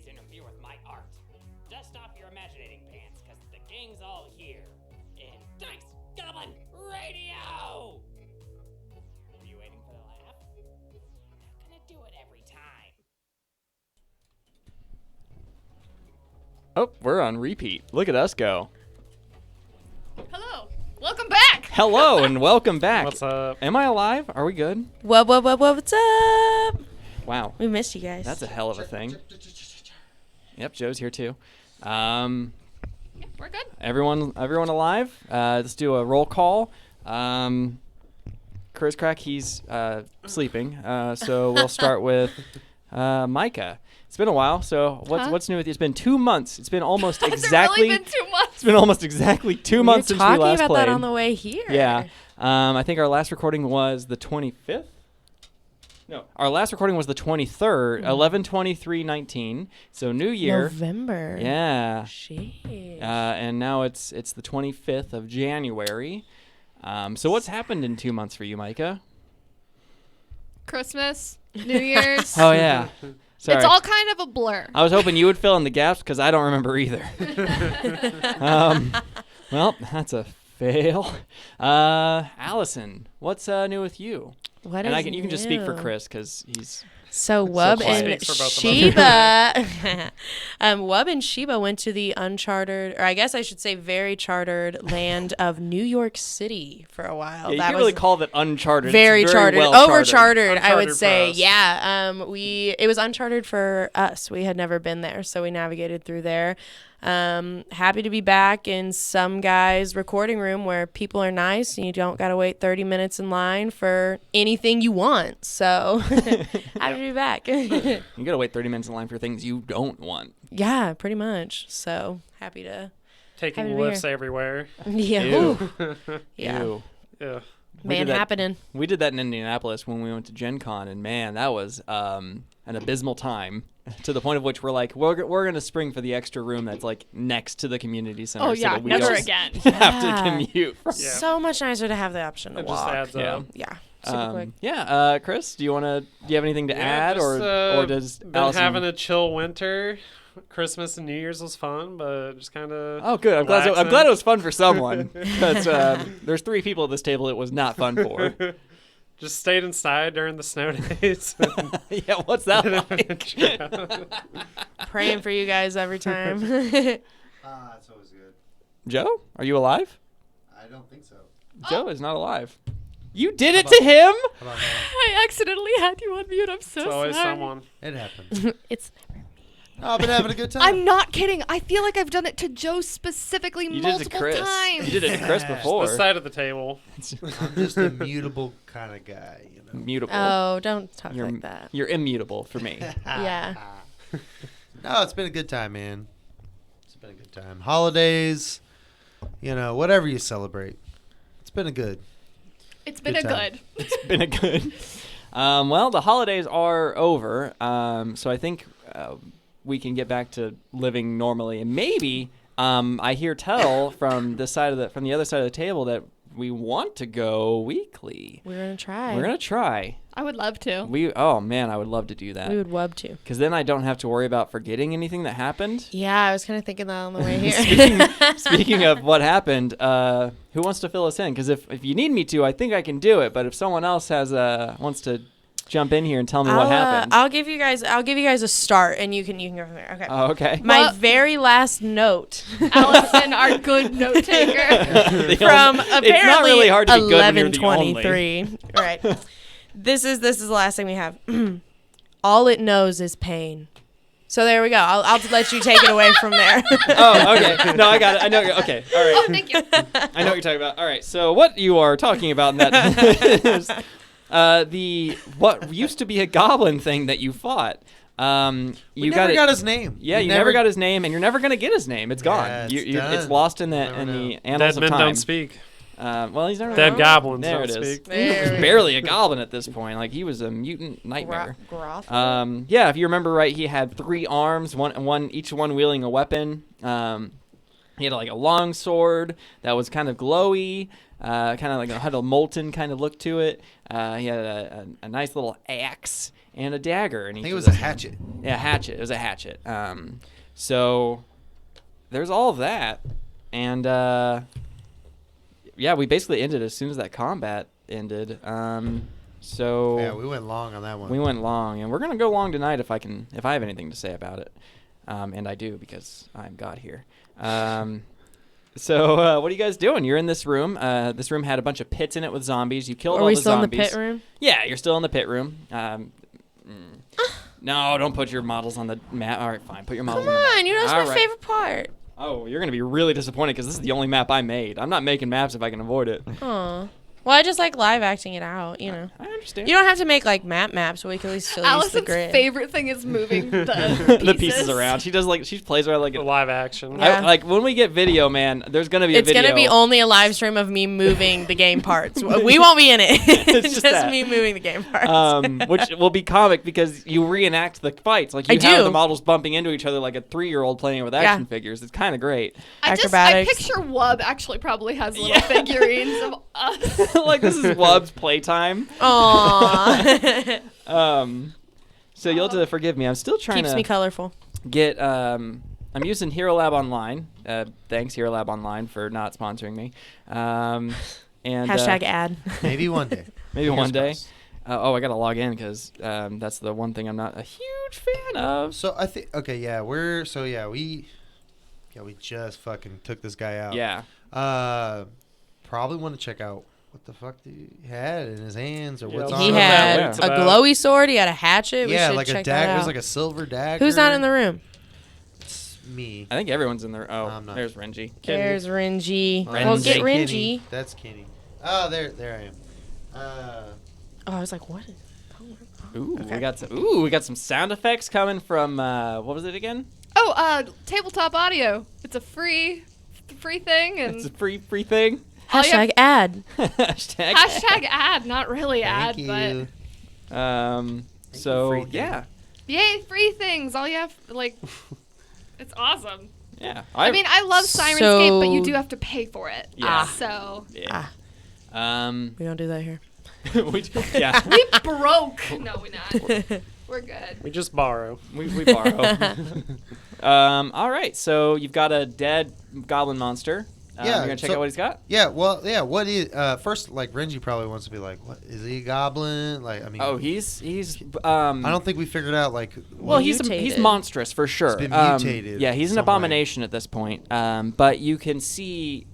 days interfere with my art. Dust off your imaginating pants, cause the gang's all here. In Dice Goblin Radio! Were you waiting for the laugh? Not gonna do it every time. Oh, we're on repeat. Look at us go. Hello. Welcome back. Hello and welcome back. What's up? Am I alive? Are we good? What's up? Wow. We missed you guys. That's a hell of a thing. Yep, Joe's here too. Yeah, we're good. Everyone alive? Let's do a roll call. Chris Crack, he's sleeping. So we'll start with Micah. It's been a while. So what's new with you? It's been 2 months. It's been almost exactly. Has it really been 2 months? It's been almost exactly 2 months since we last played. Talking about that on the way here. Yeah. I think our last recording was the 25th. No, our last recording was the 23rd, 11/23/19. So New Year. November. Yeah. Sheesh. And now it's the 25th of January. So what's happened in 2 months for you, Micah? Christmas, New Year's. Oh yeah. Sorry. It's all kind of a blur. I was hoping you would fill in the gaps because I don't remember either. Well, that's a fail. Allison, what's new with you? What and is you can just speak for new? Chris because he's. So Wub quiet. and Sheba, Wub and Sheba went to the uncharted, or I guess I should say very chartered land of New York City for a while. Yeah, you that can't was really call that uncharted. very It's chartered, well over chartered. I would Uncharted say, for us. yeah. It was uncharted for us. We had never been there, so we navigated through there. Happy to be back in some guy's recording room where people are nice and you don't gotta wait 30 minutes in line for anything you want. So happy to be back. You gotta wait 30 minutes in line for things you don't want. Yeah, pretty much. So happy to Taking Happy to be lifts here. everywhere. yeah. Ew. Ooh. Yeah. Ew. Yeah. We Man did that- happening. We did that in Indianapolis when we went to Gen Con, and man, that was an abysmal time to the point of which we're like, we're going to spring for the extra room that's like next to the community center. Oh, so yeah, that we never don't again. have Yeah. to commute. Yeah. So much nicer to have the option to It just walk. adds Yeah. up. Yeah. Super quick. Yeah, Chris, do you have anything to add, just, or does been Allison? having a chill winter. Christmas and New Year's was fun, but just kind of. Oh, good. I'm glad relaxing. it was fun for someone. But there's 3 people at this table it was not fun for. Just stayed inside during the snow days. Yeah, what's that like? Praying for you guys every time. That's always good. Joe, are you alive? I don't think so. Joe is not alive. You did it to him? How about now? I accidentally had you on mute. I'm so It's always sorry. someone. It happens. It's Oh, I've been having a good time. I'm not kidding. I feel like I've done it to Joe specifically You did it multiple to Chris. times. You did it to Chris before. This side of the table. I'm just a mutable kind of guy, you know. Mutable. Oh, don't talk You're, like that. you're immutable for me. Yeah. No, it's been a good time, man. It's been a good time. Holidays, whatever you celebrate. It's been a good. It's been Good a time. good. It's been a good. Well, the holidays are over, so I think we can get back to living normally, and maybe I hear tell from the other side of the table that we want to go weekly. We're going to try. We're gonna try. I would love to. Oh man, I would love to do that. We would love to. Because then I don't have to worry about forgetting anything that happened. Yeah, I was kind of thinking that on the way here. Speaking of what happened, who wants to fill us in? Because if you need me to, I think I can do it. But if someone else wants to jump in here and tell me what happened. I'll give you guys a start, and you can go from there. Okay. Oh, okay. My very last note Allison, our good note taker. from apparently It's not really hard to be good when you're the only. 11:23. Right. This is the last thing we have. All it knows is pain. So there we go. I'll let you take it away from there. Oh, okay. No, I got it. I know. Okay. All right. Oh, thank you. I know what you're talking about. All right. So what you are talking about in that is what used to be a goblin thing that you fought. We never got his name. Yeah, you never got his name, and you're never gonna get his name. It's gone. Yeah, It's done. lost in Never the know. annals Dead of men time. don't speak. Well, he's never. Dead goblins There don't it is. speak. He was There we barely a goblin at this point. Like he was a mutant nightmare. Yeah, if you remember right, he had 3 arms, each one wielding a weapon. And He had like a long sword that was kind of glowy, kind of like had a molten kind of look to it. He had a nice little axe and a dagger. And I think it was a hatchet. Yeah, hatchet. It was a hatchet. So there's all of that, and yeah, we basically ended as soon as that combat ended. So Yeah, we went long on that one. we went long, and we're gonna go long tonight if I have anything to say about it, and I do because I'm God here. So what are you guys doing? You're in this room. This room had a bunch of pits in it with zombies. You killed Are all we the still zombies. in the pit room? Yeah, you're still in the pit room. No, don't put your models on the map. All right, fine. Put your models Come on the map. on, you know that's All my right. favorite part. Oh, you're gonna be really disappointed because this is the only map I made. I'm not making maps if I can avoid it. Aw. Well, I just like live acting it out, you know. I understand. You don't have to make like maps, but we can at least still use the Allison's grid. favorite thing is moving the the pieces around. She does like she plays around like The live action. Yeah. like when we get video, man. There's gonna be a It's video. gonna be only a live stream of me moving the game parts. We won't be in it. It's Just, just that. me moving the game parts. Which will be comic because you reenact the fights. Like you I have do. the models bumping into each other like a 3-year-old playing with action figures. It's kind of great. I Acrobatics. picture Wub actually probably has little Yeah. figurines of us. Like this is Wub's playtime. Aww. So you'll have to forgive me. I'm still trying Keeps to me colorful. get I'm using Hero Lab Online. Thanks Hero Lab Online for not sponsoring me. And Hashtag ad. Maybe one day. maybe Fingers one day. crossed. I gotta log in because that's the one thing I'm not a huge fan of. So I think we just fucking took this guy out. Yeah. Probably want to check out what the fuck he had in his hands or Yeah, what's let's on He him. had Yeah. a glowy sword. He had a hatchet. We Yeah, should like a check dagger. that It was out. like a silver dagger. Who's not in the room? It's me. I think everyone's in there. Oh, I'm not. there's Renji. There's Renji. Oh, Well, Renji. get Kenny. Renji. That's Kenny. Oh, there I am. Oh, I was like, what? Ooh, Okay. we got some sound effects coming from what was it again? Oh, tabletop audio. It's a free thing, It's a and free thing. All you have- Hashtag ad. Hashtag. hashtag ad, not really ad, Thank but you. So free thing. yeah, yay, free things. All you have, like, it's awesome. yeah. I mean, I love Sirenscape, but you So- do have to pay for it. Yeah. So yeah. We don't do that here. Yeah. we broke. No, we're not. We're good. We just borrow. we borrow. All right. So you've got a dead goblin monster. Yeah, You're gonna check so- out what he's got. Yeah, well, yeah. What is first? Like Renji probably wants to be like, what is he a goblin? Like, I mean, Oh, he's. I don't think we figured out like. Well, what- he's Mutated. monstrous for sure. been mutated Yeah, he's an some way. abomination at this point. But you can see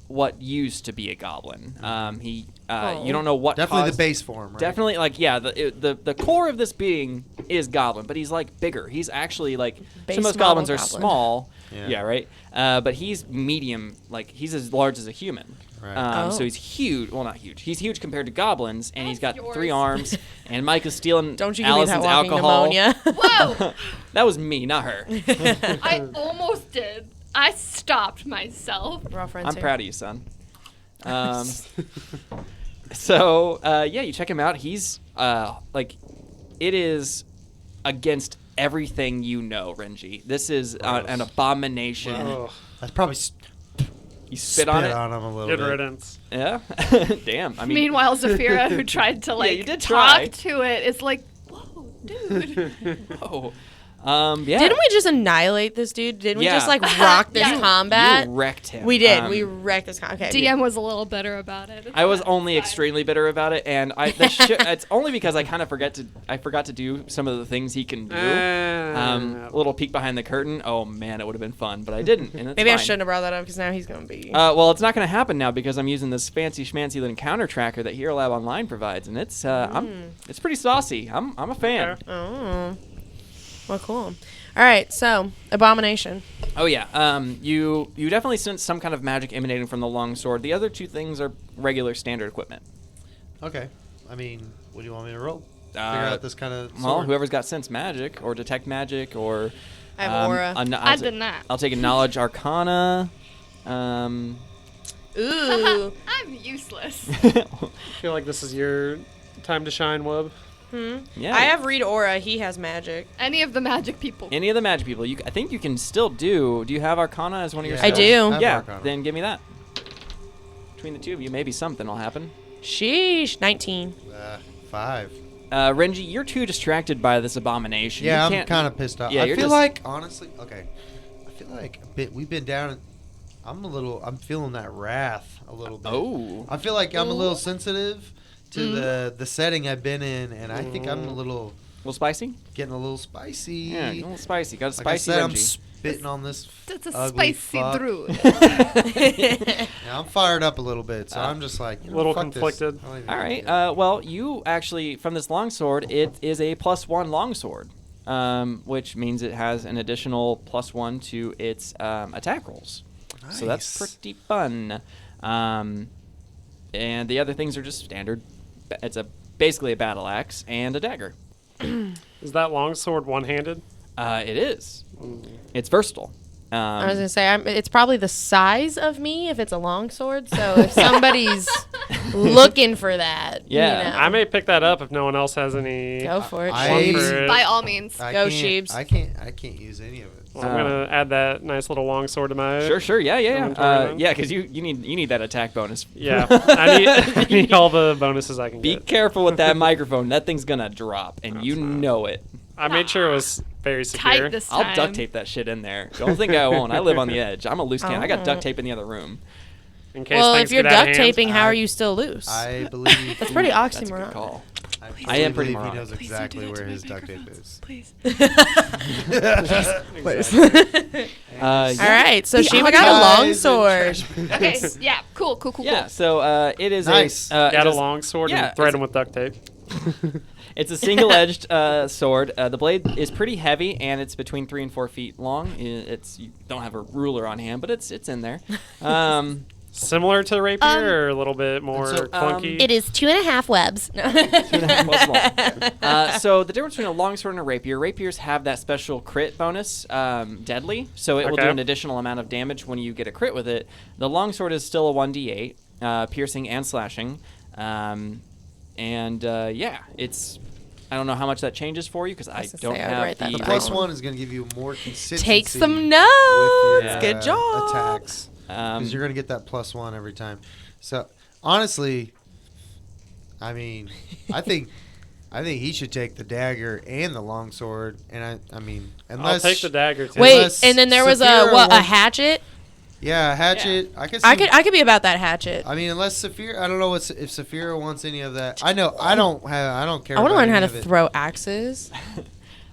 what used to be a goblin. You don't know what definitely caused- the base form. Right? Definitely, like the core of this being is goblin, but he's like bigger. He's actually like Base so most model goblins are goblin. small. Yeah. Yeah, right. But he's medium, like he's as large as a human. Right. Oh. So he's huge. Well, not huge. He's huge compared to goblins, and he's got That's 3 yours. arms. And Mike is stealing Don't you give me Allison's that walking alcohol. pneumonia. Whoa! That was me, not her. I almost did. I stopped myself. We're all friends I'm here. proud of you, son. So yeah, you check him out. He's like, it is against everything you know, Renji. This is an abomination. Oh, That's probably You spit on it. on him a little good bit. riddance. Yeah. Damn. I mean, Meanwhile, Zafira, who tried to like you did talk try. to it, is like, whoa, dude. oh. Yeah. Didn't we just annihilate this dude? Didn't we Yeah. just like rock this Yeah. combat? You wrecked him. We did. We wrecked this combat. Okay. DM was a little bitter about it. I was only Fine. extremely bitter about it, and it's only because I kind of forgot to do some of the things he can do. A little peek behind the curtain. Oh man, it would have been fun, but I didn't. And it's Maybe I fine. shouldn't have brought that up because now he's gonna be. Well, it's not going to happen now because I'm using this fancy schmancy encounter tracker that Hero Lab Online provides, and it's it's pretty saucy. I'm a fan. Okay. Oh. Well, cool. All right, so abomination. Oh yeah. You definitely sense some kind of magic emanating from the long sword. The other 2 things are regular standard equipment. Okay. I mean, what do you want me to roll? Figure out this kind of. Well, whoever's got sense magic or detect magic or I have aura. I did not. I'll take a knowledge arcana. Ooh. I'm useless. I feel like this is your time to shine, Wub. Yeah. I have read aura. He has magic. Any of the magic people. Any of the magic people. I think you can still do. Do you have Arcana as one of your Yeah. I skills? do. have Yeah. Arcana. Then give me that. Between the two of you, maybe something will happen. Sheesh. 19. 5. Renji, you're too distracted by this abomination. Yeah, You I'm can't- kind of pissed off. Yeah, I you're feel just- like, honestly, okay. I feel like we've been down. I'm feeling that wrath a little bit. Oh. I feel like I'm a little sensitive to the setting I've been in, and I think I'm A little spicy? getting a little spicy. Yeah, a little spicy. Got a Like I spicy said, I'm Renji. spitting on this That's a ugly spicy fuck. druid. Yeah, I'm fired up a little bit, so I'm just like, A little fuck this. conflicted. I don't even All give a right. shit. Well, you actually, from this longsword, it is a +1 longsword, which means it has an additional +1 to its attack rolls. So that's Nice. pretty fun. And the other things are just standard. It's basically a battle axe and a dagger. Is that longsword one-handed? It is. It's versatile. I was gonna say it's probably the size of me if it's a longsword. So if somebody's looking for that, Yeah. you know, I may pick that up if no one else has any. go for it. I- One Sheebs. for it. By all means. I Go can't- Sheebs. I can't use any of it. Well, I'm gonna add that nice little longsword to my. Sure. Yeah. inventory then. Yeah, because you need that attack bonus. Yeah, I need all the bonuses I can Be get. careful with that microphone. That thing's gonna drop, and you know it. I made sure it was very secure. Tight this time. I'll duct tape that shit in there. Don't think I won't. I live on the edge. I'm a loose cannon. I got duct tape in the other room. In case Well, things if you're get out of duct hand. taping, how I- are you still loose? I believe That's pretty That's a oxymoron. good call. I I am fully pretty believe moronic. he knows Please don't exactly do that where to his my duct tape microphones, is. Please. All right, so Shiva got a Guys and longsword. trash- Okay, yeah, cool. Yeah. So it is Nice. a Got a it's longsword yeah, and thread it's- them with duct tape. It's a single-edged sword. The blade is pretty heavy, and it's between 3 and 4 feet long. You don't have a ruler on hand, but it's in there. Similar to the rapier, or a little bit more so, clunky. It is 2.5 webs. 2.5 plus long. So the difference between a longsword and a rapier, rapiers have that special crit bonus, deadly, so it will do Okay. an additional amount of damage when you get a crit with it. The longsword is still a 1d8, piercing and slashing. It's... I don't know how much that changes for you because I was gonna don't say, I would have write that the... The down. +1 is going to give you more consistency. Take some with notes. your, Good job. Attacks. Because you're going to get that +1 every time. So, honestly, I mean, I think he should take the dagger and the longsword. And I mean, I'll unless take the dagger too. Wait, Unless and then there was Saphira a wants- hatchet. Yeah, hatchet. I could. See, I could be about that hatchet. I mean, unless Saphira, I don't know if Saphira wants any of that. I know. I don't care. I want to about learn how any to of it. throw axes.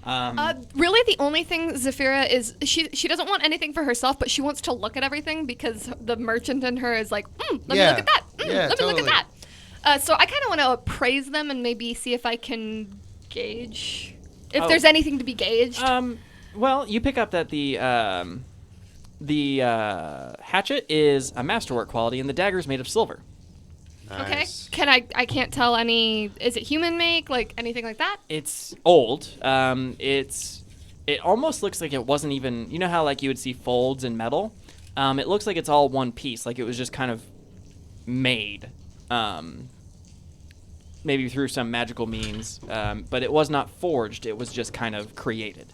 Really, the only thing Zafira is she doesn't want anything for herself, but she wants to look at everything because the merchant in her is like, let me Yeah. look at that. Yeah, Let me look totally. at that. So I kind of want to appraise them and maybe see if I can gauge if Oh. there's anything to be gauged. Well, you pick up that the hatchet is a masterwork quality, and the dagger is made of silver. Okay. Nice. Can I can't tell any. Is it human make? Like anything like that? It's old. It almost looks like it wasn't even. You know how like you would see folds in metal. It looks like it's all one piece. Like it was just kind of made. Maybe through some magical means, but it was not forged. It was just kind of created.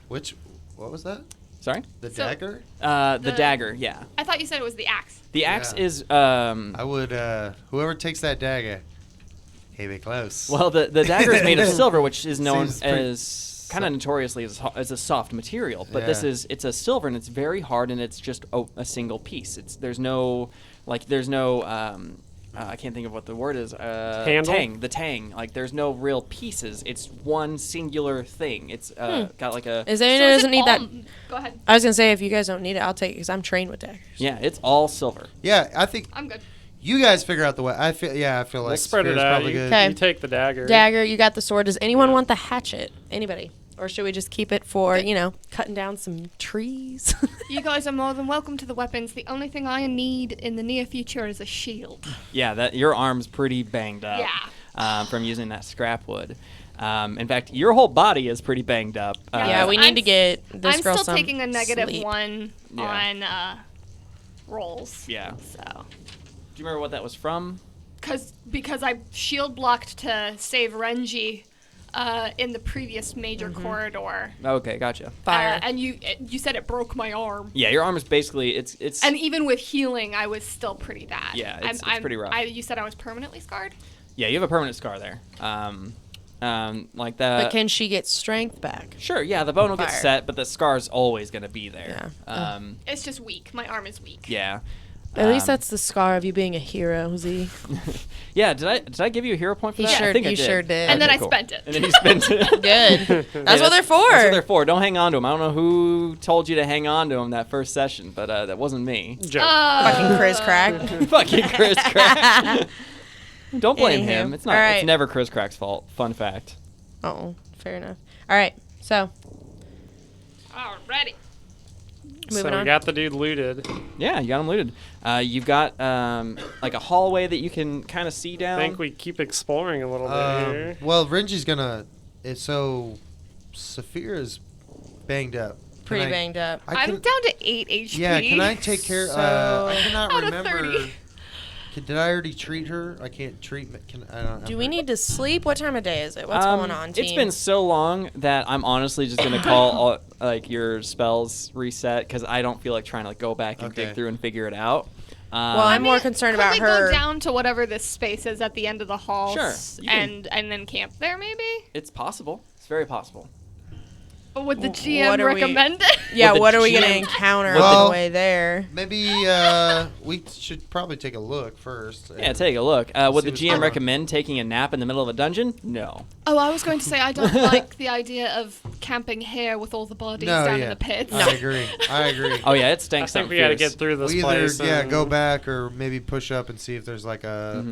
What was that? Sorry? The So- dagger? The dagger, yeah. I thought you said it was the axe. The axe Yeah. is I would. Whoever takes that dagger, hey, be close. well, the dagger is made of silver, which is known Seems pretty as kind of notoriously as a soft material. But Yeah. it's a silver, and it's very hard, and it's just a single piece. There's no I can't think of what the word is. Handle? The tang. Like there's no real pieces. It's one singular thing. It's got like a Is there So is doesn't it need that? all- Go ahead. I was gonna say if you guys don't need it, I'll take it because I'm trained with daggers. yeah. It's all silver. Yeah, I think I'm good. you guys figure out the way. I feel like We'll spread it Saphira's out. probably You, good. Okay. you take the dagger. Dagger, you got the sword. Does anyone want the hatchet? Anybody? Or should we just keep it for cutting down some trees? You guys are more than welcome to the weapons. The only thing I need in the near future is a shield. Yeah, that your arm's pretty banged up. Yeah. From using that scrap wood. In fact, your whole body is pretty banged up. yeah, we I'm need to get this I'm girl still some taking a negative sleep. 1 Yeah. on rolls. Yeah. So Do you remember what that was from? because I shield blocked to save Renji in the previous major corridor. Okay, gotcha. Fire. And you said it broke my arm. Yeah, your arm is basically it's. And even with healing, I was still pretty bad. Yeah, it's pretty rough. You said I was permanently scarred? Yeah, you have a permanent scar there. Like that. But can she get strength back? Sure, yeah, the bone will get Fire. set, but the scar's always gonna be there. Yeah. It's just weak. My arm is weak. Yeah. At least that's the scar of you being a hero, Z. Yeah, did I give you a hero point for You that? sure- I think I you did. sure did. And then Okay, I cool. spent it. And then you spent it. Good. That's what they're for. That's what they're for. Don't hang on to them. I don't know who told you to hang on to them that first session, but that wasn't me. Joke. Fucking Chris Crack. Fucking Chris Crack. Don't blame Anywho. him. It's not. All right. It's never Chris Crack's fault. Fun fact. Oh, fair enough. All right, so Alrighty. moving So on. we got the dude looted. Yeah, you got him looted. You've got like a hallway that you can kind of see down. I think we keep exploring a little bit here. Well, Renji's gonna. So, Saphira's banged up. Can Pretty I- banged up. I I'm can- down to 8 HP. Yeah, can I take care? So- I cannot Out of remember. 30. Did I already treat her? I can't treat. I don't. Do we need to sleep? What time of day is it? What's going on, team? It's been so long that I'm honestly just gonna call all, like your spells reset because I don't feel like trying to go back and dig Okay. through and figure it out. Well, I'm more concerned could about we her. go down to whatever this space is at the end of the hall? Sure, you can- And then camp there, maybe? It's possible. It's very possible. Or would the What GM are we- recommend it? Yeah, Would the what are we gonna GM encounter Well- on the way there? Maybe we should probably take a look first. Yeah, take a look. Would See the what's GM going on. recommend taking a nap in the middle of a dungeon? No. Oh, I was going to say I don't like the idea of camping here with all the bodies No, down yeah. in the pits. I agree. I agree. Oh yeah, it I stinks. think something we got to fierce. get through this We either place. and- go back or maybe push up and see if there's like a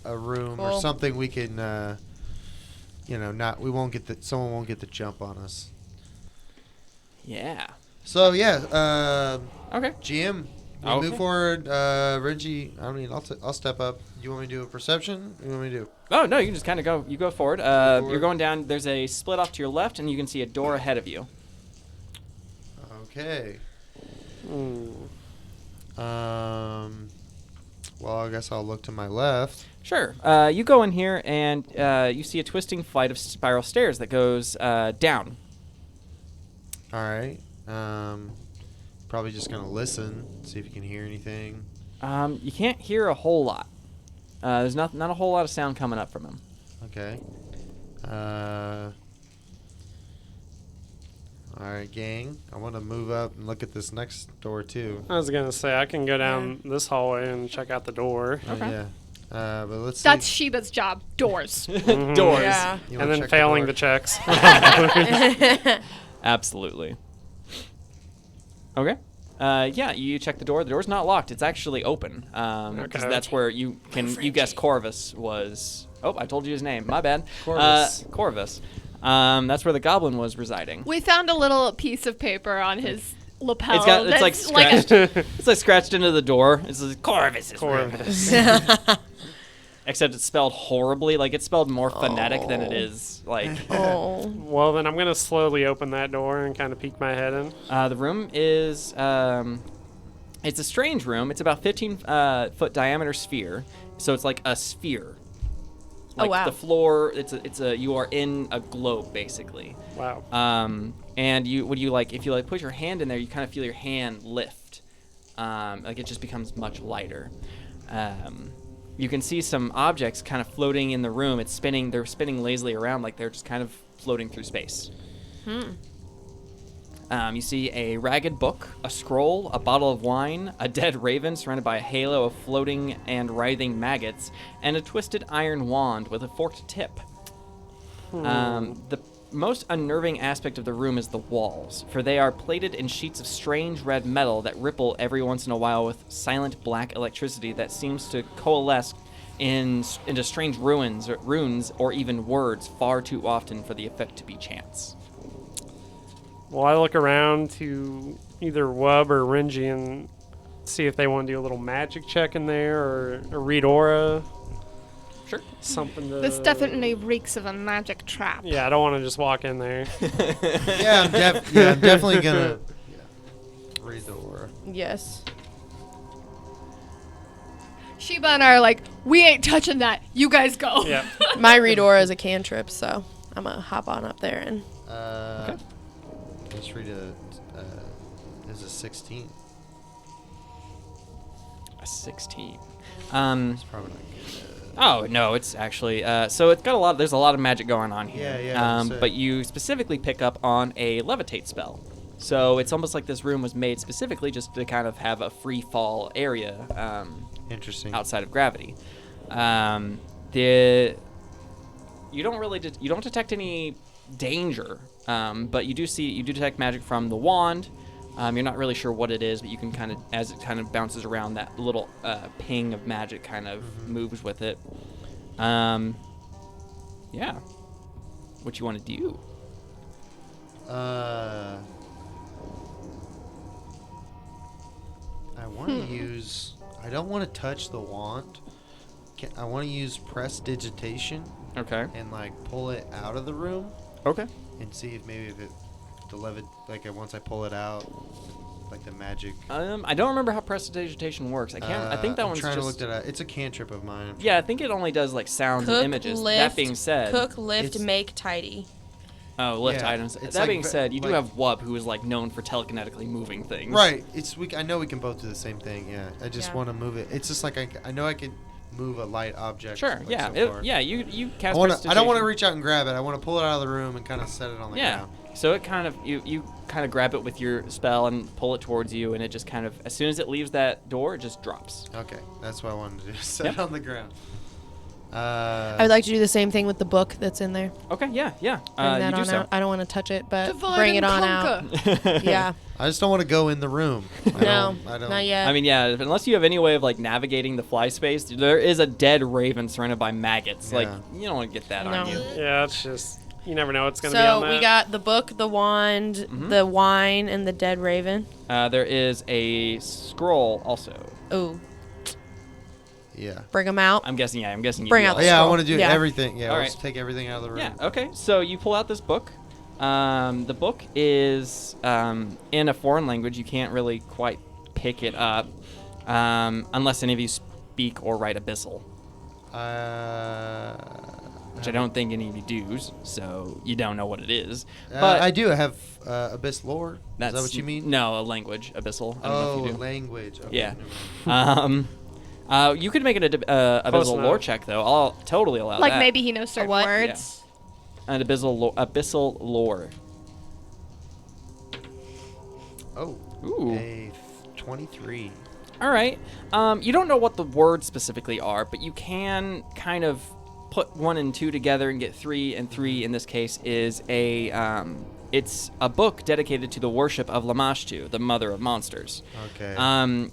room or Cool. something we can not someone won't get the jump on us. Yeah. So yeah, Okay. GM, we Okay. move forward. Reggie, I'll step up. You want me to do a perception? What do you want me to do? Oh no, you can just kind of go. You go forward. forward. You're going down. There's a split off to your left, and you can see a door ahead of you. Okay. Hmm. Well, I guess I'll look to my left. Sure. You go in here, and you see a twisting flight of spiral stairs that goes down. All right. Probably just gonna listen, see if you can hear anything. You can't hear a whole lot. There's not a whole lot of sound coming up from him. Okay. All right, gang. I want to move up and look at this next door too. I was gonna say I can go down this hallway and check out the door, Oh, yeah. But let's see. That's Sheba's job. Doors. Doors. Yeah. You and wanna then check failing door? the checks. Absolutely. Okay. Yeah, you check the door. The door's not locked. It's actually open. 'Cause Okay. that's where you guess Corvus was. Oh, I told you his name. My bad. Corvus. Corvus. That's where the goblin was residing. We found a little piece of paper on his lapel. It's got. It's like that's scratched. It's like scratched into the door. It's like Corvus. Is where-" Corvus. Except it's spelled horribly. Like it's spelled more phonetic than it is. Like Oh. Well, then I'm gonna slowly open that door and kind of peek my head in. the room is. It's a strange room. It's about 15-foot diameter sphere. So it's like a sphere. Like wow. The floor. You are in a globe basically. Wow. And if you put your hand in there, you kind of feel your hand lift. Like it just becomes much lighter. You can see some objects kind of floating in the room. It's spinning. They're spinning lazily around, like they're just kind of floating through space. You see a ragged book, a scroll, a bottle of wine, a dead raven surrounded by a halo of floating and writhing maggots, and a twisted iron wand with a forked tip. The most unnerving aspect of the room is the walls, for they are plated in sheets of strange red metal that ripple every once in a while with silent black electricity that seems to coalesce into strange runes or even words far too often for the effect to be chance. Well, I look around to either Wub or Renji and see if they want to do a little magic check in there or read aura. Sure. Something to. This definitely reeks of a magic trap. Yeah, I don't want to just walk in there. Yeah, I'm definitely gonna read the aura. Yes. Sheba and I are like, we ain't touching that. You guys go. Yeah. My read aura is a cantrip, so I'm gonna hop on up there and. Let's read is a 16. A 16. It's probably not good. Oh no, it's actually so it's got a lot. There's a lot of magic going on here. Yeah. But you specifically pick up on a levitate spell, so it's almost like this room was made specifically just to kind of have a free fall area. Interesting. Outside of gravity. You don't detect any danger, but you do detect magic from the wand. You're not really sure what it is, but you can kind of, as it kind of bounces around, that little ping of magic kind of moves with it. Yeah. What you want to do? I want to use. I don't want to touch the wand. I want to use prestidigitation. Okay. And like pull it out of the room. Okay. And see if maybe once I pull it out, like the magic. I don't remember how prestidigitation works. I think that I'm one's trying just. to look at it. It's a cantrip of mine. Yeah, I think it only does like sounds and images. That being said. Cook, lift, It's- make, tidy. Oh, lift Yeah, items. it's That like being said, you do like- have Wub, who is like known for telekinetically moving things. Right. I know we can both do the same thing. Yeah. I just Yeah. want to move it. It's just like I know I can move a light object. Sure. like, Yeah. so far. You cast. I don't want to prestidigitation. reach out and grab it. I want to pull it out of the room and kind of set it on the Yeah. ground. So it kind of you kind of grab it with your spell and pull it towards you, and it just kind of, as soon as it leaves that door, it just drops. Okay. That's what I wanted to do. Set Yep. it on the ground. I would like to do the same thing with the book that's in there. Okay. Yeah. Bring You that do on so. out. I don't want to touch it, but Divide bring it and on out. conquer. Yeah. I just don't want to go in the room. No, I don't. not yet. I mean, yeah. Unless you have any way of like navigating the fly space, there is a dead raven surrounded by maggots. Like Yeah. you don't want to get that on No. you. Yeah, it's just you never know what's gonna be on So that. we got the book, the wand, the wine, and the dead raven. There is a scroll also. Ooh, Yeah. bring them out. I'm guessing. Yeah. I'm guessing. You Bring do out all the that. Yeah, I scroll. want to do Yeah. everything. Yeah, All let's right. take everything out of the room. Yeah. Okay. So you pull out this book. The book is in a foreign language. You can't really quite pick it up unless any of you speak or write Abyssal, which I don't think any of you do. So you don't know what it is. But I do. I have Abyss lore. that's Is that what you mean? No, a language, Abyssal. I don't know if you do. language. Okay, Yeah. never mind. You could make an Abyssal enough. lore check though. I'll totally allow Like that. maybe he knows certain what? words. An Abyssal lore. Oh. Ooh. A 23. All right. You don't know what the words specifically are, but you can kind of put 1 and 2 together and get 3, and 3 in this case is it's a book dedicated to the worship of Lamashtu, the mother of monsters. Okay.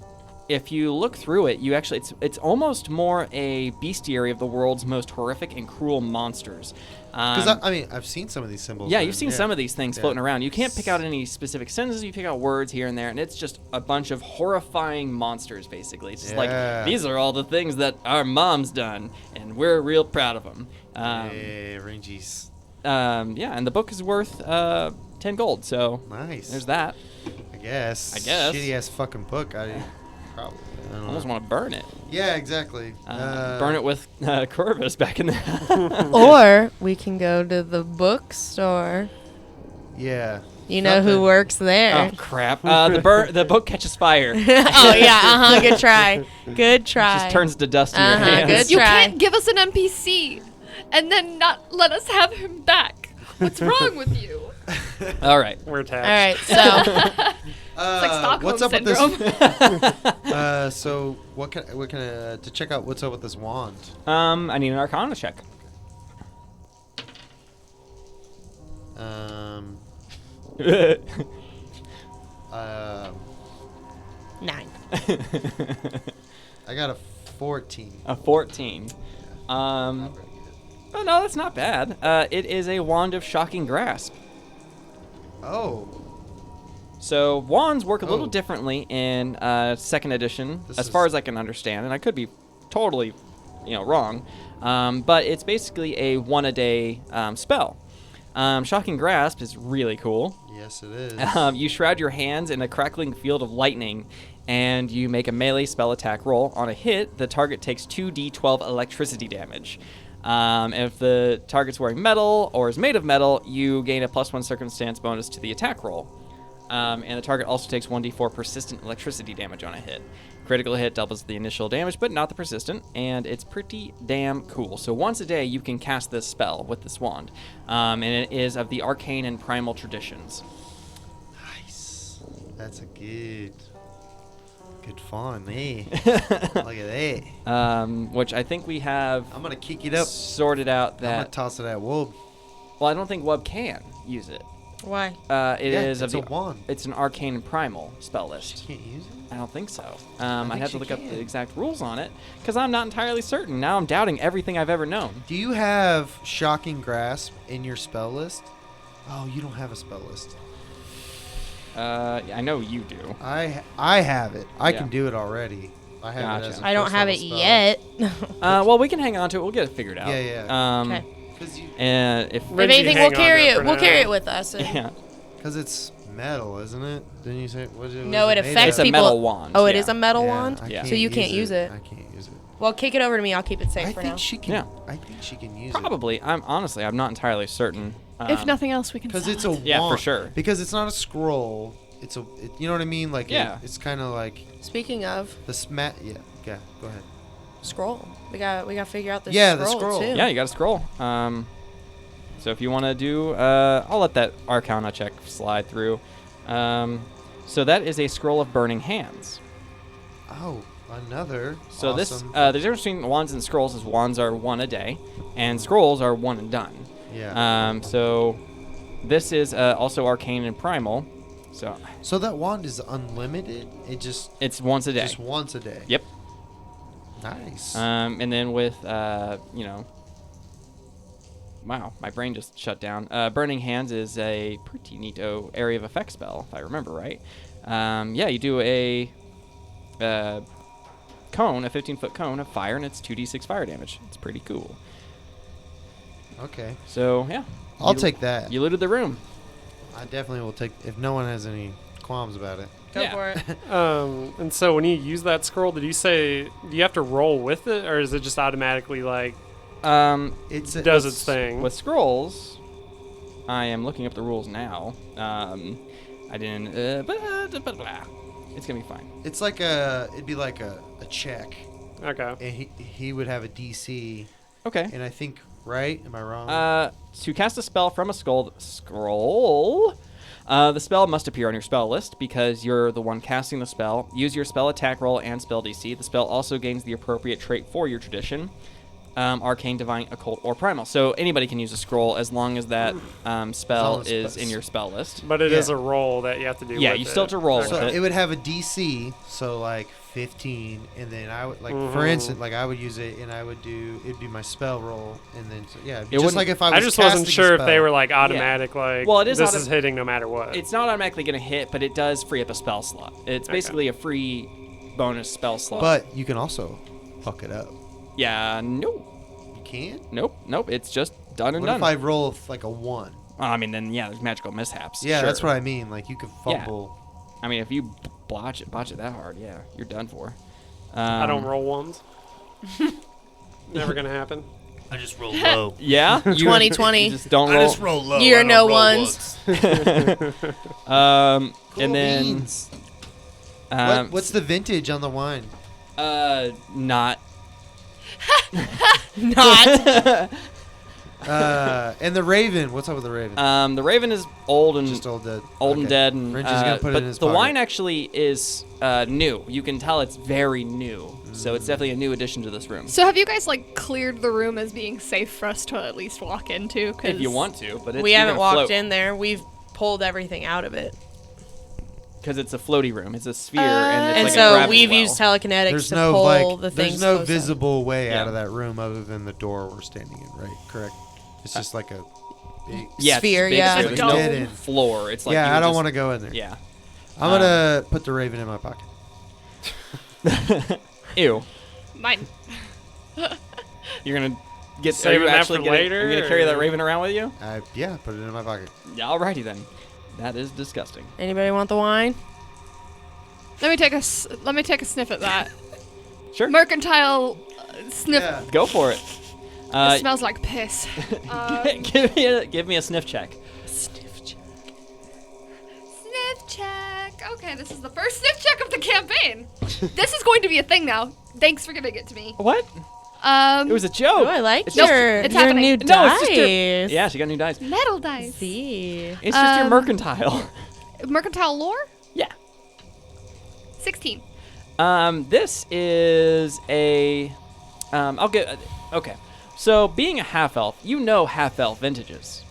If you look through it, it's almost more a bestiary of the world's most horrific and cruel monsters. Because I mean, I've seen some of these symbols. Yeah, and- you've seen some of these things Yeah. floating around. You can't pick out any specific sentences. You pick out words here and there, and it's just a bunch of horrifying monsters, basically. It's just Yeah. like, these are all the things that our mom's done, and we're real proud of them. Yeah, rangies. Yeah, and the book is worth 10 gold, so Nice. there's that. I guess. Shitty ass fucking book. I don't I know. almost want to burn it. Yeah, exactly. Burn it with Corvus back in the... Or we can go to the bookstore. Yeah. You know who Something. works there. Oh, crap. The book catches fire. Oh yeah, good try. Good try. Just turns to dust in your Uh-huh, hands. good You try. can't give us an NPC and then not let us have him back. What's wrong with you? All right. We're All attached. right, so It's like Stockholm what's up syndrome. with this? So what can to check out what's up with this wand? I need an Arcana check. Um. 9. I got a 14. A 14. Oh no, that's not bad. It is a wand of shocking grasp. Oh. So wands work a little Oh. differently in second edition, This as far is- as I can understand, and I could be totally, wrong. But it's basically a 1 a day spell. Shocking Grasp is really cool. Yes, it is. You shroud your hands in a crackling field of lightning, and you make a melee spell attack roll. On a hit, the target takes 2d12 electricity damage. If the target's wearing metal or is made of metal, you gain a +1 circumstance bonus to the attack roll. And the target also takes 1d4 persistent electricity damage on a hit. Critical hit doubles the initial damage, but not the persistent, and it's pretty damn cool. So once a day, you can cast this spell with this wand, and it is of the arcane and primal traditions. Nice. That's a good font, eh? Look at that. Which I think we have I'm gonna kick it up. sorted out I'm gonna that. toss it at Wolb. Well, I don't think Wub can use it. Why? It is it's of a the. wand. It's an arcane and primal spell list. Can't use it. I don't think so. think I'd have to she look up can. the exact rules on it because I'm not entirely certain. Now I'm doubting everything I've ever known. Do you have Shocking Grasp in your spell list? Oh, you don't have a spell list. Yeah, I know you do. I have it. I Yeah. can do it already. I have Gotcha. it as a I don't first have level it spell. yet. Well, we can hang on to it. We'll get it figured out. Yeah, yeah. Okay. And if If Reggie, anything, hang we'll on carry to it it. for We'll now. carry it with us. and- yeah, Because it's metal, isn't it? Didn't you say? What No, was it made affects it's a of? people. metal wand. Oh, it yeah. is a metal Yeah, wand. I Yeah. So you can't use it. I can't use it. Well, kick it over to me. I'll keep it safe I for think now. she can. Yeah. I think she can use Probably. I'm not entirely certain. If nothing else, we can. because sell it's a it. Yeah, for wand. sure. Because it's not a scroll. It's you know what I mean? Like Yeah. it's kind of like Speaking of the smat. Yeah. Yeah. Go ahead. scroll, we got to figure out this Yeah, the scroll, scroll. too. Yeah, you got to scroll. So if you want to do, I'll let that Arcana check slide through. So that is a scroll of burning hands. Oh, another. So this, awesome. the difference between wands and scrolls is wands are one a day, and scrolls are one and done. Yeah. So this is also arcane and primal. So that wand is unlimited. It just it's once a day. just once a day. Yep. Nice. And then with, wow, my brain just shut down. Burning Hands is a pretty neato area of effect spell, if I remember right. Yeah, you do a cone, a 15-foot cone of fire, and it's 2d6 fire damage. It's pretty cool. Okay. So, yeah. I'll You- take that. You looted the room. I definitely will take if no one has any qualms about it. Go Yeah. for it. And so when you use that scroll, did you say do you have to roll with it, or is it just automatically like does its thing? With scrolls, I am looking up the rules now. I didn't, it's going to be fine. It's like it'd be like a check, Okay. and he would have a DC, Okay. and I think right. Am I wrong? To cast a spell from a scroll, the spell must appear on your spell list because you're the one casting the spell. Use your spell attack roll and spell DC. The spell also gains the appropriate trait for your tradition. Arcane, Divine, Occult, or Primal. So anybody can use a scroll as long as that spell as is spe- in your spell list. But it is Yeah. a roll that you have to do. Yeah, with you still have it. to roll Okay. with So it. it would have a DC, so like 15, and then I would for instance, like I would use it, and I would do it'd be my spell roll, and then it'd be It just wouldn't- like if I was. I just wasn't casting a sure if they spell. were like automatic, like Well, it is this is hitting no matter what. It's not automatically going to hit, but it does free up a spell slot. It's basically a free bonus spell slot. But you can also fuck it up. yeah, nope. You can. Nope. It's just done and What done. if I roll like a 1? I mean, then yeah, there's magical mishaps. Yeah, sure. that's what I mean. Like you could Yeah. fumble. I mean, if you botch it that hard, yeah, you're done for. I don't roll ones. Never gonna happen. I just roll low. Yeah, you 2020. you just don't I roll. just roll low. You're I don't no roll ones. once. And then Beans. What's the vintage on the wine? not. Not. And the Raven. What's up with the Raven? The Raven is old and Just old dead. old Okay. and dead, and French is gonna put it but in his the pocket. wine actually is new. You can tell it's very new, so it's definitely a new addition to this room. So have you guys like cleared the room as being safe for us to at least walk into? 'Cause If you want to, but it's, We haven't walked in there. We've pulled everything out of it. because it's a floaty room. It's a sphere, and it's And like a so gravity we've well. used telekinetics There's to no pull the things there's no close up. visible way Yeah. out of that room other than the door we're standing in, right? Correct. It's just like a big. Yeah, it's sphere, a big yeah. sphere. Like There's a no dead end. floor. It's like Yeah, you I would don't just- want to go in there. Yeah. I'm gonna put the Raven in my pocket. Ew. Mine. You're gonna Are Saving you that actually for gonna, later, Are you gonna carry that or- raven around with you? Yeah, put it in my pocket. Yeah, alrighty then. That is disgusting. Anybody want the wine? Let me take a sniff at that. Sure. Mercantile sniff. Yeah. Go for it. It smells like piss. Give me a sniff check. Sniff check. Okay, this is the first sniff check of the campaign. This is going to be a thing now. Thanks for giving it to me. What? It was a joke. Oh, I like It's your, just- it's your happening. new No, dice. it's just your, yeah, she got new dice. metal dice. See. It's just your mercantile. Mercantile lore? Yeah. 16. This is a. I'll get. Okay. So, being a half elf, you know half elf vintages.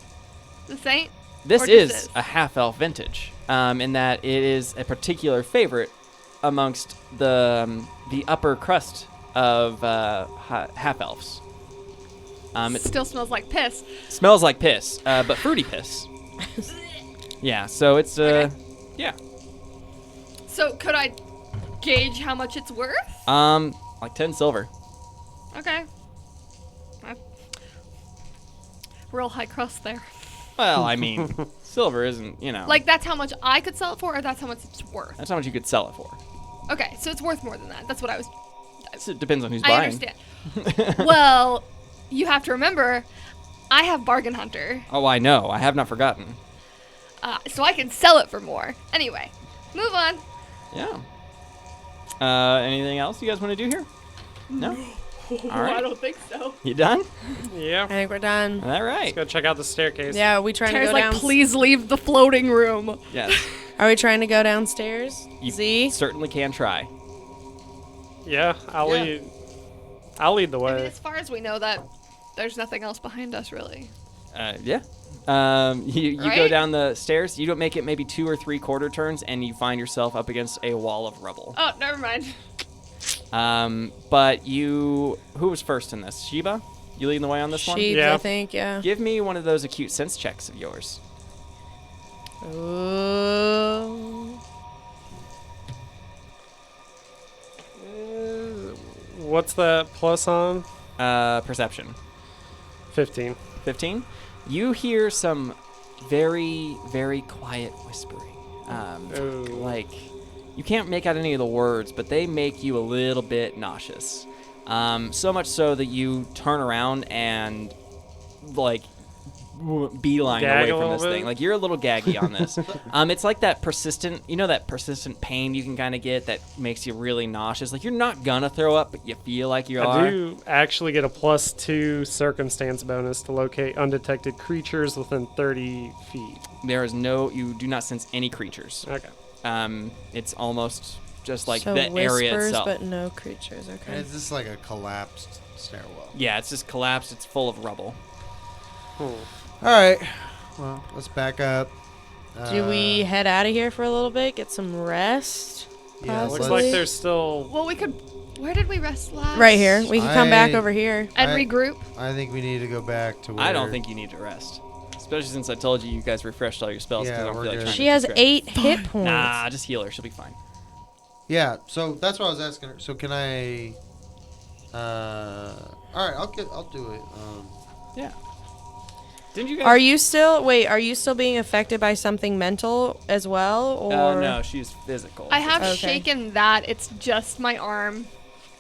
This ain't? This Or is just is? a half elf vintage, in that it is a particular favorite amongst the upper crust of half elves. It Still smells like piss. smells like piss, but fruity piss. Yeah. So it's Okay. yeah. So could I gauge how much it's worth? Like 10 silver. Okay. Real high crust there. Well, I mean, silver isn't, Like that's how much I could sell it for, or that's how much it's worth? that's how much you could sell it for. Okay, so it's worth more than that. That's what I was. So it depends on who's I buying. understand. Well, you have to remember, I have Bargain Hunter, Oh, I know. I have not forgotten. so I can sell it for more. Anyway, move on. Yeah. Anything else you guys want to do here? No? All right. I don't think so. You done? Yeah. I think we're done. All right. Let's go check out the staircase. Yeah, are we trying Tara's to go like, down? please leave the floating room. Yes. Are we trying to go downstairs? You Z? certainly can try. Yeah, I'll Yeah. lead. I'll lead the I mean, way. as far as we know, that there's nothing else behind us, really. Yeah. You go Right? down the stairs. You don't make it maybe 2 or 3 quarter turns, and you find yourself up against a wall of rubble. Oh, never mind. But who was first in this? Sheba? You leading the way on this one? Sheets, Yeah. I think, yeah. Give me one of those acute sense checks of yours. Ooh. What's that plus on? Perception. 15. 15. You hear some very, very quiet whispering. Ooh. Like, you can't make out any of the words, but they make you a little bit nauseous. So much so that you turn around and, like, beeline Gag away a from little this bit? thing. Like, you're a little gaggy on this. It's like that persistent, that persistent pain you can kind of get that makes you really nauseous. Like, you're not gonna throw up, but you feel like you I are. do actually get a +2 circumstance bonus to locate undetected creatures within 30 feet. You do not sense any creatures. Okay. It's almost just like so the area whispers, itself. but no creatures, And okay. it's just like a collapsed stairwell. Yeah, it's just collapsed. It's full of rubble. All right. Well, let's back up. Do we head out of here for a little bit, get some rest? Yeah, Looks Possibly. like there's still. Well, we could. Where did we rest last? Right here. We can come back I- over here. And I- regroup. I think we need to go back to where... I don't think you need to rest, especially since I told you guys refreshed all your spells. 'cause Yeah, I don't we're feel like good. trying She to has keep track. 8 hit points. Nah, just heal her. She'll be fine. Yeah, so that's what I was asking her. So can I... all right, I'll do it. Yeah. Didn't you guys? Are you still being affected by something mental as well, or No, she's physical. I have Okay. shaken that. It's just my arm.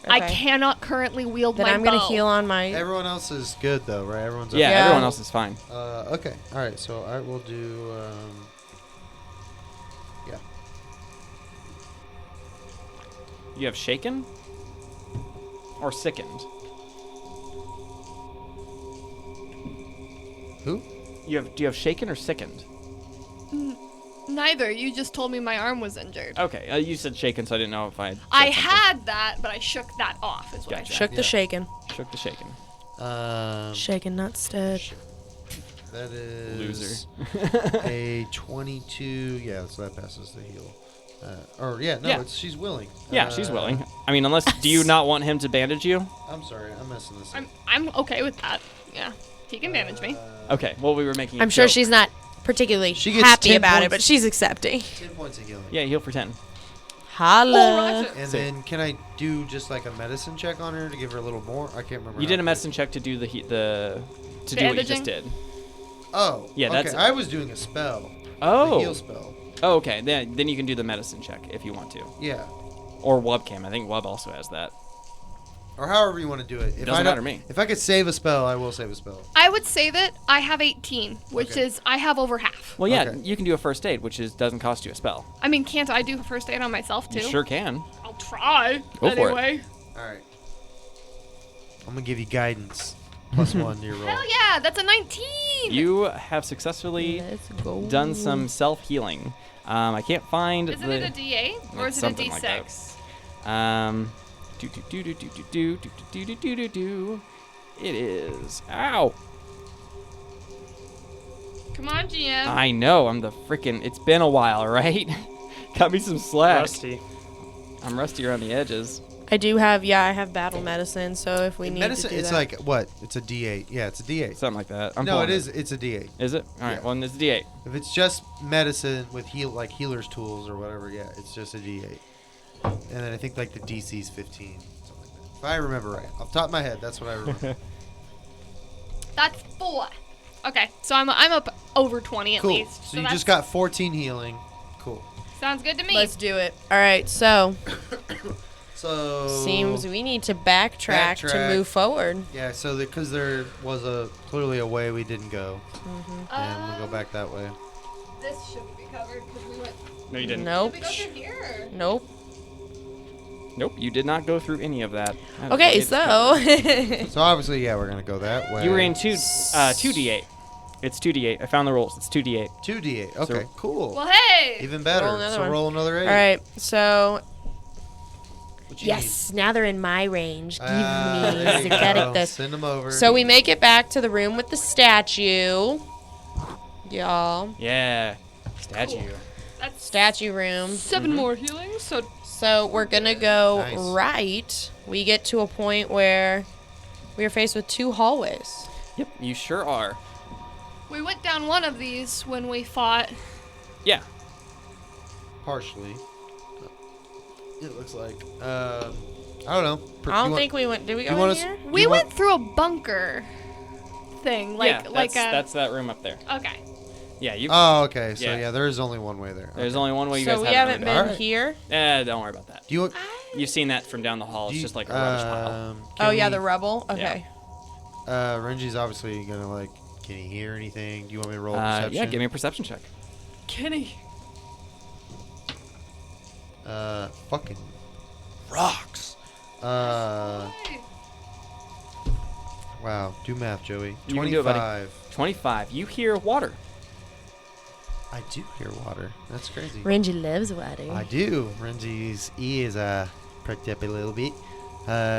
I Okay. cannot currently wield Then my I'm gonna bow. heal on my. Everyone else is good, though, right? Everyone's Yeah, okay. Yeah. everyone else is fine. Okay, all right, so I will do... yeah. You have shaken or sickened. Who? Do you have shaken or sickened? Neither. You just told me my arm was injured. Okay, you said shaken, so I didn't know if I. I had that, but I shook that off. Is what I Gotcha. said. Shook the Yeah. shaken. shook the shaken. Shaken, not stirred. That is... Loser. a 22. Yeah, so that passes the heal. Yeah. She's willing. Yeah, she's willing. I mean, unless do you not want him to bandage you? I'm sorry, I'm messing this up. I'm okay with that. Yeah, he can manage me. Okay. Well, we were making. a I'm sure joke. she's not particularly She gets happy 10 about it, points. but she's accepting. 10 points of healing. Yeah, heal for 10. Holla. And then can I do just like a medicine check on her to give her a little more? I can't remember. You did a medicine check to do the do what you just did. Oh. Yeah, okay. that's- I was doing a spell. Oh. The heal spell. Oh, okay. Then you can do the medicine check if you want to. Yeah. Or Wubcam. I think Wub also has that. Or however you want to do it. If Doesn't matter to me. If I could save a spell, I will save a spell. I would save it. I have 18, which Okay. is I have over half. Well, yeah, Okay. you can do a first aid, which doesn't cost you a spell. I mean, can't I do first aid on myself too? You sure can. I'll try. Go for it. anyway. All right. I'm gonna give you guidance. +1 to your roll. Hell yeah, that's a 19. You have successfully Let's go. done some self-healing. I can't find Isn't the... it a D8 or It's is it a something like that. D6? It is. Ow! Come on, GM. I know. I'm the freaking. It's been a while, right? Cut me some slack. Rusty. I'm rusty around the edges. I do have, I have battle medicine, so if we need Medicine, to do it's that. like what? It's a D8. Yeah, it's a D8. Something like that. I'm No, pulling it is. It's a D8. Is it? All right. Yeah. Well, it's a D8. If it's just medicine with healer's tools or whatever, yeah, it's just a D8. And then I think like the DC's 15. Something like that. If I remember right, off the top of my head, that's what I remember. That's 4. Okay, so I'm up over 20 at Cool. least. So you that's- just got 14 healing. Cool. Sounds good to me. Let's do it. All right, so So seems we need to backtrack to Backtrack. move forward. Yeah, so because there was clearly a way we didn't go, Mm-hmm. and we'll go back that way. This shouldn't be covered because we went. No, you didn't. Nope. Did we go through here? Nope. Nope. You did not go through any of that. That is Okay, what it's so So obviously, yeah, we're gonna go that way. You were in 2d8. It's 2d8. I found the rules. It's 2d8. 2d8. Okay, So- cool. Well, hey. Even better. Roll another So one. roll another 8. all right, so What you yes, now they're in my range. Give need? There you me the go. this. Send them over. So we make it back to the room with the statue, y'all. Yeah. Statue. That's Statue room. 7 more healings. So we're gonna go Nice. right. We get to a point where we are faced with 2 hallways. Yep. You sure are. We went down one of these when we fought. Yeah. partially. It looks like. I don't know. I don't think we went. Did we you go want in us- here? Do We you want- went through a bunker thing, yeah. like That's that room up there. Okay. Yeah. You. Oh, okay. So Yeah. yeah, there is only one way there. There's Okay. only one way you So guys we haven't been Alright. here. Don't worry about that. Do you? You've seen that from down the hall. do It's you- just like a rubbish pile. Oh yeah, can the rubble. Okay. Renji's obviously gonna like. Can he hear anything? Do you want me to roll perception? Yeah. Give me a perception check. Kenny. Fucking rocks. Wow. Do math, Joey. You can do it, buddy. 25. 25. You hear water. I do hear water. That's crazy. Renji loves water. I do. Renji's ears perked up a little bit.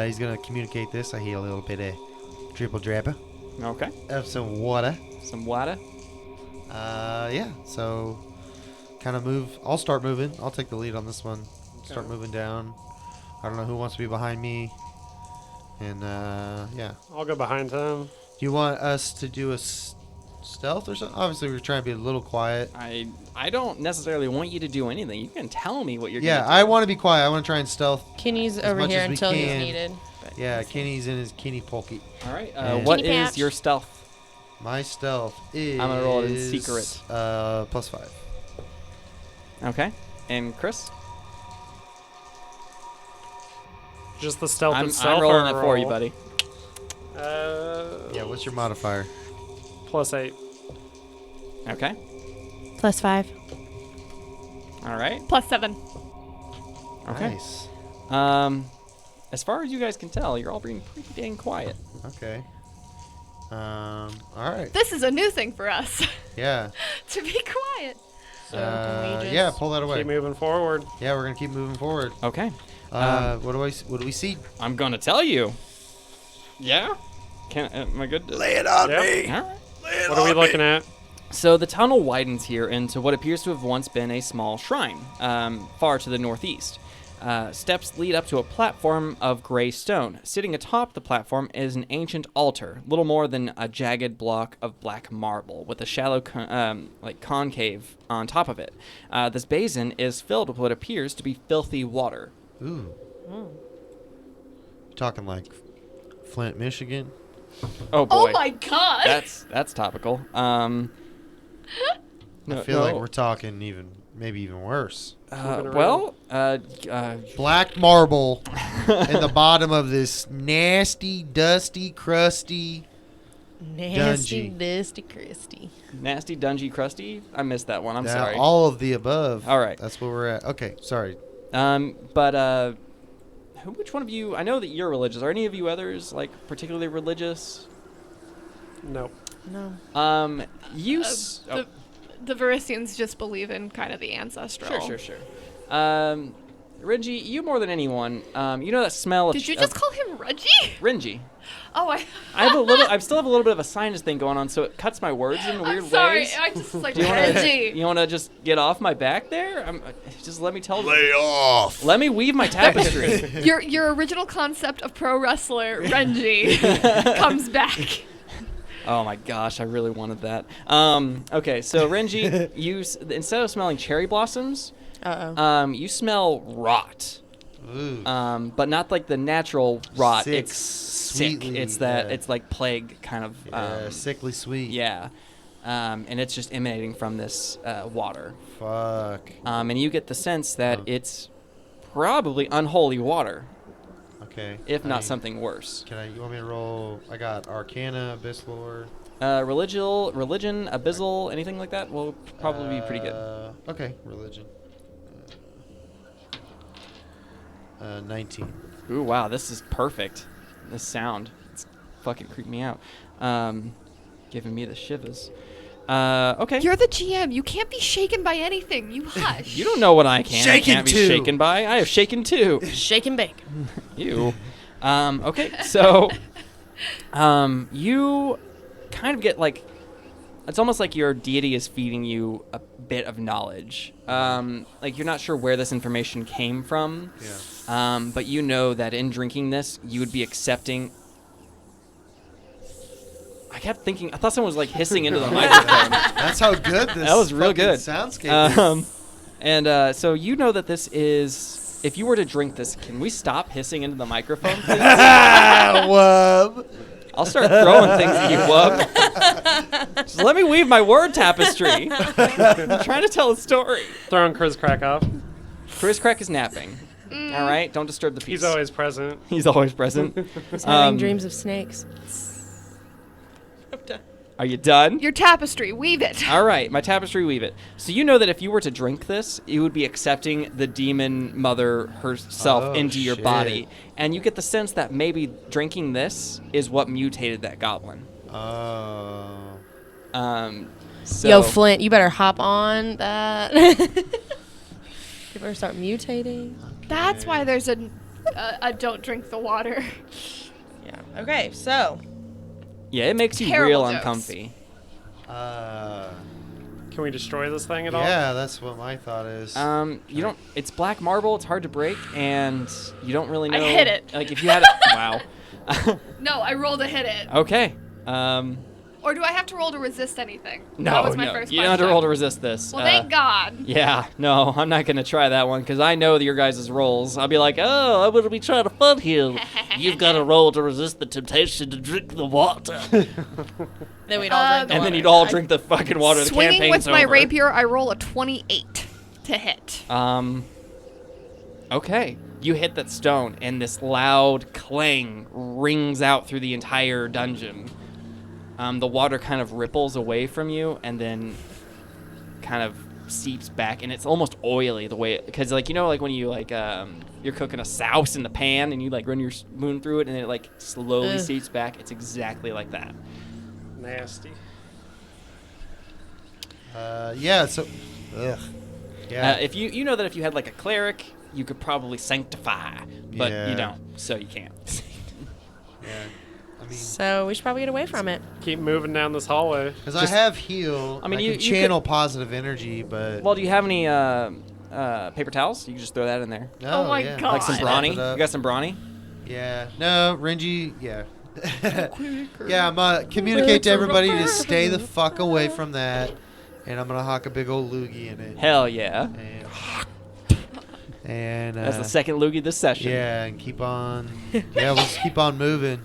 He's gonna communicate this. I hear a little bit of dribble drabble Okay. of some water. Some water. Yeah. So, kind of move. I'll start moving. I'll take the lead on this one. Start moving down. I don't know who wants to be behind me. And yeah. I'll go behind him. Do you want us to do a stealth or something? Obviously, we're trying to be a little quiet. I don't necessarily want you to do anything. You can tell me what you're Yeah, gonna do. I want to be quiet. I want to try and stealth. Kenny's As over much here as we until he's can. needed. but Yeah, he's- Kenny's in his Kenny Polky. All right. And- What Kenny is Patch. your stealth? My stealth is. I'm gonna roll it in secret. +5. Okay. And Chris? Just the stealth I'm itself. rolling or it for you, roll? buddy. Yeah, what's your modifier? +8. Okay. +5. All right. +7. Okay. Nice. As far as you guys can tell, you're all being pretty dang quiet. Okay. All right. This is a new thing for us. Yeah. To be quiet. So can we just Yeah, pull that away. Keep moving forward. Yeah, we're gonna keep moving forward. Okay. What do we see? I'm gonna tell you. Yeah. Am I good? Lay it on Yep. me. All right. What are we looking at? So the tunnel widens here into what appears to have once been a small shrine, far to the northeast. Steps lead up to a platform of gray stone. Sitting atop the platform is an ancient altar, little more than a jagged block of black marble, with a shallow concave on top of it. This basin is filled with what appears to be filthy water. Ooh. Talking like Flint, Michigan. Oh boy. Oh my god. That's topical. I feel like we're talking maybe even worse. Black marble in the bottom of this nasty, dusty, crusty, Nasty, dungy. dusty, crusty. Nasty, dungy, crusty. I missed that one. I'm sorry. All of the above. All right. That's where we're at. Okay, sorry. Which one of you? I know that you're religious. Are any of you others like particularly religious? Nope. No. The Verissians just believe in kind of the ancestral. Sure. Reggie, you more than anyone, you know that smell of... Did you just call him Reggie? Renji. Oh, I still have a little bit of a sinus thing going on, so it cuts my words in weird I'm sorry. ways. I just like Reggie. Reggie. You want to just get off my back there? Just let me tell you. Lay off. Let me weave my tapestry. Your original concept of pro wrestler Renji comes back. Oh my gosh, I really wanted that. Okay, so Renji, instead of smelling cherry blossoms, you smell rot. Ooh. But not like the natural rot. Sick, It's sick. sweetly, It's that. yeah. It's like plague kind of. Sickly sweet. Yeah. And it's just emanating from this water. Fuck. And you get the sense that it's probably unholy water, Okay. if not something worse. You want me to roll? I got Arcana, Abyss Lore. Religion, abyssal, anything like that will probably be pretty good. Okay, religion. 19. Ooh, wow, this is perfect. This sound, it's fucking creeped me out. Giving me the shivers. Okay. You're the GM. You can't be shaken by anything. You hush. You don't know what I can. Shaken I can't be too. shaken by. I have shaken too. Shake and bake. You. Okay, so you kind of get like, it's almost like your deity is feeding you a bit of knowledge. Like you're not sure where this information came from. Yeah. But you know that in drinking this, you would be accepting. I kept thinking, I thought someone was like hissing into the microphone. That's how good this That was real fucking good. soundscape is. So you know that this is, if you were to drink this, can we stop hissing into the microphone, please? Wub. I'll start throwing things at you, Wub. Just let me weave my word tapestry. I'm trying to tell a story. Throwing Chris Crack off. Chris Crack is napping. All right, don't disturb the peace. He's always present. He's always present. He's having dreams of snakes. Are you done? Your tapestry. Weave it. All right, my tapestry, weave it. So you know that if you were to drink this, you would be accepting the demon mother herself into your shit. body. And you get the sense that maybe drinking this is what mutated that goblin. Oh. So Yo, Flint, you better hop on that. You better start mutating. That's why there's a don't drink the water. Yeah. Okay, so. yeah, it makes you Terrible real jokes. uncomfy. Can we destroy this thing at all? Yeah, that's what my thought is. You don't. It's black marble. It's hard to break, and you don't really know. I hit it. Like if you had it. Wow. No, I rolled to hit it. Okay. Or do I have to roll to resist anything? No, that was my no. first You don't have to question. roll to resist this. Well, thank God. Yeah, no, I'm not gonna try that one because I know your guys' rolls. I'll be like, oh, I'm gonna be trying to fun here. You've got to roll to resist the temptation to drink the water. Then we'd all drink the And then water. you'd all drink the fucking water. The Swinging campaign's with my over. rapier, I roll a 28 to hit. Okay. You hit that stone, and this loud clang rings out through the entire dungeon. The water kind of ripples away from you, and then kind of seeps back, and it's almost oily the way, because like you know, like when you like you're cooking a souse in the pan, and you like run your spoon through it, and it like slowly seeps back. It's exactly like that. Nasty. Yeah, so. Ugh. Yeah. If you know that if you had like a cleric, you could probably sanctify, but Yeah. you don't, so you can't. yeah. I mean, So we should probably get away from it. Keep moving down this hallway. because I have heal. I mean, I you can could- channel positive energy, but. Well, do you have any paper towels. You can just throw that in there. Oh my yeah. God. Like some Wrap brawny. it You up. got some brawny? Yeah. No, Renji. Yeah. Yeah. I'm communicate to everybody to stay the fuck away from that, and I'm gonna hawk a big old loogie in it. Hell yeah. And That's the second loogie this session. yeah, and keep on. Yeah, we'll just keep on moving.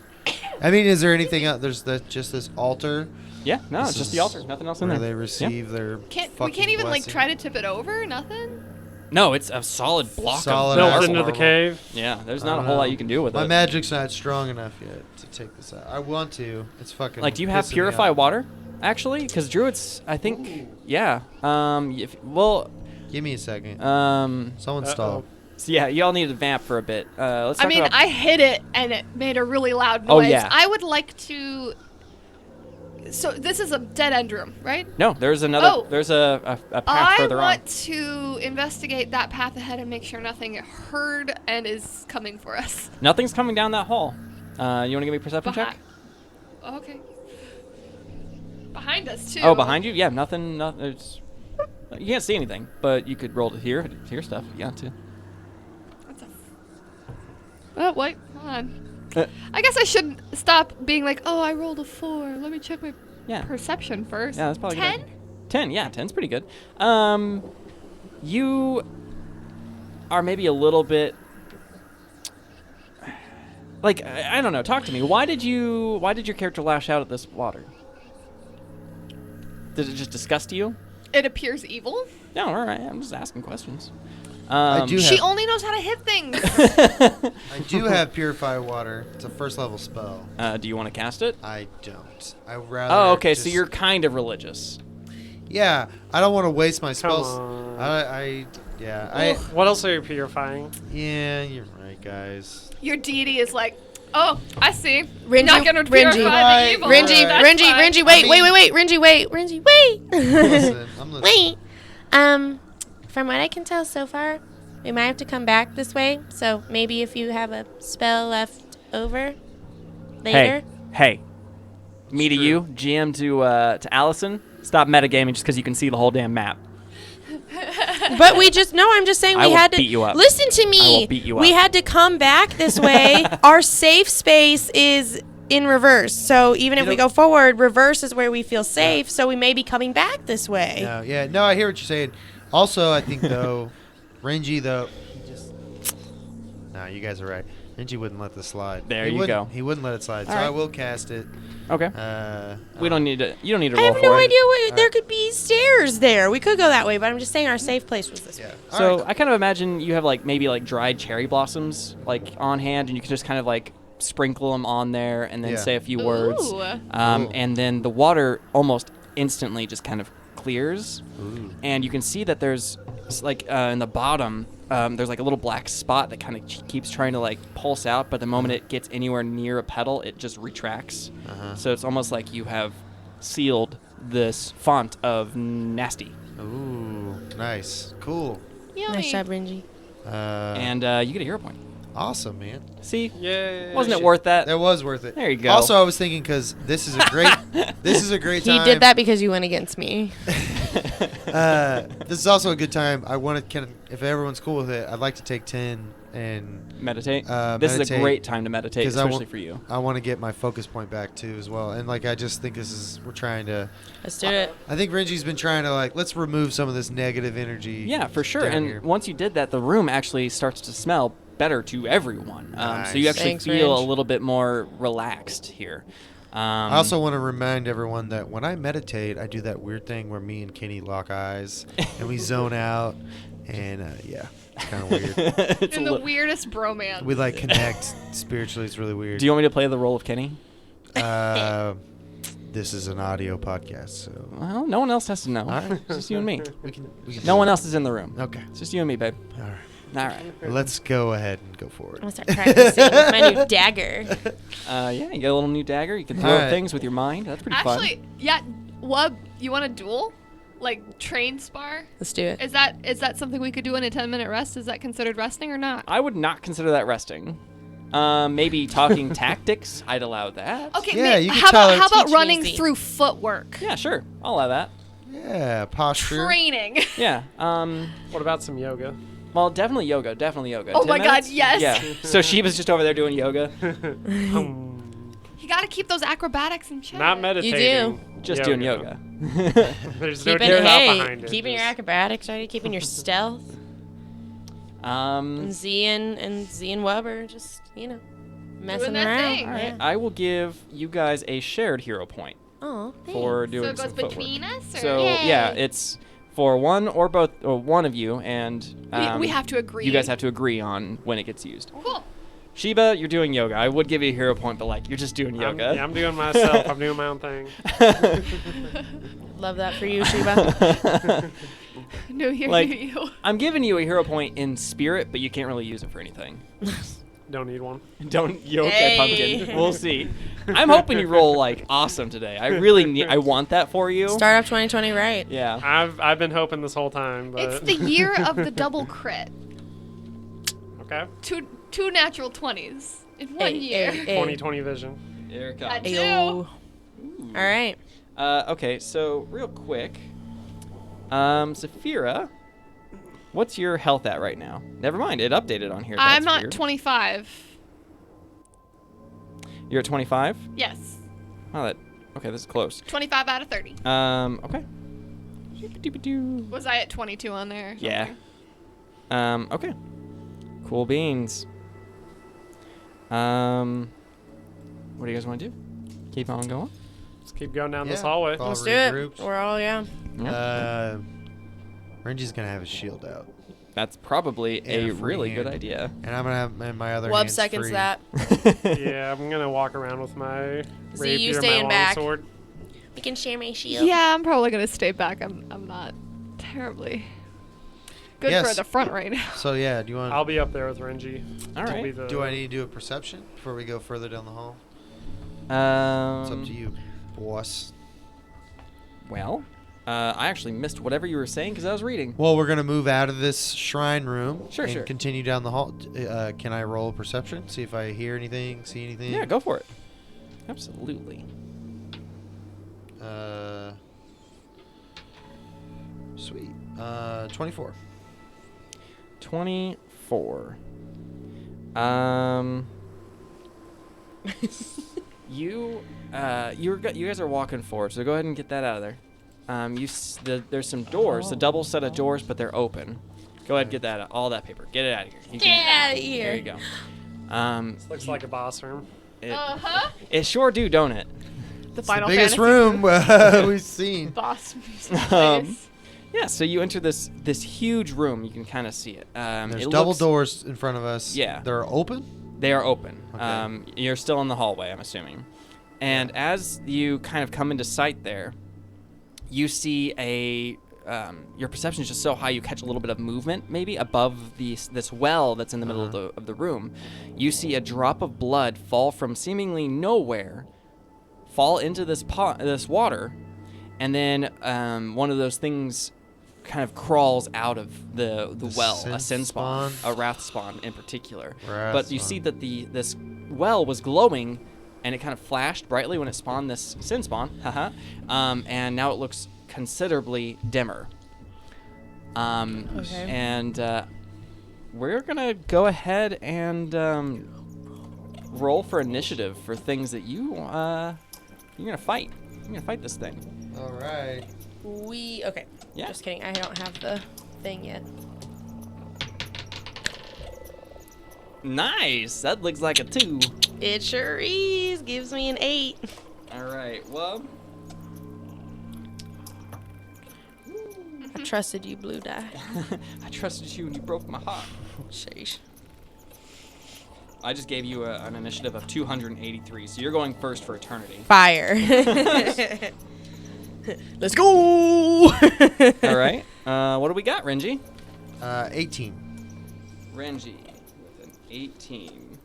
I mean, is there anything else? There's just this altar. Yeah, no, This it's just is the altar. Nothing else in where there. they receive their. We fucking can't even like blessing. try to tip it over. Nothing. No, it's a solid block Solid of Built ass into the marble. cave. Yeah, there's I not a don't whole know. lot you can do with My it. magic's not strong enough yet to take this out. I want to. It's fucking. Like, do you have pissing me purify off. water? Actually, because druids, I think, yeah. Give me a second. Someone Uh-oh. stop. So yeah, y'all need to vamp for a bit. Let's I talk mean, about. I hit it and it made a really loud Oh, noise. yeah. I would like to. So this is a dead end room, right? No, there's another. Oh. There's a path I further want on. to investigate that path ahead and make sure nothing heard and is coming for us. Nothing's coming down that hall. You want to give me a perception check? Okay. Behind us too. Oh, behind you? Yeah, nothing. It's, you can't see anything, but you could roll to hear stuff. You got to. Oh wait, hold on. Uh, I guess I should stop being like, oh, I rolled a 4. Let me check my Yeah. perception first. Yeah, that's probably 10. good. 10, yeah, 10's pretty good. You are maybe a little bit like I don't know. Talk to me. Why did your character lash out at this water? Did it just disgust you? It appears evil. No, all right. I'm just asking questions. I do She have- only knows how to hit things. I do have purify water. It's a first level spell. Do you want to cast it? I don't. I rather. Oh, okay. So just- you're kind of religious. Yeah, I don't want to waste my spells. on. What else are you purifying? Yeah, you're right, guys. Your deity is like, oh, I see. Renji, Not gonna Renji. purify Right, the evil. Renji, Right. That's Renji, fine. Renji, wait, I wait, mean- wait, Renji, wait, Renji, wait. Listen, I'm listening. Wait. From what I can tell so far, we might have to come back this way. So maybe if you have a spell left over later. Hey. Me to true. you, GM to Allison. Stop metagaming just because you can see the whole damn map. But we just no. I'm just saying I we will had to beat you up. listen to me. I will beat you We up. had to come back this way. Our safe space is in reverse. So even if we go forward, reverse is where we feel safe. So we may be coming back this way. No, I hear what you're saying. Also, I think though, Renji though, he just. No, you guys are right. Renji wouldn't let this slide. There He you wouldn't- go. He wouldn't let it slide. All So I right. will cast it. Okay. We don't need to. You don't need to I roll have for no it. idea what there could be stairs there. We could go that way, but I'm just saying our safe place was this way. All So right. I kind of imagine you have like maybe like dried cherry blossoms like on hand, and you can just kind of like sprinkle them on there, and then Yeah. say a few words, Ooh. Ooh. and then the water almost instantly just kind of clears, Ooh. and you can see that there's like in the bottom. There's like a little black spot that kind of keeps trying to like pulse out, but the moment it gets anywhere near a petal, it just retracts. Uh-huh. So it's almost like you have sealed this font of nasty. Ooh, nice, cool. Yummy. Nice job, Renji. And you get a hero point. Awesome, man. See, Yeah. wasn't it worth that? That was worth it. There you go. Also, I was thinking because this is a great, He time. did that because you went against me. This is also a good time. I want to, if everyone's cool with it, I'd like to take 10 and Meditate. This is a meditate, great time to meditate, 'cause I especially wa- for you. I want to get my focus point back too as well. And like I just think we're trying to. Let's do it. I think Renji's been trying to like let's remove some of this negative energy. Yeah, for sure. down And here. once you did that, the room actually starts to smell better to everyone. So you Nice. actually Thanks, feel Ringe. a little bit more relaxed here. I also want to remind everyone that when I meditate, I do that weird thing where me and Kenny lock eyes and we zone out, and yeah, it's kind of weird. It's a In the li- weirdest bromance. We like connect spiritually. It's really weird. Do you want me to play the role of Kenny? This is an audio podcast, so Well, no one else has to know. All right. It's just you and me. we can. No one else is in the room. Okay. It's just you and me, babe. All right. All right. Let's go ahead and go forward. I'm gonna start practicing with my new dagger. Yeah, you get a little new dagger. You can throw All right. things with your mind. That's pretty fun. Actually, yeah. Wub, you want a duel? Like train spar? Let's do it. Is that something we could do in a 10-minute rest? Is that considered resting or not? I would not consider that resting. Maybe talking tactics. I'd allow that. Okay. Yeah, you could how tell her- about Teach me running easy. through footwork? Yeah, sure. I'll allow that. Yeah, posture. Training. Yeah. What about some yoga? Well, definitely yoga. Definitely yoga. Oh 10 my God, minutes? yes. Yeah. So Sheba's just over there doing yoga. You got to keep those acrobatics in check. Not meditating. Just doing yoga. There's no Keeping, doubt hey, behind it. keeping your Just- acrobatics ready, keeping your stealth. And Z and Weber just, messing their around. thing. All right. Yeah. I will give you guys a shared hero point Oh, for So doing it goes some footwork. between us? Or? So Yay. yeah, it's for one or both or one of you, and We have to agree. you guys have to agree on when it gets used. Cool. Sheba, you're doing yoga. I would give you a hero point, but like you're just doing yoga. I'm doing myself. I'm doing my own thing. Love that for you, Sheba. No, here Like- you. I'm giving you a hero point in spirit, but you can't really use it for anything. Don't need one. Don't you okay, Hey. pumpkin? We'll see. I'm hoping you roll like awesome today. I really need. I want that for you. Start off 2020 right. Yeah. I've been hoping this whole time, but It's the year of the double crit. okay. Two natural 20s in one year. 2020 vision. Here it I comes. do. Ayo. All right. Okay, so real quick, Saphira, what's your health at right now? Never mind, it updated on here. I'm That's not weird. 25. You're at 25. Yes. Oh, okay, this is close. 25 out of 30. Okay. Doo-ba-doo. Was I at 22 on there? or Yeah. something? Okay. Cool beans. What do you guys want to do? Keep on going. Let's keep going down this Yeah. hallway. All Let's do it. regrouped. We're all, yeah. Renji's gonna have his shield out, That's probably And a a free really good hand. idea. and I'm gonna have my other Wub hands seconds free. that. Yeah, I'm gonna walk around with my Z, rapier you and staying my back. longsword. We can share my shield. Yeah, I'm probably gonna stay back. I'm not terribly good Yes. for the front right now. So yeah, do you want? I'll be up there with Renji. All I'll right. be the- Do I need to do a perception before we go further down the hall? It's up to you, boss. Well, I actually missed whatever you were saying because I was reading. Well, we're gonna move out of this shrine room Sure, and sure. continue down the hall. Can I roll perception? See if I hear anything, see anything? Yeah, go for it. Absolutely. Sweet. 24. 24. You guys are walking forward, so go ahead and get that out of there. There's some doors, a double set of doors, but they're open. Go ahead and get that out, all that paper. Get it out of here. Get out of here. There you go. This looks like a boss room. Uh-huh. It sure do, don't it? The Final Biggest Fantasy room we've seen. boss. Um, Yeah, so you enter this huge room. You can kind of see it. There's it double looks- doors in front of us. Yeah. They're open? They are open. Okay. You're still in the hallway, I'm assuming. And as you kind of come into sight there, you see your perception is just so high you catch a little bit of movement maybe above this well that's in the middle of the room. You see a drop of blood fall from seemingly nowhere, fall into this water, and then one of those things kind of crawls out of the well, a sin spawn, a wrath spawn in particular. But you see that this well was glowing, and it kind of flashed brightly when it spawned this sin spawn. And now it looks considerably dimmer. Okay. And we're gonna go ahead and roll for initiative for things that you're gonna fight. You're gonna fight this thing. All right. Okay. Yeah. Just kidding. I don't have the thing yet. Nice. That looks like a 2. It sure is. Gives me an 8. All right. Well. I trusted you, Blue Die. I trusted you and you broke my heart. Sheesh. I just gave you an initiative of 283, so you're going first for eternity. Fire. Let's go. All right. What do we got, Renji? 18. Renji with an 18.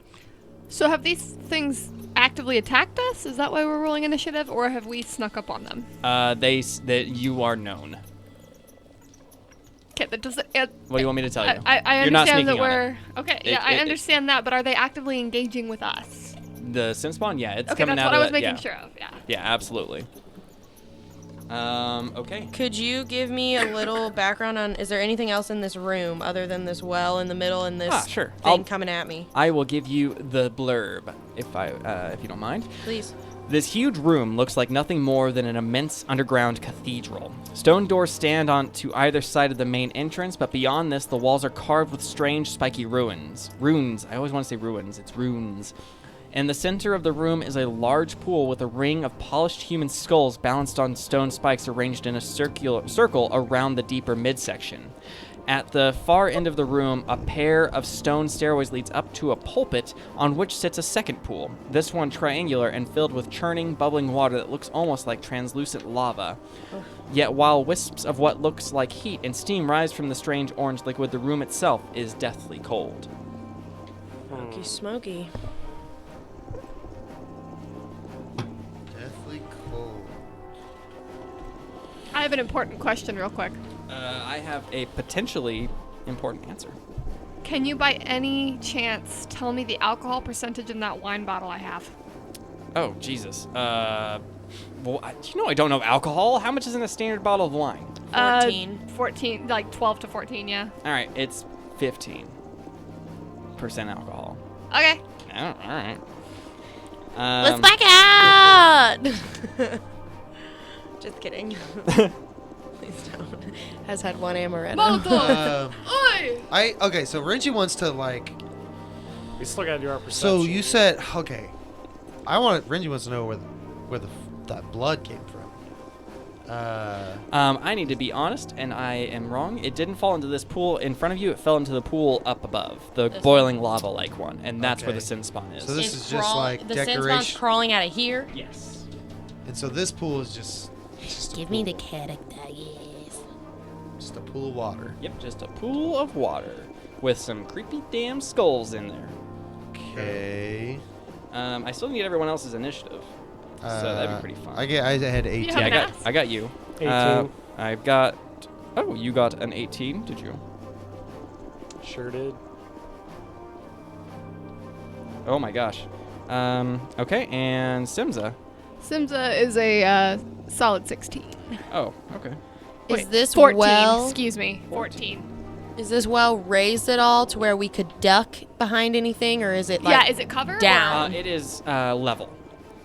So have these things actively attacked us? Is that why we're rolling initiative, or have we snuck up on them? That you are known. Okay, that doesn't. What do you want me to tell you? I You're not understand that sneaking on we're okay. Yeah, I understand that, but are they actively engaging with us? The sin spawn, yeah, it's Okay, coming that's out what of I was that- making yeah. sure of. Yeah. Yeah, absolutely. Okay. Could you give me a little background on? Is there anything else in this room other than this well in the middle and this Sure. thing coming at me? I will give you the blurb if you don't mind. Please. This huge room looks like nothing more than an immense underground cathedral. Stone doors stand on to either side of the main entrance, but beyond this, the walls are carved with strange, spiky runes. Runes. I always want to say ruins. It's runes. In the center of the room is a large pool with a ring of polished human skulls balanced on stone spikes arranged in a circle around the deeper midsection. At the far end of the room, a pair of stone stairways leads up to a pulpit on which sits a second pool, this one triangular and filled with churning, bubbling water that looks almost like translucent lava. Yet while wisps of what looks like heat and steam rise from the strange orange liquid, the room itself is deathly cold. Smoky, smoky. Deathly cold. I have an important question real quick. I have a potentially important answer. Can you by any chance tell me the alcohol percentage in that wine bottle I have? Oh, Jesus. Well, I don't know alcohol. How much is in a standard bottle of wine? 14. 14, like 12 to 14, yeah. All right, it's 15% alcohol. Okay. Oh, all right. Let's black out! Just kidding. Please don't. Has had one amaretto. Molotov! Oi! Okay, so Renji wants to like. We still gotta do our perception. So you said okay. Renji wants to know where that blood came from. I need to be honest, and I am wrong. It didn't fall into this pool in front of you. It fell into the pool up above, the boiling lava-like one, and that's where the sin spawn is. So this is just like the Sandpoint's decoration. crawling out of here. Yes. And so this pool is just a Give pool. me the character, yes. Just a pool of water. Yep, just a pool of water with some creepy damn skulls in there. Okay. I still need everyone else's initiative, so that'd be pretty fun. I had 18. Yeah. Yeah, Math? I got you. 18. I've got. Oh, you got an 18, did you? Sure did. Oh my gosh. Okay, and Simza. Simza is a solid 16. Oh, okay. Is this 14, well? excuse me. 14. Is this well raised at all to where we could duck behind anything, or is it like Yeah, is it covered? down? It is level.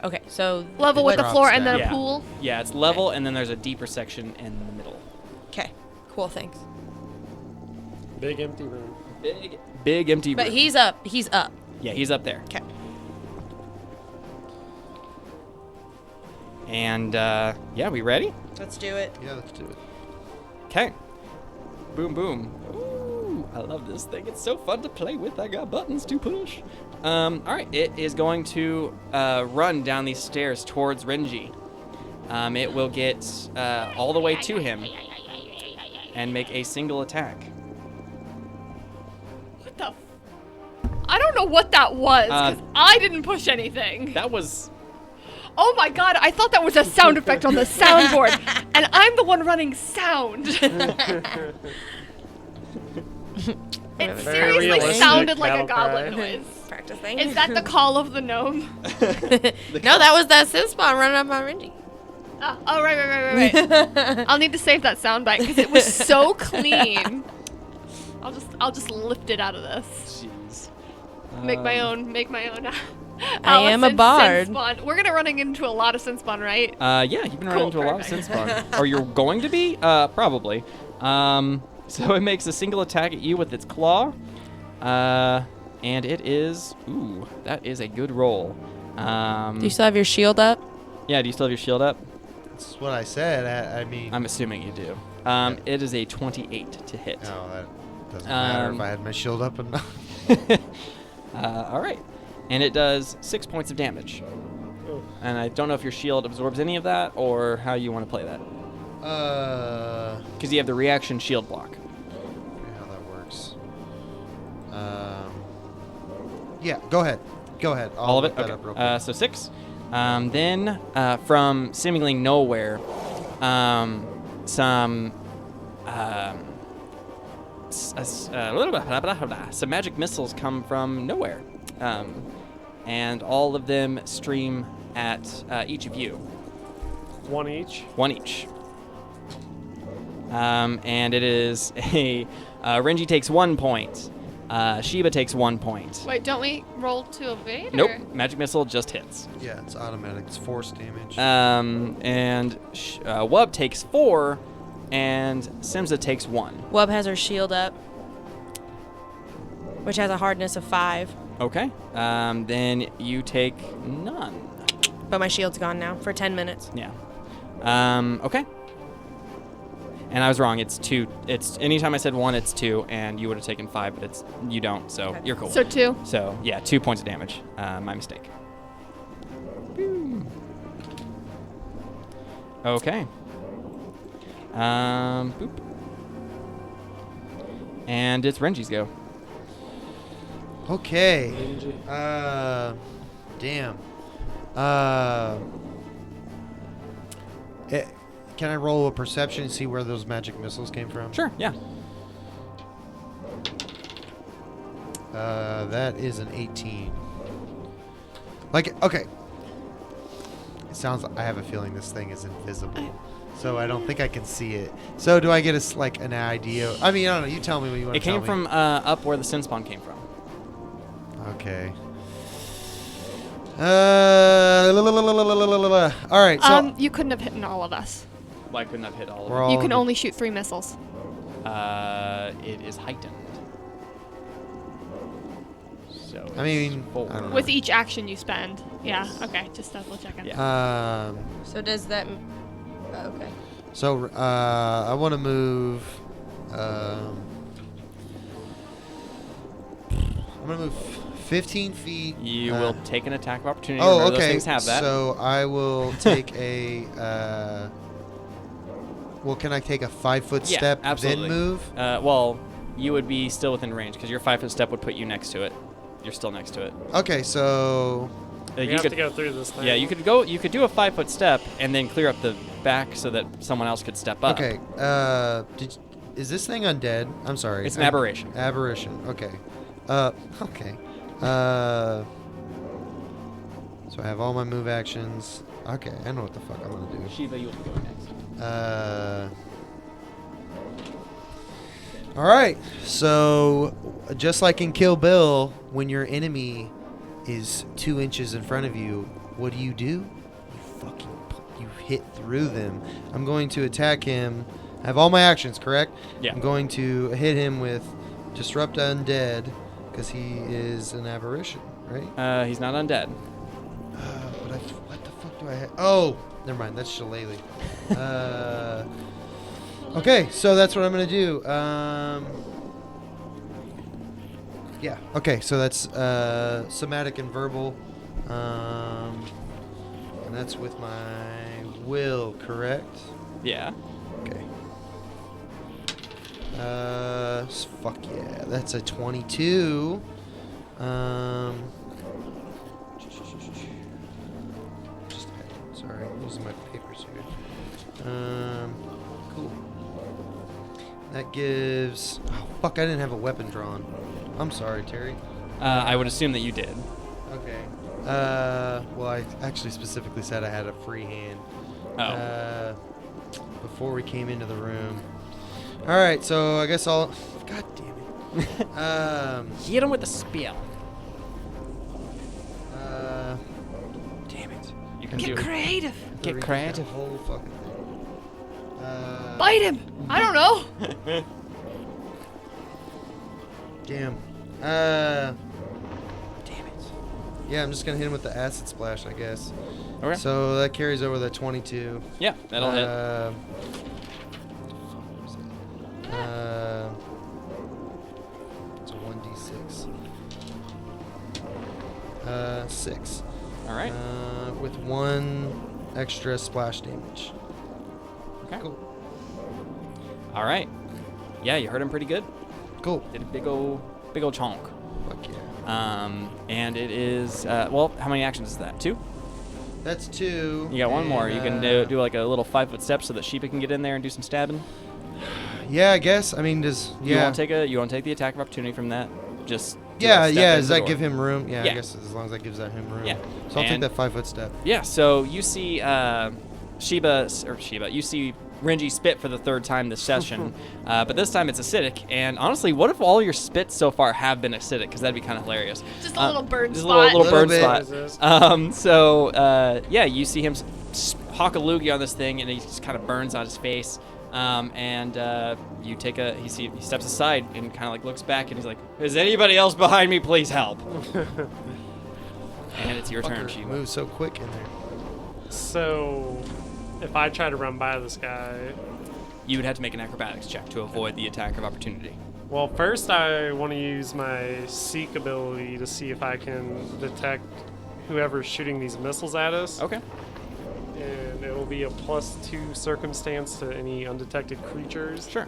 Okay, so Level with the drops floor and then down. a pool? Yeah, it's level, and then there's a deeper section in the middle. okay, cool, thanks. Big empty room. Big empty But room. he's up. He's up. Yeah, he's up there. Okay. And yeah, we ready? Let's do it. Yeah, let's do it. Okay. Boom, boom. Ooh, I love this thing. It's so fun to play with. I got buttons to push. All right, it is going to run down these stairs towards Renji. It will get all the way to him and make a single attack. What the I don't know what that was, 'cause I didn't push anything. That was... Oh my god, I thought that was a sound effect on the soundboard, and I'm the one running sound. It Very seriously realistic sounded like a battle goblin cry. noise. Practicing. Is that the call of the gnome? No, that was that sin spawn running up on Renji. Oh, right. I'll need to save that sound bite because it was so clean. I'll just lift it out of this. Jeez. Make my own. I am a Allison bard. Sinspawn. We're gonna running into a lot of Sinspawn, right? Yeah, you've been running into a lot of perfect. Sandpoint. Or you're going to be? Probably. So it makes a single attack at you with its claw. And it is... Ooh, that is a good roll. Do you still have your shield up? Yeah, do you still have your shield up? That's what I said. I mean, I'm assuming you do. It is a 28 to hit. no, that doesn't matter if I had my shield up or not. All right. And it does 6 points of damage. And I don't know if your shield absorbs any of that or how you want to play that. Because you have the reaction shield block. How that works. Yeah, go ahead. I'll All of look it? that Okay. up real quick. So 6. Then from seemingly nowhere, some magic missiles come from nowhere. And all of them stream at each of you. One each. One each. And it is a Renji takes 1 point. Sheba takes 1 point. Wait, don't we roll to evade? Nope. Or? Magic missile just hits. Yeah, it's automatic. It's force damage. And Wub takes 4, and Simsa takes 1. Wub has her shield up, which has a hardness of 5. Okay. Then you take none. But my shield's gone now for 10 minutes. Yeah. Okay. And I was wrong. It's 2. It's anytime I said 1, it's 2, and you would have taken 5, but you don't. So Okay. you're cool. So 2. So yeah, 2 points of damage. My mistake. Okay. Boop. And it's Renji's go. Okay. Renji. Damn. Can I roll a perception and see where those magic missiles came from? Sure. Yeah. That is an 18. Like, okay. It sounds. I have a feeling this thing is invisible, so I don't think I can see it. So do I get an idea? I mean, I don't know. You tell me what you want It to tell came me. from up where the sin spawn came from. Okay. All right. So You couldn't have hit all of us. Why couldn't have hit all of we're them? all. You can only shoot 3 missiles. It is heightened. So I mean, four. I don't know. With each action you spend. Yeah, okay, just double checking. Yeah. So does that... okay. So I want to move. I'm gonna move 15 feet. You will take an attack of opportunity. Oh, Remember, okay. Those things have that. So I will take a. Well, can I take a 5-foot Yeah, step absolutely. then move? Well, you would be still within range because your 5-foot step would put you next to it. You're still next to it. Okay, so You you have could to go through this thing. Yeah, you could go. You could do a 5-foot step and then clear up the back so that someone else could step up. okay. Is this thing undead? I'm sorry. It's an aberration. Aberration. Okay. Okay. So I have all my move actions. Okay, I know what the fuck I'm gonna do. Shiva, you'll be going next. All right. So, just like in Kill Bill, when your enemy is 2 inches in front of you, what do? You hit through them. I'm going to attack him. I have all my actions, correct? Yeah. I'm going to hit him with Disrupt Undead because he is an aberration, right? He's not undead. What the fuck do I have? Oh, never mind. That's Shillelagh. Okay, so that's what I'm gonna do. Yeah. Okay, so that's somatic and verbal, and that's with my will, correct? Yeah. Okay. Fuck yeah, that's a 22. Sorry, I'm losing my papers here. Cool. That gives. Oh, fuck, I didn't have a weapon drawn. I'm sorry, Terry. I would assume that you did. Okay. Well, I actually specifically said I had a free hand. Oh. Before we came into the room. All right, so I guess I'll. God damn it. Hit him with the spell. Damn it. You can Get do it. creative. Get Read creative. the whole fucking thing. Bite him. I don't know. Damn. Damn it. Yeah, I'm just gonna hit him with the acid splash, I guess. Okay. So that carries over the 22. Yeah, that'll hit. It's a 1d6. 6. All right. With 1 extra splash damage. Okay. Cool. All right. Yeah, you hurt him pretty good. Cool. Did a big old chonk. Fuck yeah. And it is well, how many actions is that? 2? That's 2. You got one more. You can and, do like a little 5-foot step so that Sheepa can get in there and do some stabbing. Yeah, I guess. I mean, does You yeah. won't take the attack of opportunity from that. Just do Yeah, a step yeah. in Does the that door. give him room? Yeah, Yeah. I guess as long as that gives that him room. Yeah. So I'll take And- that 5-foot step. Yeah. So you see Sheba. You see Renji spit for the 3rd time this session, but this time it's acidic. And honestly, what if all your spits so far have been acidic? Because that'd be kind of hilarious. Just a little burn just spot. a little burn Little spot. So yeah, you see him hawk a loogie on this thing, and he just kind of burns on his face. And you take he steps aside and kind of like looks back, and he's like, "Is anybody else behind me? Please help." And it's your turn, Fucker Shiva. moves so quick in there. So, if I try to run by this guy, You would have to make an acrobatics check to avoid the attack of opportunity. well, first I want to use my Seek ability to see if I can detect whoever's shooting these missiles at us. Okay. And it will be a +2 circumstance to any undetected creatures. Sure.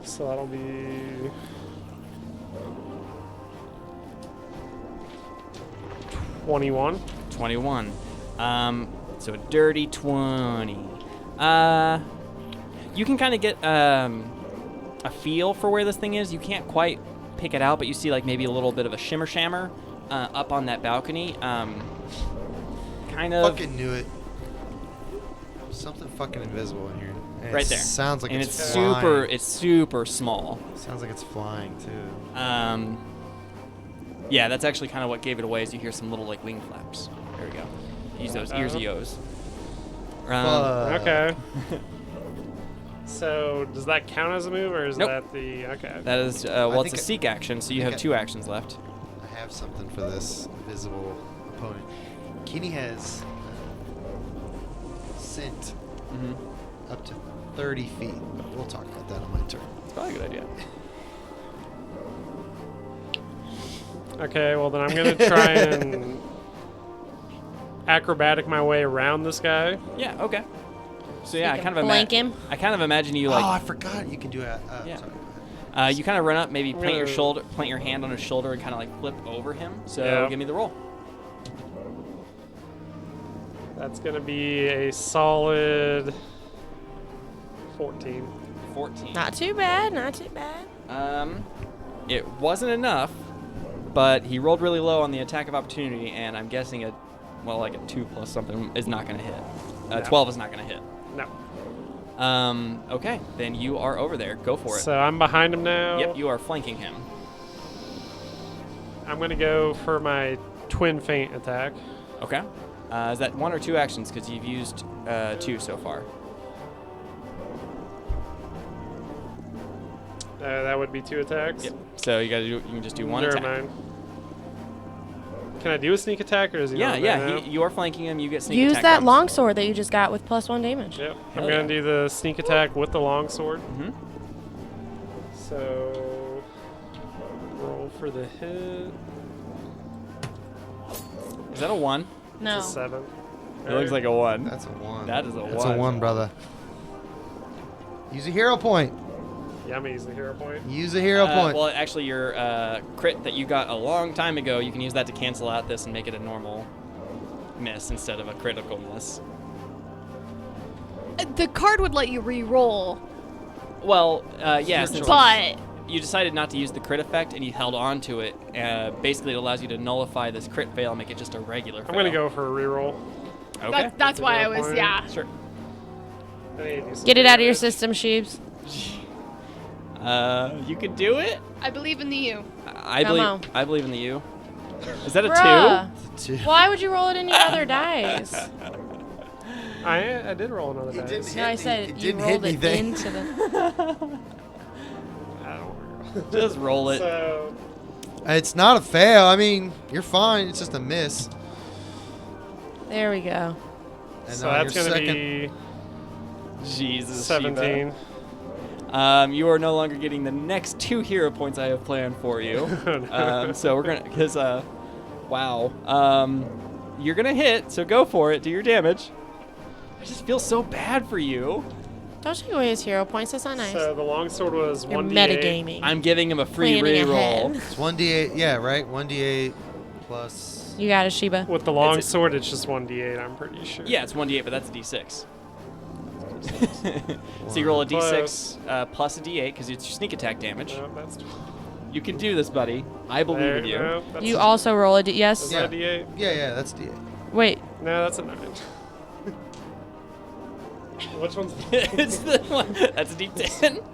So that'll be 21. 21. So a dirty 20. You can kind of get a feel for where this thing is. You can't quite pick it out, but you see like maybe a little bit of a shimmer shammer up on that balcony. Kind of. Fucking knew it. Something fucking invisible in here. And Right it there. Sounds like and it's super. flying. It's super small. Sounds like it's flying too. Yeah, that's actually kind of what gave it away. Is you hear some little like wing flaps. There we go. Use those ears, yos. Okay. So does that count as a move, or is Nope. that the okay? That is well, it's think a seek action, so you think have I- 2 actions left. I have something for this invisible opponent. Keeney has scent up to 30 feet. But we'll talk about that on my turn. It's probably a good idea. Okay, well then I'm gonna try and acrobatic my way around this guy. Yeah. Okay. So yeah, I You kind can of flank him. I kind of imagine you Oh, I like forgot you can do it. Yeah. Sorry, go ahead. you kind of run up, maybe plant your Whoa. shoulder, plant your hand on his shoulder, and kind of like flip over him. So Yeah. give me the roll. That's gonna be a solid 14. 14. Not too bad. Not too bad. It wasn't enough, but he rolled really low on the attack of opportunity, and I'm guessing like a 2 plus something is not going to hit. No. 12 is not going to hit. No. Okay, then you are over there. Go for it. So I'm behind him now. Yep, you are flanking him. I'm gonna go for my twin feint attack. Okay. Is that 1 or 2 actions? Because you've used 2 so far. That would be 2 attacks. Yep. So you can just do 1 Never attack. mind. Can I do a sneak attack, or is he Yeah, not yeah. there now? You are flanking him. You get sneak Use attack. that bonus. longsword that you just got with +1 damage. Yep. Hell I'm gonna yeah. do the sneak attack with the longsword. Mhm. So roll for the hit. Is that a 1? No. It's a 7. It looks like a 1. That's a 1. That is a That's 1. a 1, brother. Use a hero point. Yeah, I'm gonna use the hero point. Use a hero point. Well, actually, your crit that you got a long time ago, you can use that to cancel out this and make it a normal miss instead of a critical miss. The card would let you re-roll, Well, yeah, since but you decided not to use the crit effect and you held on to it, basically it allows you to nullify this crit fail and make it just a regular fail. I'm gonna go for a reroll. Okay. that's why I Hero was, point. yeah. Sure. I need to do some Get it out of your damage. system, Sheebs. You could do it. I believe in the you. I Come believe. on. I believe in the you. Is that a Bruh. Two. Why would you roll it in your other dice? I did roll another It dice. didn't No, I hit said me. It you didn't hit rolled it anything. into the. I don't two? Just roll it. So It's not a fail. I mean, you're fine. It's just a miss. There we go. And so on that's your gonna second, be Jesus. 17. Shiva. You are no longer getting the next 2 hero points I have planned for you. So we're gonna, because wow. You're gonna hit. So go for it. Do your damage. I just feel so bad for you. Don't take away his hero points. That's not nice. So the longsword was You're 1d8. metagaming. I'm giving him a free Planning reroll. ahead. it's 1d8. Yeah, right? 1d8 plus. You got it, Sheba. With the longsword, it's just 1d8. I'm pretty sure. Yeah, it's 1d8, but that's a d6. So you roll a d6 plus a d8 because it's your sneak attack damage. No, that's You can do this, buddy. I believe there, in you. no, that's You also roll a d. Yes. Is Yeah. that d8? Yeah, that's d8. Wait. No, that's a 9. Which one's It's the one. That's a D10.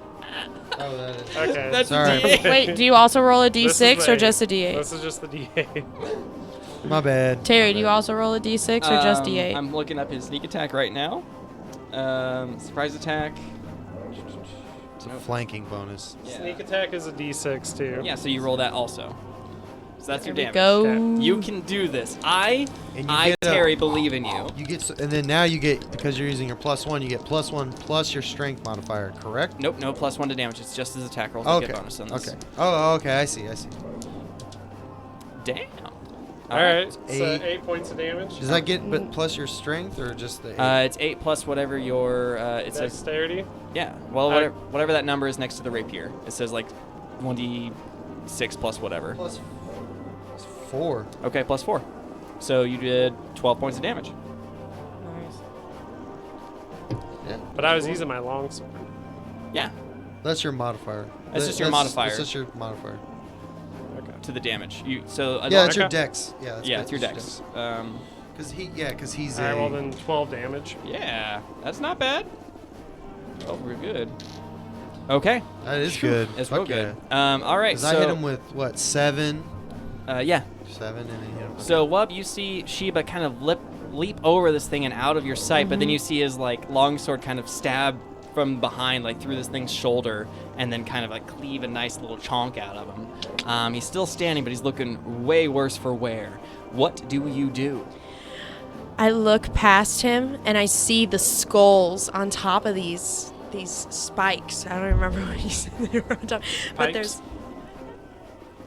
Oh, that is. Okay. That's Sorry. a D8. Wait, do you also roll a This is D6 the or eight. just a D8? This is just the D8. My bad. Terry, do you also roll a D6 or just D8? I'm looking up his sneak attack right now. Surprise attack. It's a flanking bonus. Yeah. Sneak attack is a D6 too. Yeah, so you roll that also. So that's your There we damage. go. You can do this. I, And you get a- Terry, believe in you. You get, and then now you get, because you're using your +1, you get +1 plus your strength modifier, correct? Nope, no +1 to damage. It's just his attack rolls. You Okay. get bonus on this. Okay. Oh, okay. I see. Damn. All right. So 8. 8 points of damage. Does that get but plus your strength or just the 8? It's 8 plus whatever your. It says. Dexterity. Yeah. Well, whatever that number is next to the rapier. It says like 1d6 plus whatever. Plus 4. Okay, plus 4. So you did 12 points of damage. Yeah. But I was using my longsword. Yeah. That's your modifier. That's just your modifier. That's just your modifier. Okay. To the damage. You so. Yeah, it's your Okay. dex. Yeah, that's Yeah, good. it's your dex. Because he's All right. a. Well then, 12 damage. Yeah, that's not bad. Oh, we're good. Okay, That is good. that's real Fuck good. yeah. All right, 'Cause so I hit him with what 7, yeah. 7, and then hit him. So Wub, you see Sheba kind of leap over this thing and out of your sight, but then you see his like longsword kind of stab from behind, like through this thing's shoulder, and then kind of like cleave a nice little chonk out of him. He's still standing, but he's looking way worse for wear. What do you do? I look past him and I see the skulls on top of these spikes. I don't remember what he said they were on top. But Pikes?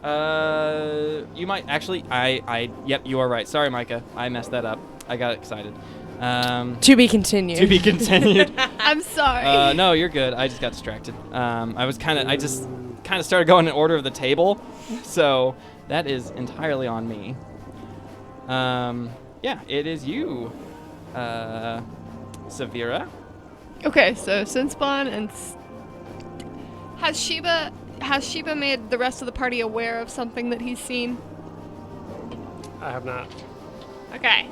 there's You might actually. Yep, you are right. Sorry, Micah. I messed that up. I got excited. to be continued. To be continued. I'm sorry. No, you're good. I just got distracted. I just kind of started going in order of the table, so that is entirely on me. Yeah, it is you, Severa. Okay, so Sinspawn and has Sheba made the rest of the party aware of something that he's seen? I have not. Okay.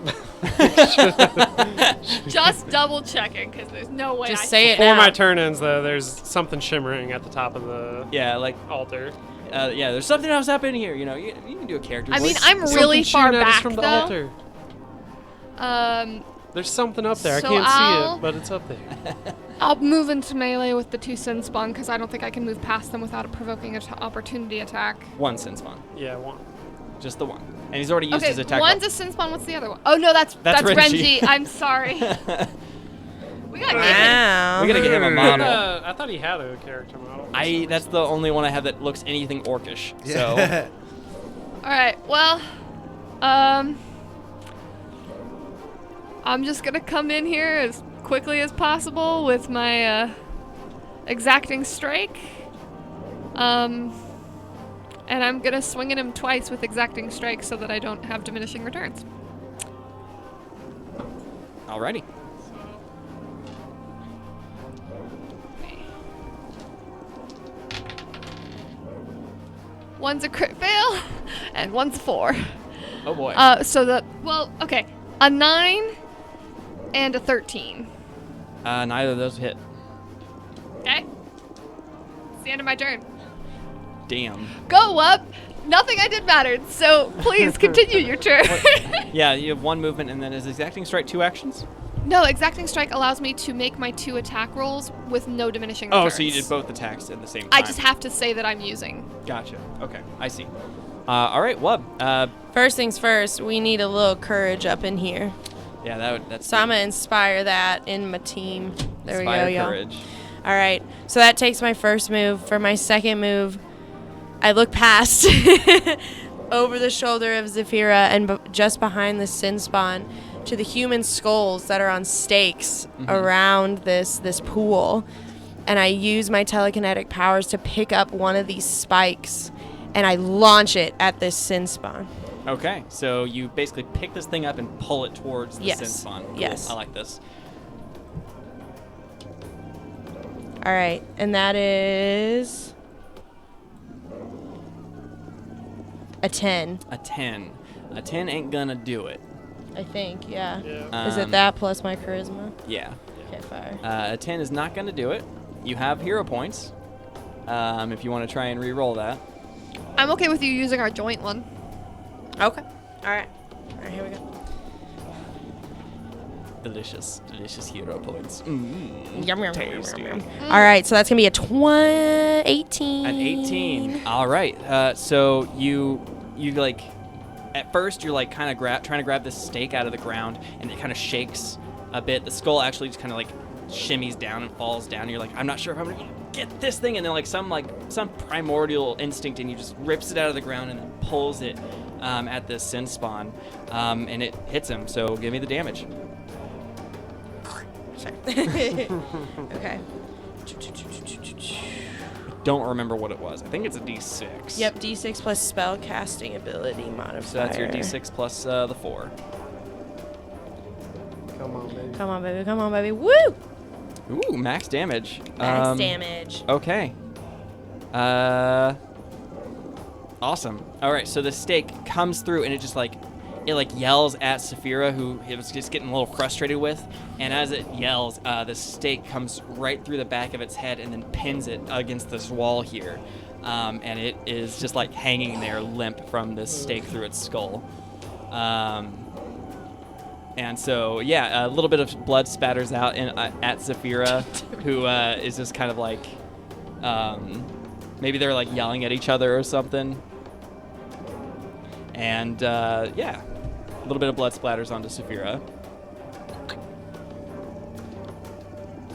Just double checking because there's no way. Just I say it Before now. my turn ends, though, there's something shimmering at the top of the Yeah, like altar. yeah. There's something else happening here. You know, you can do a character. I mean, voice. I'm really Something far shooting at us back from the though. altar. Um, There's something up there. So I can't see I'll- it, but it's up there. I'll move into melee with the 2 Sinspawn because I don't think I can move past them without a provoking opportunity attack. one sin spawn, Yeah, one. just the one, and he's already used Okay, his attack. one's a Sinspawn. What's the other one? Oh no, that's Renji. Renji. I'm sorry. We gotta get him. Wow. We gotta get him a model. I thought he had a character model. That's the only one I have that looks anything orcish. So Yeah. All right. Well, I'm just gonna come in here as quickly as possible with my exacting strike. And I'm gonna swing at him twice with exacting strike so that I don't have diminishing returns. alrighty. One's a crit fail, and one's a 4. Oh boy. Okay, a 9 and a 13. Neither of those hit. Okay. It's the end of my turn. Damn. Go up. Nothing I did mattered, so please continue your turn. Yeah, you have one movement, and then is exacting strike 2 actions? No, exacting strike allows me to make my 2 attack rolls with no diminishing returns. Oh, so you did both attacks at the same time. I just have to say that I'm using. Gotcha. Okay, I see. All right, Wub. First things first, we need a little courage up in here. Yeah, that's So I'm going to inspire that in my team. There Inspire we go, y'all. courage. All right. So that takes my first move. For my second move, I look past over the shoulder of Zephyra and just behind the Sin Spawn to the human skulls that are on stakes around this pool. And I use my telekinetic powers to pick up one of these spikes and I launch it at this Sin Spawn. Okay, so you basically pick this thing up and pull it towards the Yes. Sin Spawn. Cool. Yes. I like this. All right. And that is a 10. A 10. A 10 ain't gonna do it. I think, yeah. Yeah. Is it that plus my charisma? Yeah. Okay, fire. A 10 is not going to do it. You have hero points. If you want to try and re-roll that. I'm okay with you using our joint one. Okay. All right. All right, here we go. Delicious hero points. Yum, yum, yum, Tasty. yum, yum. All right, so that's going to be a 18. An 18. All right. So you like, at first you're like kind of trying to grab this stake out of the ground, and it kind of shakes a bit. The skull actually just kind of like shimmies down and falls down. You're like, I'm not sure if I'm gonna get this thing, and then like some primordial instinct, and you just rips it out of the ground and then pulls it at the sin spawn, and it hits him. So give me the damage. Okay. Don't remember what it was. I think it's a D6. Yep, D6 plus spell casting ability modifier. So that's your D6 plus the 4. Come on, baby. Come on, baby. Come on, baby. Woo! Ooh, max damage. Max damage. Okay. Awesome. All right, so the stake comes through, and it just like yells at Saphira, who it was just getting a little frustrated with. And as it yells, the stake comes right through the back of its head and then pins it against this wall here. And it is just like hanging there limp from this stake through its skull. And so, yeah, a little bit of blood spatters out at Saphira, who is just kind of like, maybe they're like yelling at each other or something. And yeah, a little bit of blood splatters onto Saphira.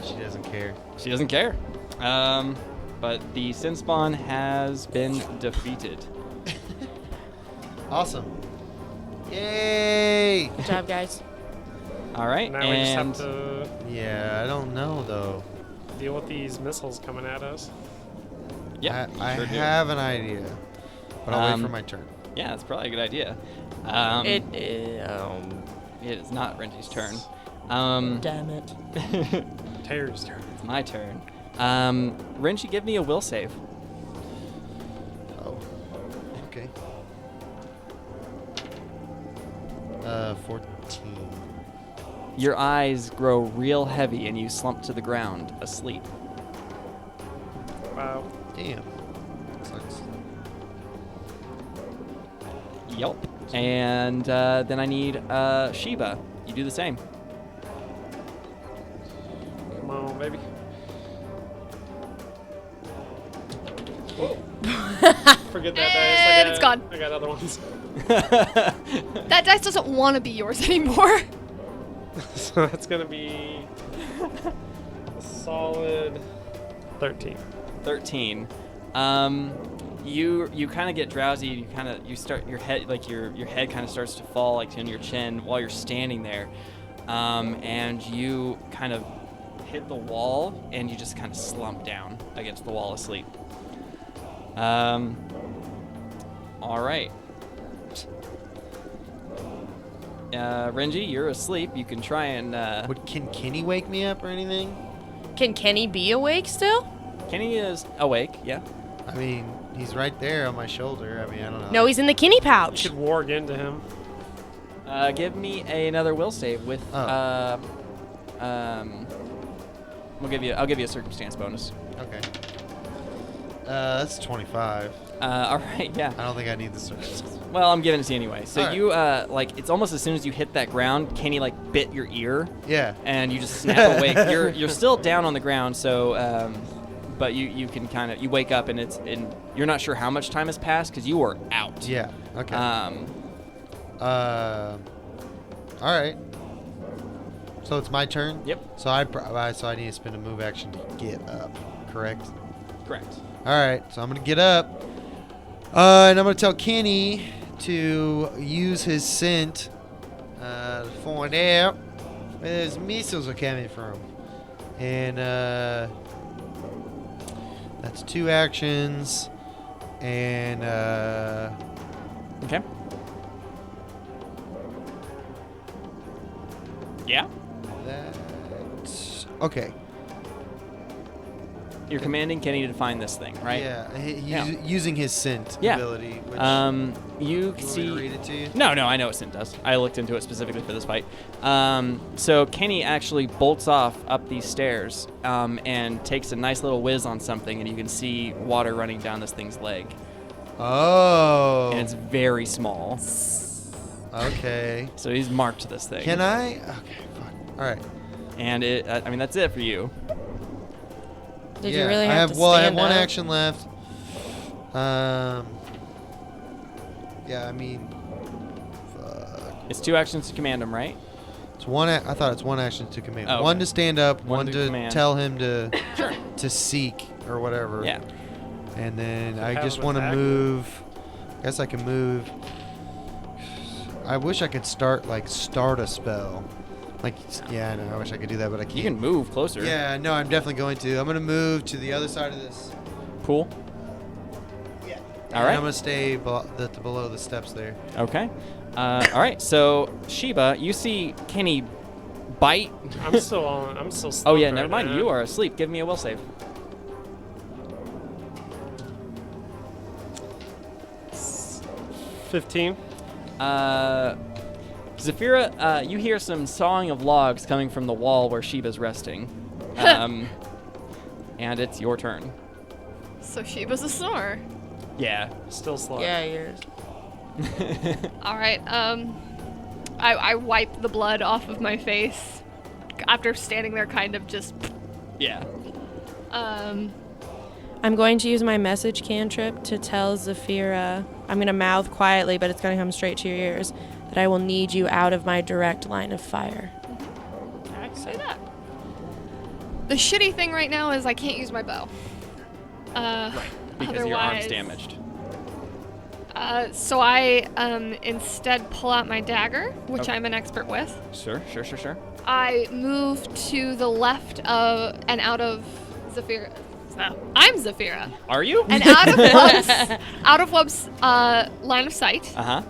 She doesn't care. She doesn't care. But the Sin Spawn has been defeated. Awesome. Yay! Good job, guys. All right, Now we and just have to Yeah, I don't know though. deal with these missiles coming at us. yeah, I sure do. have an idea, but I'll wait for Um, my turn. Yeah, that's probably a good idea. It is not Renji's turn. damn it. Terry's turn. It's my turn. Renji, give me a will save. Oh, okay. 14. Your eyes grow real heavy and you slump to the ground, asleep. Wow. Damn. Sucks. Yup. And then I need Shiba. You do the same. Come on, baby. Forget that dice. And it's gone. I got other ones. That dice doesn't want to be yours anymore. So that's going to be a solid 13. 13. You kind of get drowsy. You start your head your head kind of starts to fall like in your chin while you're standing there, and you kind of hit the wall and you just kind of slump down against the wall asleep. All right. Renji, you're asleep. You can try and. Can Kenny wake me up or anything? Can Kenny be awake still? Kenny is awake. Yeah. I mean, he's right there on my shoulder. I mean, I don't know. No, he's in the Kenny You pouch. should warg into him. Give me another will save with. Oh. I'll give you a circumstance bonus. Okay. That's 25. All right. Yeah. I don't think I need the service. Well, I'm giving it to you anyway. So All right. you it's almost as soon as you hit that ground, Kenny bit your ear, Yeah. and you just snap awake. You're still down on the ground, so but you can kind of wake up and you're not sure how much time has passed because you were out. Yeah. Okay. Um. All right. So it's my turn. Yep. So I need to spend a move action to get up. Correct. Correct. All right. So I'm gonna get up, and I'm gonna tell Kenny to use his scent to find out where those missiles are coming from, and that's 2 actions, and Okay. Yeah. that's okay. You're commanding Kenny to find this thing, right? Yeah, he's Yeah. using his scent Yeah. ability. Which, You want me see. to read it to you? No, I know what Sin does. I looked into it specifically for this fight. So Kenny actually bolts off up these stairs and takes a nice little whiz on something, and you can see water running down this thing's leg. Oh. And it's very small. Okay. So he's marked this thing. Can I? Okay, fine. All right. And that's it for you. Did Yeah, you really I have have, to well, I have stand one up? action left. Yeah, I mean, fuck. It's 2 actions to command him, right? It's one. I thought it's one action to command. Oh, One okay. to stand up. One One to to command. tell him to to seek or whatever. Yeah. And then I have just him want to attack? move. I guess I can move. I wish I could start a spell. Like, yeah, I know. I wish I could do that, but I can't. You can move closer. Yeah, no, I'm definitely going to. I'm gonna move to the other side of this. Cool. Yeah. All And right. I'm gonna stay below the steps there. Okay. All right. So Sheba, you see Kenny bite. I'm still on. I'm still. Oh yeah, stunned never right mind. now. You are asleep. Give me a will save. 15. Zafira, you hear some sawing of logs coming from the wall where Sheba's resting. And it's your turn. So Sheba's a snorer. Yeah. Still slow. Yeah, yours. All right. I wipe the blood off of my face after standing there, kind of just. Yeah. I'm going to use my message cantrip to tell Zafira. I'm going to mouth quietly, but it's going to come straight to your ears, that I will need you out of my direct line of fire. I can say that. The shitty thing right now is I can't use my bow. Because your arm's otherwise- damaged. So I instead pull out my dagger, which Okay. I'm an expert with. Sure. I move to the left of and out of Zafira. I'm Zafira. Are you? And out of Wub's line of sight. Uh-huh.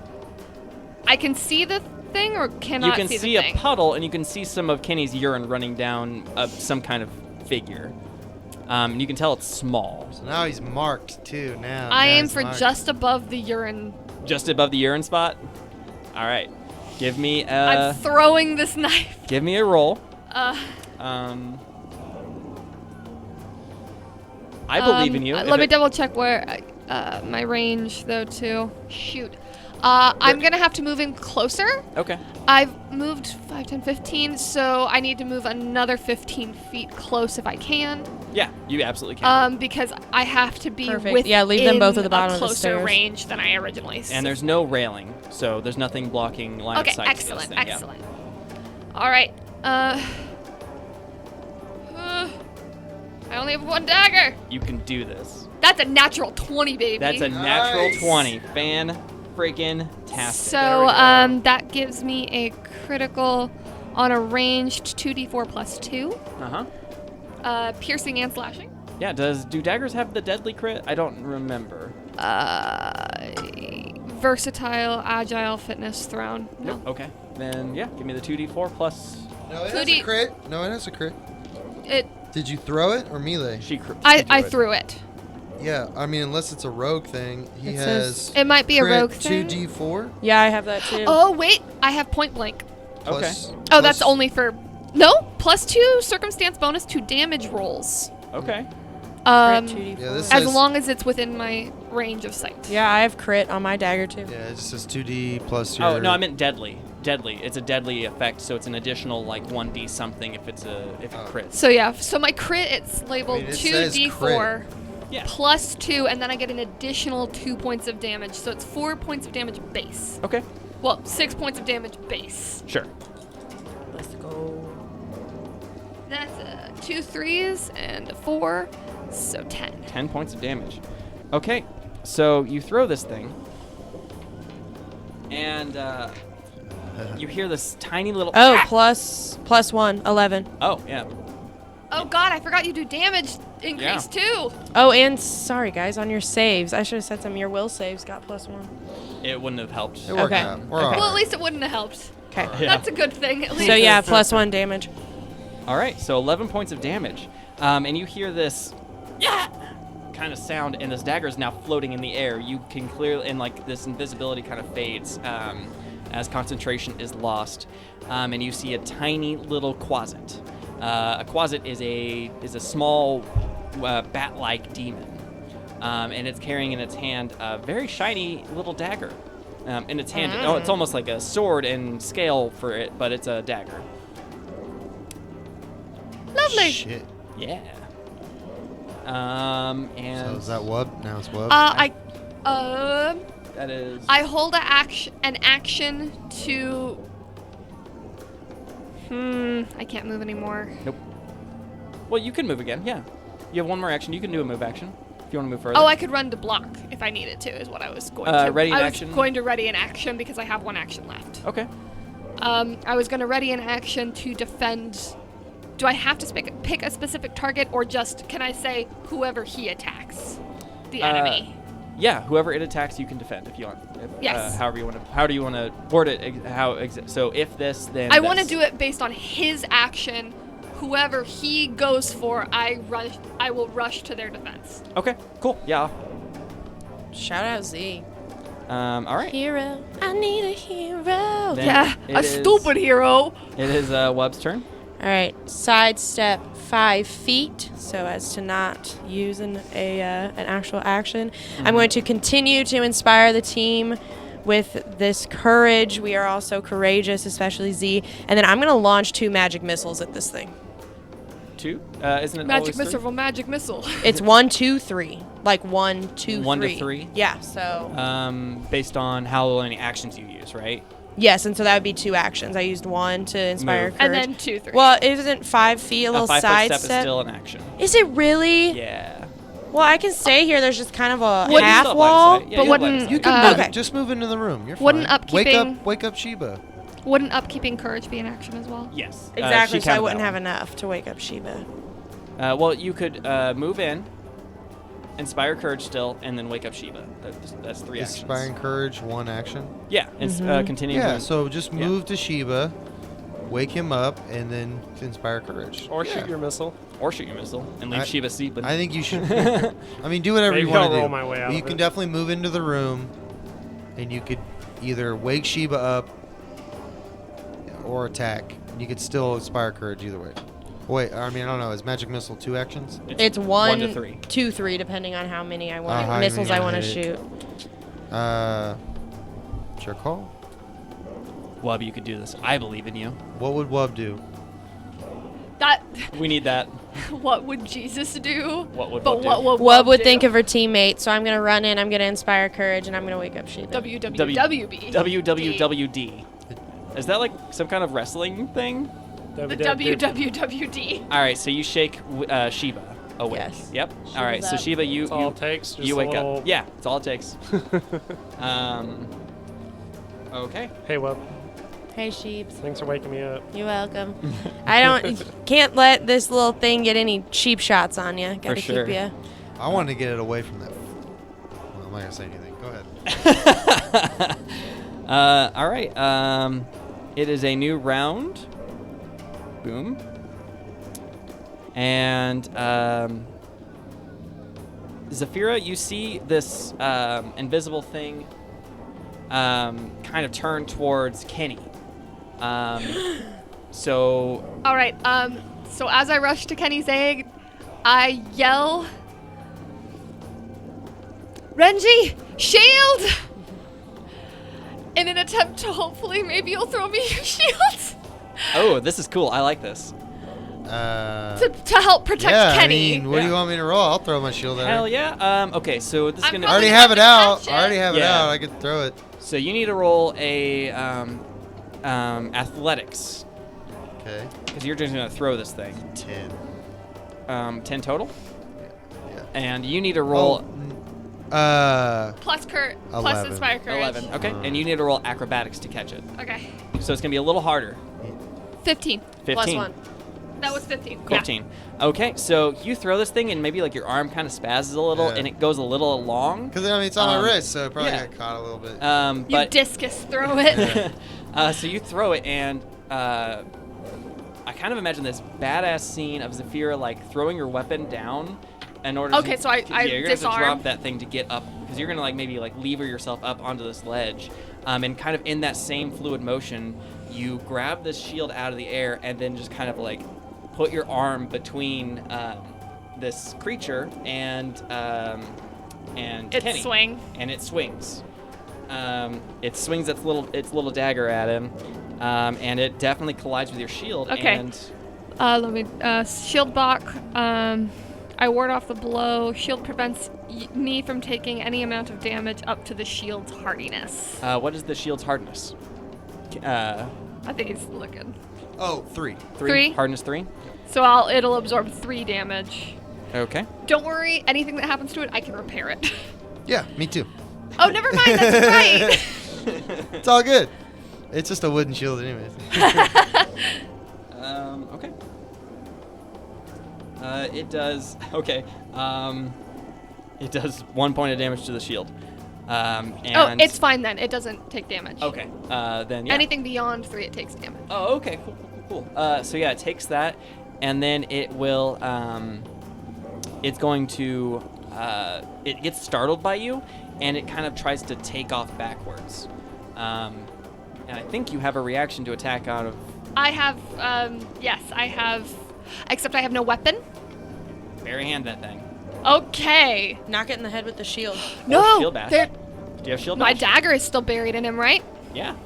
I can see the thing or You cannot can see see the a thing. puddle, and you can see some of Kenny's urine running down some kind of figure. And you can tell it's small. So now he's marked too. Now I now aim he's for marked. just above the urine. Just above the urine spot? All right. Give me I'm throwing this knife. give me a roll. I believe in you. Let me double check where my range though too. Shoot. I'm gonna have to move in closer. Okay. I've moved 5, 10, 15, so I need to move another 15 feet close if I can. Yeah, you absolutely can. Because I have to be Perfect. within Yeah, leave them both at the bottom a of the closer stairs. range than I originally. And there's no railing, so there's nothing blocking line okay, of sight. to this excellent, thing, yeah. excellent. All right. I only have one dagger. You can do this. That's a natural 20, baby. That's a natural Nice. 20. Fan-freaking-tastic. So that gives me a critical on a ranged 2d4 plus 2, Uh-huh. piercing and slashing. Yeah, do daggers have the deadly crit? I don't remember. Versatile, agile, fitness, thrown. No. Okay. Then, yeah, give me the 2d4 plus... No, it has 2D a crit. No, it has a crit. It. Did you throw it or melee? I threw it. Yeah, I mean, unless it's a rogue thing, he It has. says- It might be a crit rogue thing. 2d4. Yeah, I have that too. Oh wait, I have point blank. Plus, Oh, that's plus- only for no +2 circumstance bonus to damage rolls. Okay. Crit 2d4. Yeah, this As says- long as it's within my range of sight. Yeah, I have crit on my dagger too. Yeah, it just says 2d plus your. Oh, no, I meant deadly. Deadly. It's a deadly effect, so it's an additional, like, 1d something if it crits. So yeah, so my crit it's labeled I mean, it says 2d4 Yeah. +2, and then I get an additional 2 points of damage. So it's 4 points of damage base. Okay. Well, 6 points of damage base. Sure. Let's go. That's 2 3s and a 4, so 10. 10 points of damage. Okay, so you throw this thing, and you hear this tiny little... Oh, plus 1, 11. Oh, yeah. Oh god, I forgot you do damage increase too. Oh, and sorry guys, on your saves, I should have said some. Your will saves got +1. It wouldn't have helped. It worked Okay. out. We're Okay. all Well, at right. least it wouldn't have helped. Okay. Yeah. That's a good thing, at least. So yeah, +1 damage. All right, so 11 points of damage. And you hear this yeah kind of sound, and this dagger is now floating in the air. You can clearly, and like this invisibility kind of fades as concentration is lost, and you see a tiny little quasit. A quasit is a small bat-like demon, and it's carrying in its hand a very shiny little dagger. In its hand, it's almost like a sword and scale for it, but it's a dagger. Lovely. Shit. Yeah. And So is that Wub? Now it's Wub. that is. I hold an action to. I can't move anymore. Nope. Well, you can move again. Yeah. You have one more action. You can do a move action if you want to move further. Oh, I could run to block if I needed to. Is what I was going to. Ready in I action? was going to ready an action because I have one action left. Okay. I was going to ready an action to defend. Do I have to pick a specific target, or just can I say whoever he attacks, the enemy? Yeah. Whoever it attacks, you can defend if you want. Yes. However you want to. How do you want to word it? So if this, then. I want to this. do it based on his action. Whoever he goes for, I will rush to their defense. Okay. Cool. Yeah. Shout out Z. All right. Hero. I need a hero. Then Yeah, it a is- stupid hero. It is Webb's turn. All right. Sidestep 5 feet so as to not use an actual action. I'm going to continue to inspire the team with this courage. We are also courageous, especially Z. And then I'm going to launch 2 magic missiles at this thing. 2. Isn't it Magic always missile, magic missile. It's 1, 2, 3. Like 1, 2, 1 to 3. 3? Yeah. So 3? Based on how many actions you use, right? yes, and so that would be 2 actions. I used 1 to inspire Move. courage. And then 2, 3. Well, isn't 5 feet a little 5-foot sidestep? step is still an action. Is it really? Yeah. Well, I can stay here. There's just kind of a Wouldn't- half Still have line of wall. sight. Yeah, but you have line of wouldn't- sight. You can move. okay. Just move into the room. You're Wouldn't fine. upkeeping- Wake up Sheba. Wouldn't upkeeping courage be an action as well? Yes. Exactly, she so I counted wouldn't that have one. enough to wake up Sheba. Well, you could move in, inspire courage still, and then wake up Sheba. That's 3 actions. Inspiring courage, 1 action. Yeah. Continue. Yeah. move. So just Yeah. move to Sheba, wake him up, and then inspire courage. Or Yeah. shoot your missile. Or shoot your missile and leave I- Sheba sleeping. I think you should. I mean, do whatever Maybe you want I'll to do. roll my way out But you of can it. definitely move into the room, and you could either wake Sheba up or attack. You could still inspire courage either way. Wait, I mean, I don't know. Is magic missile 2 actions? It's 1 1, to 3. 2, 3, depending on how many I want. how many missiles you I wanna want to hit. shoot. It's your call. Wub, you could do this. I believe in you. What would Wub do? That. We need that. What would Jesus do? What would But Wub what do? would Wub would do? think of her teammate, so I'm going to run in, I'm going to inspire courage, and I'm going to wake up Sheba. WWWB. WWWD. Is that like some kind of wrestling thing? The WWWD. All right, so you shake Sheba awake. Yes. Yep. All right, so up. Sheba, you That's all it takes. Just you a wake little- up. Yeah, that's all it takes. Okay. Hey, Wub. Hey, Sheeps. Thanks for waking me up. You're welcome. Can't let this little thing get any cheap shots on you. Gotta sure. keep you. I want to get it away from that. Well, I'm not gonna say anything. Go ahead. All right. It is a new round. Boom. And Zafira, you see this invisible thing kind of turn towards Kenny. So All right. So as I rush to Kenny's aid, I yell, "Renji, shield!" In an attempt to hopefully maybe you'll throw me your shield oh, this is cool. I like this. to help protect yeah, Kenny. I mean, what do you want me to roll? I'll throw my shield at her. Hell yeah. Okay, so this is I'm gonna. I already Probably have it have to out. catch I already it. have it Yeah. out. I could throw it. So you need to roll a athletics Okay. because you're just gonna throw this thing. 10. 10 total, Yeah. and you need to roll Plus Kurt, plus 11. Inspire Courage. 11. Okay, and you need to roll acrobatics to catch it. Okay. So it's gonna be a little harder. 15. 15. Plus 1. That was 15. 15. Okay, so you throw this thing and maybe like your arm kind of spazzes a little Yeah. and it goes a little long. Because I mean, it's on my wrist, so it probably yeah. got caught a little bit. You But discus throw it. so you throw it and I kind of imagine this badass scene of Zafira like throwing your weapon down in order Okay, to, so I you're gonna have to disarm. drop that thing to get up, because you're gonna like maybe like lever yourself up onto this ledge, and kind of in that same fluid motion, you grab this shield out of the air and then just kind of like put your arm between this creature and Kenny. Swing. And it swings. It swings its little dagger at him, and it definitely collides with your shield. Okay. And Let me shield block. I ward off the blow. Shield prevents me from taking any amount of damage up to the shield's hardiness. what is the shield's hardness? I think he's looking. Oh, 3. 3? Hardness 3. So it'll absorb 3 damage. Okay. Don't worry, anything that happens to it, I can repair it. Yeah, me too. Oh, never mind, that's right. It's all good. It's just a wooden shield, anyways. Okay. It does. Okay. It does 1 point of damage to the shield. And Oh, it's fine then. It doesn't take damage. okay. Then yeah. Anything beyond 3, it takes damage. Oh, okay. Cool. So yeah, it takes that, and then it will. It's going to. It gets startled by you, and it kind of tries to take off backwards. And I think you have a reaction to attack out of. I have, yes, I have, except I have no weapon. Barry hand that thing. Okay. Knock it in the head with the shield. No. shield bash. there- Do you have shield My bash? dagger is still buried in him, right? Yeah.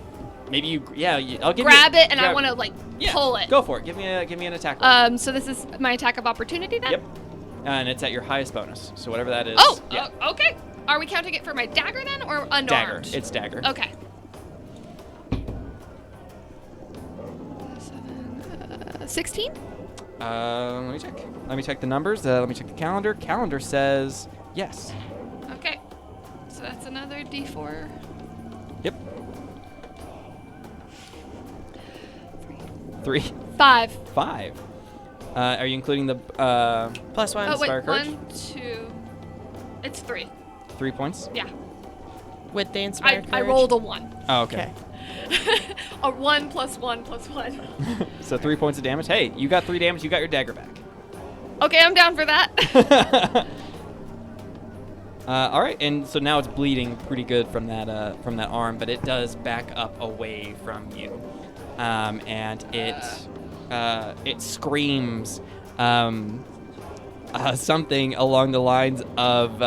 Maybe you. Yeah. I'll give Grab you, it, and I grab- want to like Yeah, pull it. Go for it. Give me an attack roll. So this is my attack of opportunity then. Yep. And it's at your highest bonus. So whatever that is. Oh. Yeah. Okay. Are we counting it for my dagger then, or unarmed? Dagger. It's dagger. Okay. 16? Let me check. Let me check the numbers. Let me check the calendar. Calendar says yes. Okay. So that's another D4. Yep. 3. 5. 5. Are you including the Plus 1. Oh wait, Inspire courage? 1, 2. It's 3. 3 points? Yeah. With the inspired I courage. rolled a 1. Oh, okay. A 1 plus 1 plus 1. So 3 points of damage. Hey, you got 3 damage. You got your dagger back. Okay, I'm down for that. All right, and so now it's bleeding pretty good from that arm, but it does back up away from you, and it screams something along the lines of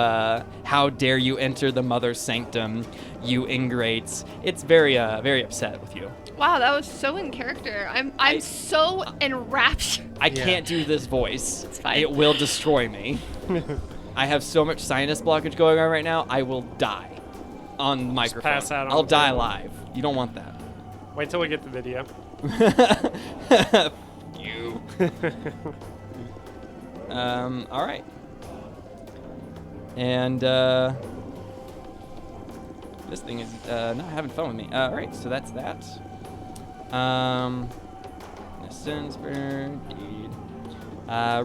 "How dare you enter the mother's sanctum, you ingrates!" It's very upset with you. Wow, that was so in character. I'm so enraptured. I can't do this voice. It's fine. It will destroy me. I have so much sinus blockage going on right now. I will die on microphone. pass out on I'll the die table. live. You don't want that. Wait till we get the video. You. All right. And this thing is not having fun with me. All right, so that's that.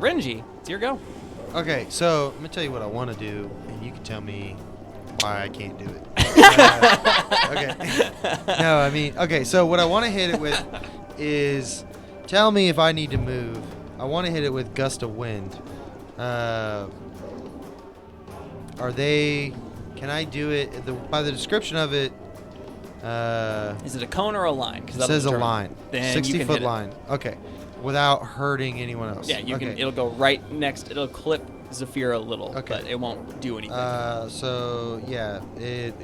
Renji, it's your go. Okay, so let me tell you what I want to do, and you can tell me why I can't do it. Okay. No, I mean, okay, so what I want to hit it with is tell me if I need to move. I want to hit it with gust of wind. Are they... Can I do it... by the description of it... Is it a cone or a line? It says a line. Then you can 60-foot hit it. line. Okay. Without hurting anyone else. Yeah, you okay. can. It'll go right next. It'll clip Zafira a little, Okay. but it won't do anything. So yeah, it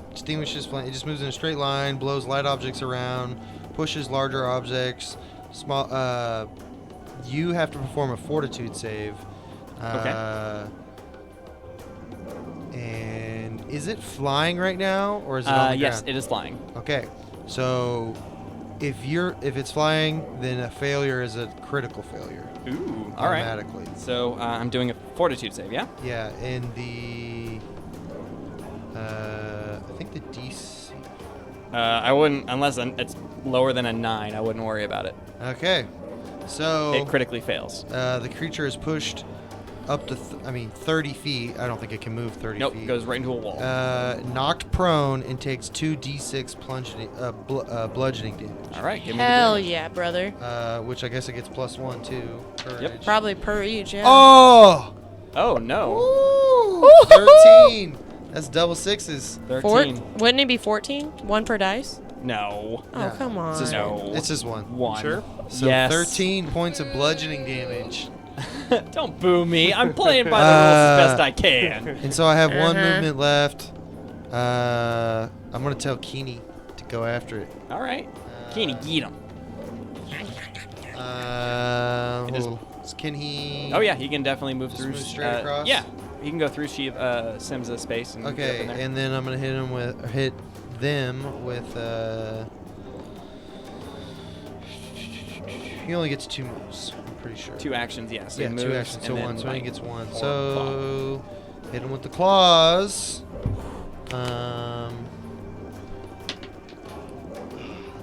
extinguishes flame. It just moves in a straight line, blows light objects around, pushes larger objects. Small. You have to perform a fortitude save. And is it flying right now, or is it on the Yes, ground? it is flying. Okay, so if it's flying, then a failure is a critical failure. Ooh, all right. Automatically. So I'm doing a fortitude save, yeah? Yeah, and the I think the DC. I wouldn't, unless it's lower than a 9, I wouldn't worry about it. Okay, so It critically fails. the creature is pushed up to 30 feet. I don't think it can move 30 Nope, feet. goes right into a wall. Knocked prone and takes 2d6 bludgeoning damage. All right, give me the Hell damage. yeah, brother. Which I guess it gets +1 too. Courage. Yep. Probably per each, yeah. Oh! Oh no. Ooh, 13. That's double sixes. 13. Wouldn't it be 14? One per dice? No. Oh, No, come on. It's just No. one. It's just one. One. Sure. So Yes. 13 points of bludgeoning damage. Don't boo me. I'm playing by the rules as best I can. And so I have one Uh-huh. movement left. I'm going to tell Keeney to go after it. All right. Keeney, get him. It is- Can he? Oh yeah, he can definitely move Just through. move straight across? Yeah, he can go through Sim's space and get up Okay, in there. and then I'm gonna hit them with. He only gets 2 moves. I'm pretty sure. 2 actions, yeah. So Yeah, he 2 moves actions. and So then one. So he bite. gets 1. Or So hit him with the claws. That's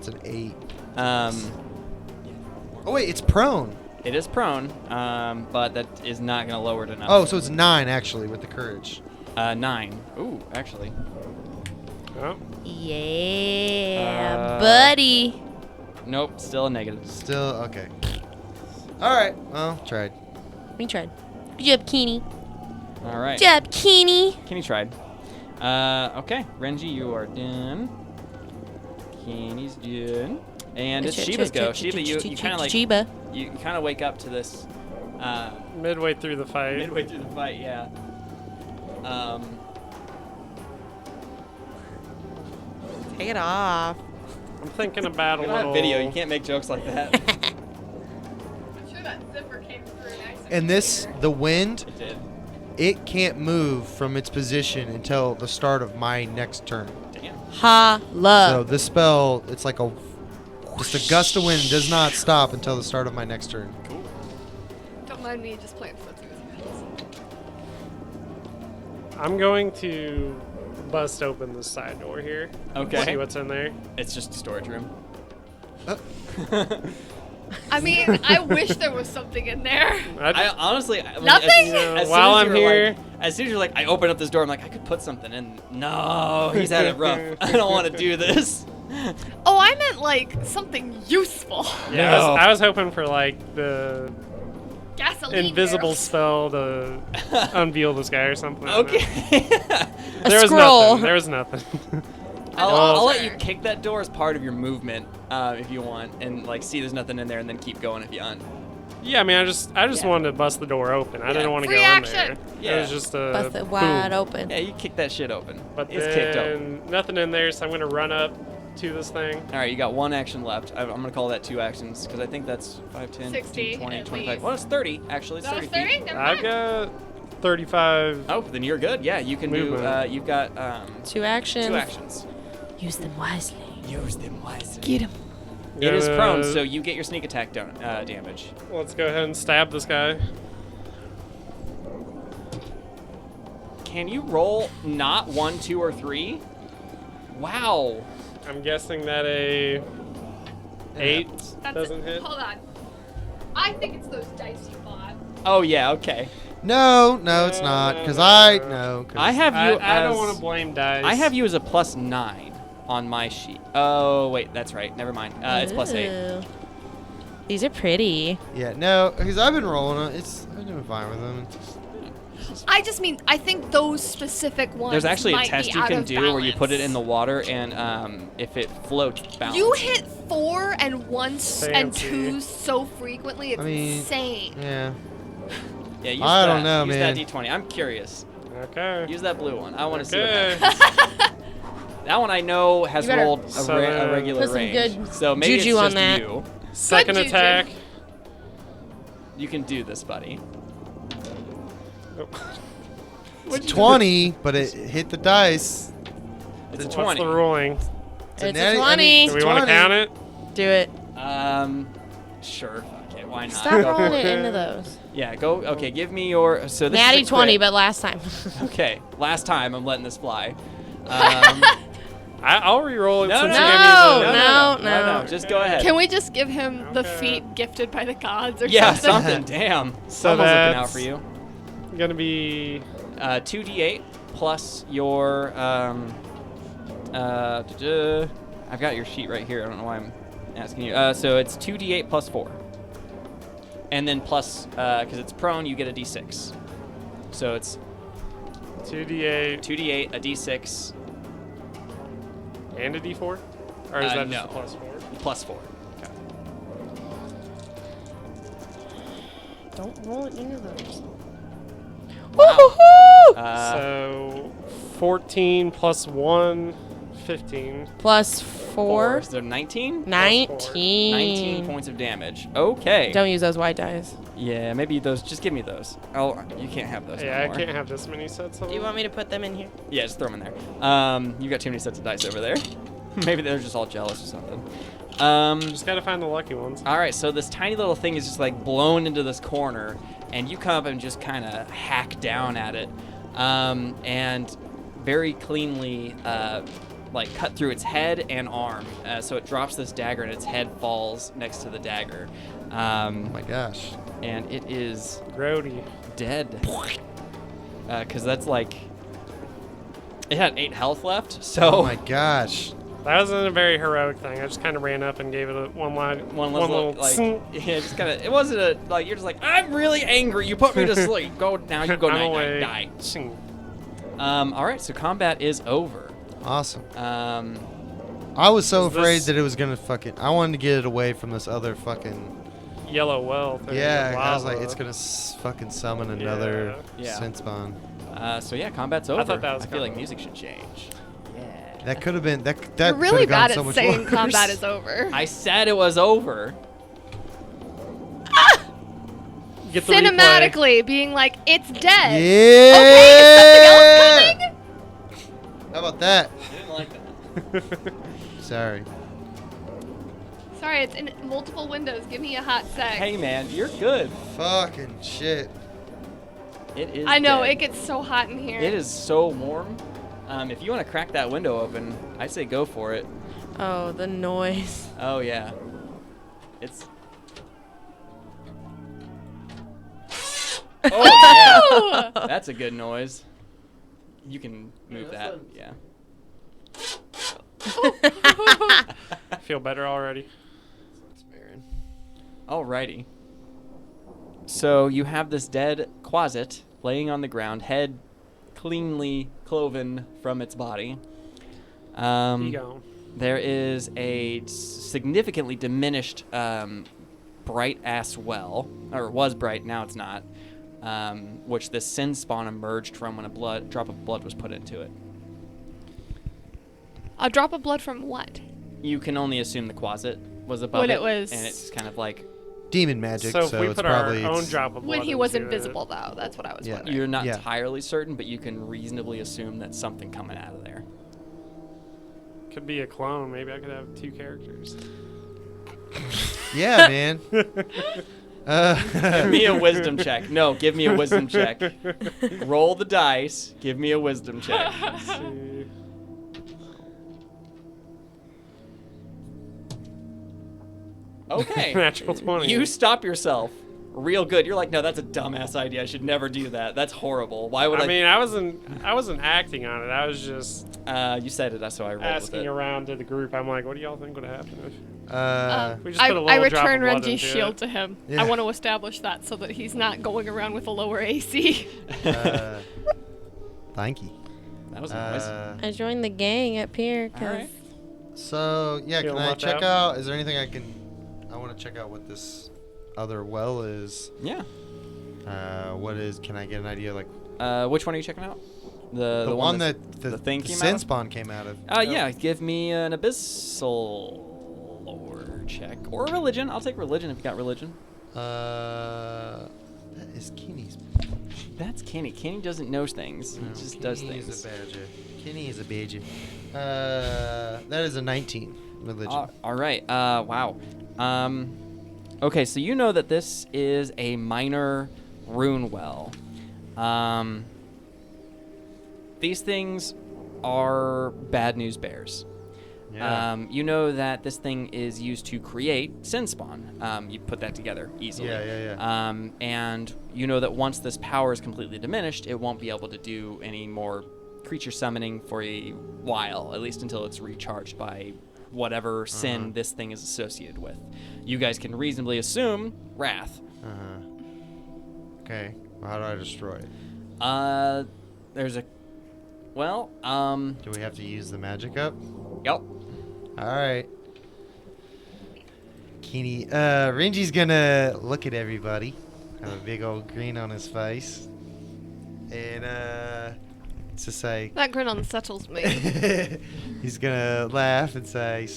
an 8. Oh wait, it's prone. It is prone, but that is not going to lower it enough. Oh, so it's 9 actually with the courage. 9. Ooh, actually. Oh. Yeah, buddy. Nope, still a negative. Still okay. All right. Well, tried. We tried. Good job, Keeney. All right. Good job, Keeney. Kenny tried. Okay, Renji, you are done. Kenny's done. And it's Shiba's go. Shiba, you kind of like Shiba. you kind of wake up to this Midway through the fight. midway through the fight. Yeah. Take it off. I'm thinking about a We don't little have video. You can't make jokes like that. I'm sure that zipper came through and accidentally. And this, the wind, It did. it can't move from its position until the start of my next turn. Damn. Holla. So this spell, it's like just a gust of wind does not stop until the start of my next turn. Cool. Don't mind me just playing footsie with you. I'm going to bust open the side door here. Okay. See what's in there. It's just a storage room. I mean, I wish there was something in there. I honestly, when- Nothing? as soon While as I'm you were here- like, as soon as you're like, I open up this door, I'm like, I could put something in. No, he's had it rough. I don't want to do this. Oh, I meant like something useful. Yeah, No. I was hoping for like the Gasoline invisible barrels. spell to unveil this guy or something. Okay. There was scroll. nothing. There was nothing. I'll let you kick that door as part of your movement if you want, and like see there's nothing in there, and then keep going if you want. Yeah, I mean, I just Yeah. wanted to bust the door open. I Yeah. didn't want to Free go action. in there. Yeah. It was just a Bust it wide boom. open. Yeah, you kick that shit open. But it's then kicked open. nothing in there, so I'm gonna run up to this thing. All right, you got 1 action left. I'm gonna call that 2 actions because I think that's 5, 10, 60 15, 20, at 25. least. Well, it's 30 actually. It's That was 30 feet. 30? Never I've mind. got 35. Oh, then you're good. Yeah, you can do. Movement. You've got 2 actions. 2 actions. Use them wisely. Use them wisely. Get him. It is Gonna- prone, so you get your sneak attack damage. Let's go ahead and stab this guy. Can you roll not 1, 2, or 3? Wow. I'm guessing that a 8 That's doesn't it. hit. Hold on. I think it's those dice you bought. Oh yeah. Okay. No, it's not. Because no. 'cause I have you. I don't as- want to blame dice. I have you as a +9 on my sheet. Oh wait, that's right. Never mind. It's +8. Ooh. These are pretty. Yeah, no, because I've been rolling them. I've been fine with them. I just mean, I think those specific ones. There's actually a might test be you out can of do where you put it in balance. the water, and if it floats, bounce. You hit 4 and 1s and Fancy. 2s so frequently, it's I mean, insane. Yeah. Yeah, use I that. don't know, use man. that D20. I'm curious. Okay. Use that blue one. I want to see what Okay. happens. That one I know has You better rolled a, So a then- regular Put some range. good So maybe juju it's on just that. you. Second Good juju. attack. You can do this, buddy. It's 20, but it hit the dice. It's a What's 20. the ruling? It's It's natty- a 20. Do we want to 20. count it? Do it. Sure. Okay, why not? Stop Go- rolling it into those. Yeah, go. Okay, give me your. So this Natty is a 20, crit. but last time. Okay, last time I'm letting this fly. I'll re-roll it No, since no, you no, gave me the... no. no. Just go ahead. Can we just give him the Okay. feat gifted by the gods or Yeah, something? something. Damn. So Someone's looking out that's- for you. Gonna be 2d8 plus your I've got your sheet right here. I don't know why I'm asking you. So it's 2d8 plus 4, and then plus because it's prone, you get a d6. So it's 2d8 2d8, a d6, and a d4? Or is that no. just a plus 4? plus 4. Okay. Don't roll it into those. Wow. So 14 plus 1, 15. Plus 4. So 19? 19. 19 points of damage. Okay. Don't use those white dice. Yeah, maybe those. Just give me those. Oh, you can't have those Yeah, anymore. I can't have this many sets of Do you them. want me to put them in here? Yeah, just throw them in there. You got too many sets of dice over there. Maybe they're just all jealous or something. Just gotta find the lucky ones. All right, so this tiny little thing is just like blown into this corner, and you come up and just kind of hack down at it, and very cleanly like cut through its head and arm. So it drops this dagger, and its head falls next to the dagger. Oh my gosh. And it is Grody. dead. Because that's like it had 8 health left. So Oh my gosh. That wasn't a very heroic thing. I just kind of ran up and gave it a one little like tsing. yeah, just kind of. It wasn't a like you're just like I'm really angry. You put me to sleep. Go now. You go I'm night away. night die. Tsing. All right, so combat is over. Awesome. Um, I was so Is afraid this- that it was gonna fucking. I wanted to get it away from this other fucking. Yellow well thing. Yeah, I was lava. like, it's gonna fucking summon another Yeah. sin spawn. so yeah, combat's over. thought that was I feel like coming. music should change. Yeah. That could have been that. You're really could've gone bad so at much saying worse. combat is over. I said it was over. Get the Cinematically being like, it's dead. Yeah. Okay, is something else coming? How about that? I didn't like that. Sorry. Sorry, it's in multiple windows. Give me a hot sec. Hey man, you're good. Fucking shit. It is. I know, dead. it gets so hot in here. It is so warm. If you want to crack that window open, I say go for it. Oh, the noise. Oh yeah. It's. Oh yeah. That's a good noise. You can move that. Yeah. Feel better already. Alrighty. So you have this dead Quasit laying on the ground, head cleanly cloven from its body. Ego. There is a significantly diminished bright ass well, or it was bright, now it's not, which this sin spawn emerged from when a drop of blood was put into it. A drop of blood from what? You can only assume the Quasit was above When it, it was- and it's kind of like Demon magic. So if we it's put our probably own drop of blood When he was into invisible, though. That's what I was Yeah. wondering. you're not Yeah. entirely certain, but you can reasonably assume that something coming out of there. It could be a clone. Maybe I could have 2 characters. Yeah, man. Give me a wisdom check. No, give me a wisdom check. Roll the dice. Give me a wisdom check. Let's see. Okay. Natural 20. You stop yourself real good. You're like, no, that's a dumbass idea. I should never do that. That's horrible. Why would I? I mean, I wasn't acting on it. I was just you said it, so I rolled with asking it. around to the group. I'm like, what do y'all think would happen if we just I, put a I little drop return of blood Reggie's into shield it? to him. Yeah. I want to establish that so that he's not going around with a lower AC. Thank you. That was nice. I joined the gang up here All because right. So yeah, Feeling can I left check out? out? Is there anything I can? I want to check out what this other well is. Yeah. What is? Can I get an idea? Like Which one are you checking out? The one that's- that the thing the came sin out of? spawn came out of. Yeah. Give me an abyssal lore check or religion. I'll take religion if you got religion. That is Kenny's. That's Kenny. Kenny doesn't know things. He just does Kenny things. is a badger. Kenny is a badger. That is a 19 religion. All right. Wow. Okay, so you know that this is a minor rune well. These things are bad news bears. Yeah. You know that this thing is used to create sin spawn. You put that together easily. Yeah. And you know that once this power is completely diminished, it won't be able to do any more creature summoning for a while, at least until it's recharged by whatever sin this thing is associated with. You guys can reasonably assume wrath. Okay. Well, how do I destroy it? There's a. Well, Do we have to use the magic up? Yep. All right. Kenny, Renji's gonna look at everybody, have a big old grin on his face, and to say, That grin unsettles me. he's gonna laugh and say,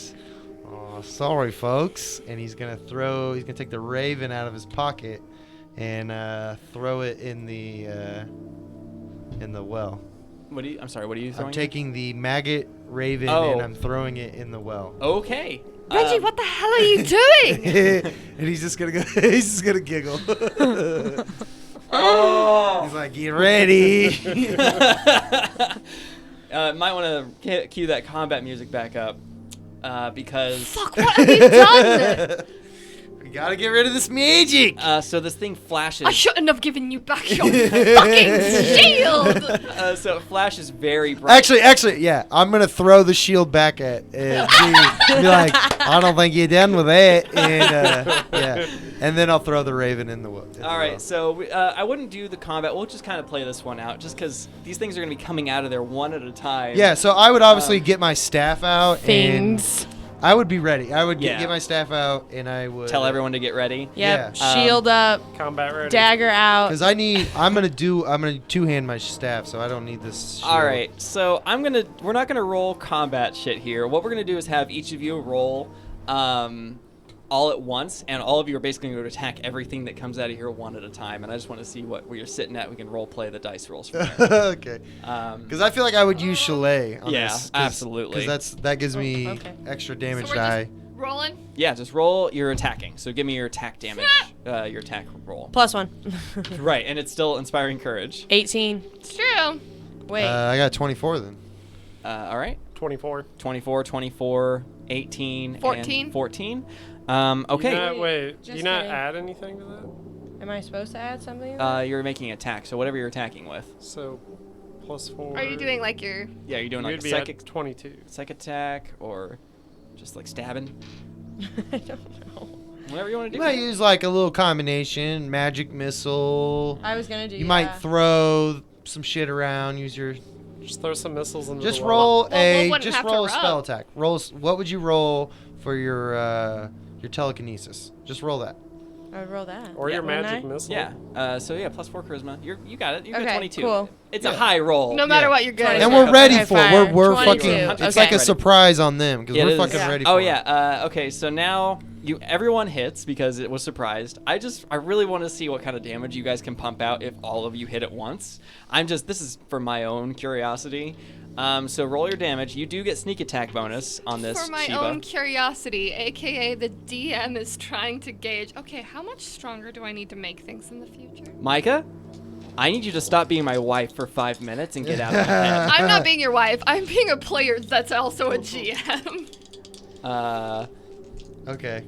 "Oh, sorry, folks," and he's gonna take the raven out of his pocket and throw it in the well. I'm sorry. What are you throwing? I'm taking the maggot raven Oh. and I'm throwing it in the well. Okay. Reggie, what the hell are you doing? And he's just gonna giggle. Oh. He's like, "Get ready." Might want to cue that combat music back up, because. Fuck, what have you done? We gotta get rid of this magic. So this thing flashes. I shouldn't have given you back your fucking shield. So it flashes very bright. Actually, yeah. I'm gonna throw the shield back at G. Be like, "I don't think you're done with that." And yeah, and then I'll throw the raven in the well. All right, so I wouldn't do the combat. We'll just kind of play this one out, just because these things are gonna be coming out of there one at a time. Yeah, so I would obviously get my staff out Things. and I would be ready. I would Yeah. get my staff out and I would Tell everyone to get ready. Yep. Yeah. Shield up. Combat ready. Dagger out. because I'm gonna two-hand my staff, so I don't need this shield. All right, so we're not gonna roll combat shit here. What we're gonna do is have each of you roll, all at once, and all of you are basically going to attack everything that comes out of here one at a time. And I just want to see where you're sitting at. We can role play the dice rolls from there. Okay. Because I feel like I would use Chalet on Yeah, this. absolutely. Because that gives me okay. extra So damage we're die. just rolling? Yeah, just roll your attacking. So give me your attack damage, your attack roll. +1. Right, and it's still inspiring courage. 18. It's true. Wait. I got 24 then. All right. 24. 24, 18, 14. and 14. Do Okay. Just you not kidding. add anything to that? Am I supposed to add something? You're making an attack, so whatever you're attacking with. So, +4. Are you doing like your... Yeah, you're doing You'd like a be psychic, at 22. psych attack or just like stabbing. I don't know. Whatever you want to You do. might use like a little combination, magic missile. I was going to do You might throw some shit around. Use your Just throw some missiles into just the roll we wouldn't have to roll a spell rub. attack. What would you roll for your telekinesis? Just roll that. I would roll that. Or your wouldn't magic I? missile. Yeah. So yeah, +4 charisma. You got it. You got Okay, 22. cool. It's a high roll. No matter Yeah. what, you're good. And we're ready Okay, for it. fine. We're 22. fucking. It's Okay. like a surprise on them because Yeah, it we're is. fucking Yeah. ready. Oh for it. yeah. Okay. So now everyone hits because it was surprised. I really want to see what kind of damage you guys can pump out if all of you hit at once. This is for my own curiosity. So roll your damage. You do get sneak attack bonus on this. For my Shiva. own curiosity, aka the DM is trying to gauge, okay, how much stronger do I need to make things in the future? Micah, I need you to stop being my wife for 5 minutes and get out of my head. I'm not being your wife. I'm being a player that's also a GM. Okay.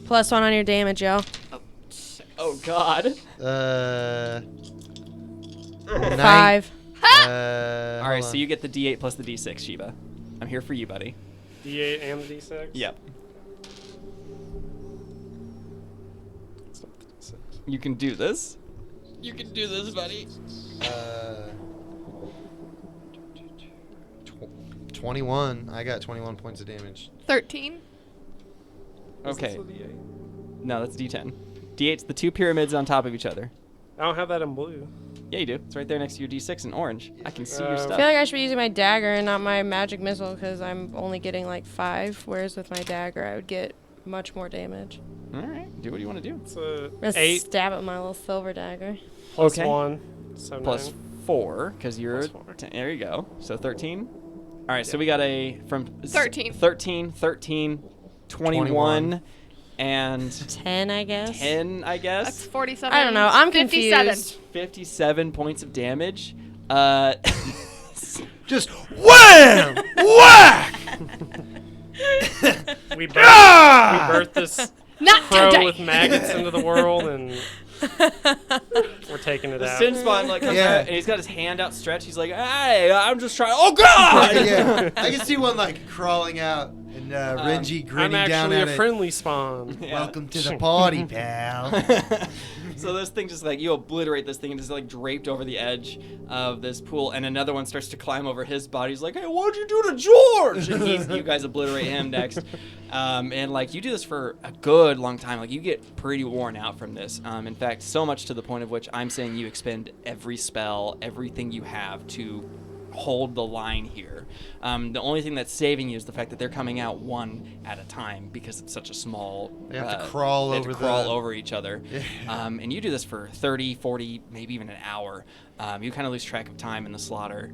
+1 on your damage, yo. Oh God. 5. All right. So you get the D8 plus the D6, Shiva. I'm here for you, buddy. D8 and the D6? Yep. It's not the D6. You can do this. You can do this, buddy. 21. I got 21 points of damage. 13. Okay. Is this a D8? No, that's D10. D8's the two pyramids on top of each other. I don't have that in blue. Yeah, you do. It's right there next to your D6 in orange. I can see your I I stuff. feel like I should be using my dagger and not my magic missile because I'm only getting like 5, whereas with my dagger I would get much more damage. All right. Do what you want to do. It's a I'm gonna 8 stab at my little silver dagger. plus Okay. 1. So Plus 9. 4, because you're... Plus 4. There you go. So 13. All right, so we got a... from 13. 13, 21, and 10, I guess. 10, I guess. That's 47. I don't know. I'm 57. confused. 57 points of damage. Just wham! Whack! We Ah! birthed this Not crow today. with maggots into the world, and we're taking it The out. sin spawn like comes Yeah. out, and he's got his hand outstretched. He's like, "Hey, I'm just trying." Oh God! Yeah, I can see one like crawling out and Renji I'm grinning down actually at a it. friendly spawn. Yeah. Welcome to the party, pal. So this thing just like you obliterate this thing and just like draped over the edge of this pool, and another one starts to climb over his body. He's like, "Hey, what'd you do to George?" And you guys obliterate him next, and like you do this for a good long time. Like you get pretty worn out from this. In fact, so much to the point of which I'm saying you expend every spell, everything you have to hold the line here. The only thing that's saving you is the fact that they're coming out one at a time because it's such a small. They have to crawl they have over to crawl the- over each other. Yeah. And you do this for 30, 40, maybe even an hour. You kind of lose track of time in the slaughter.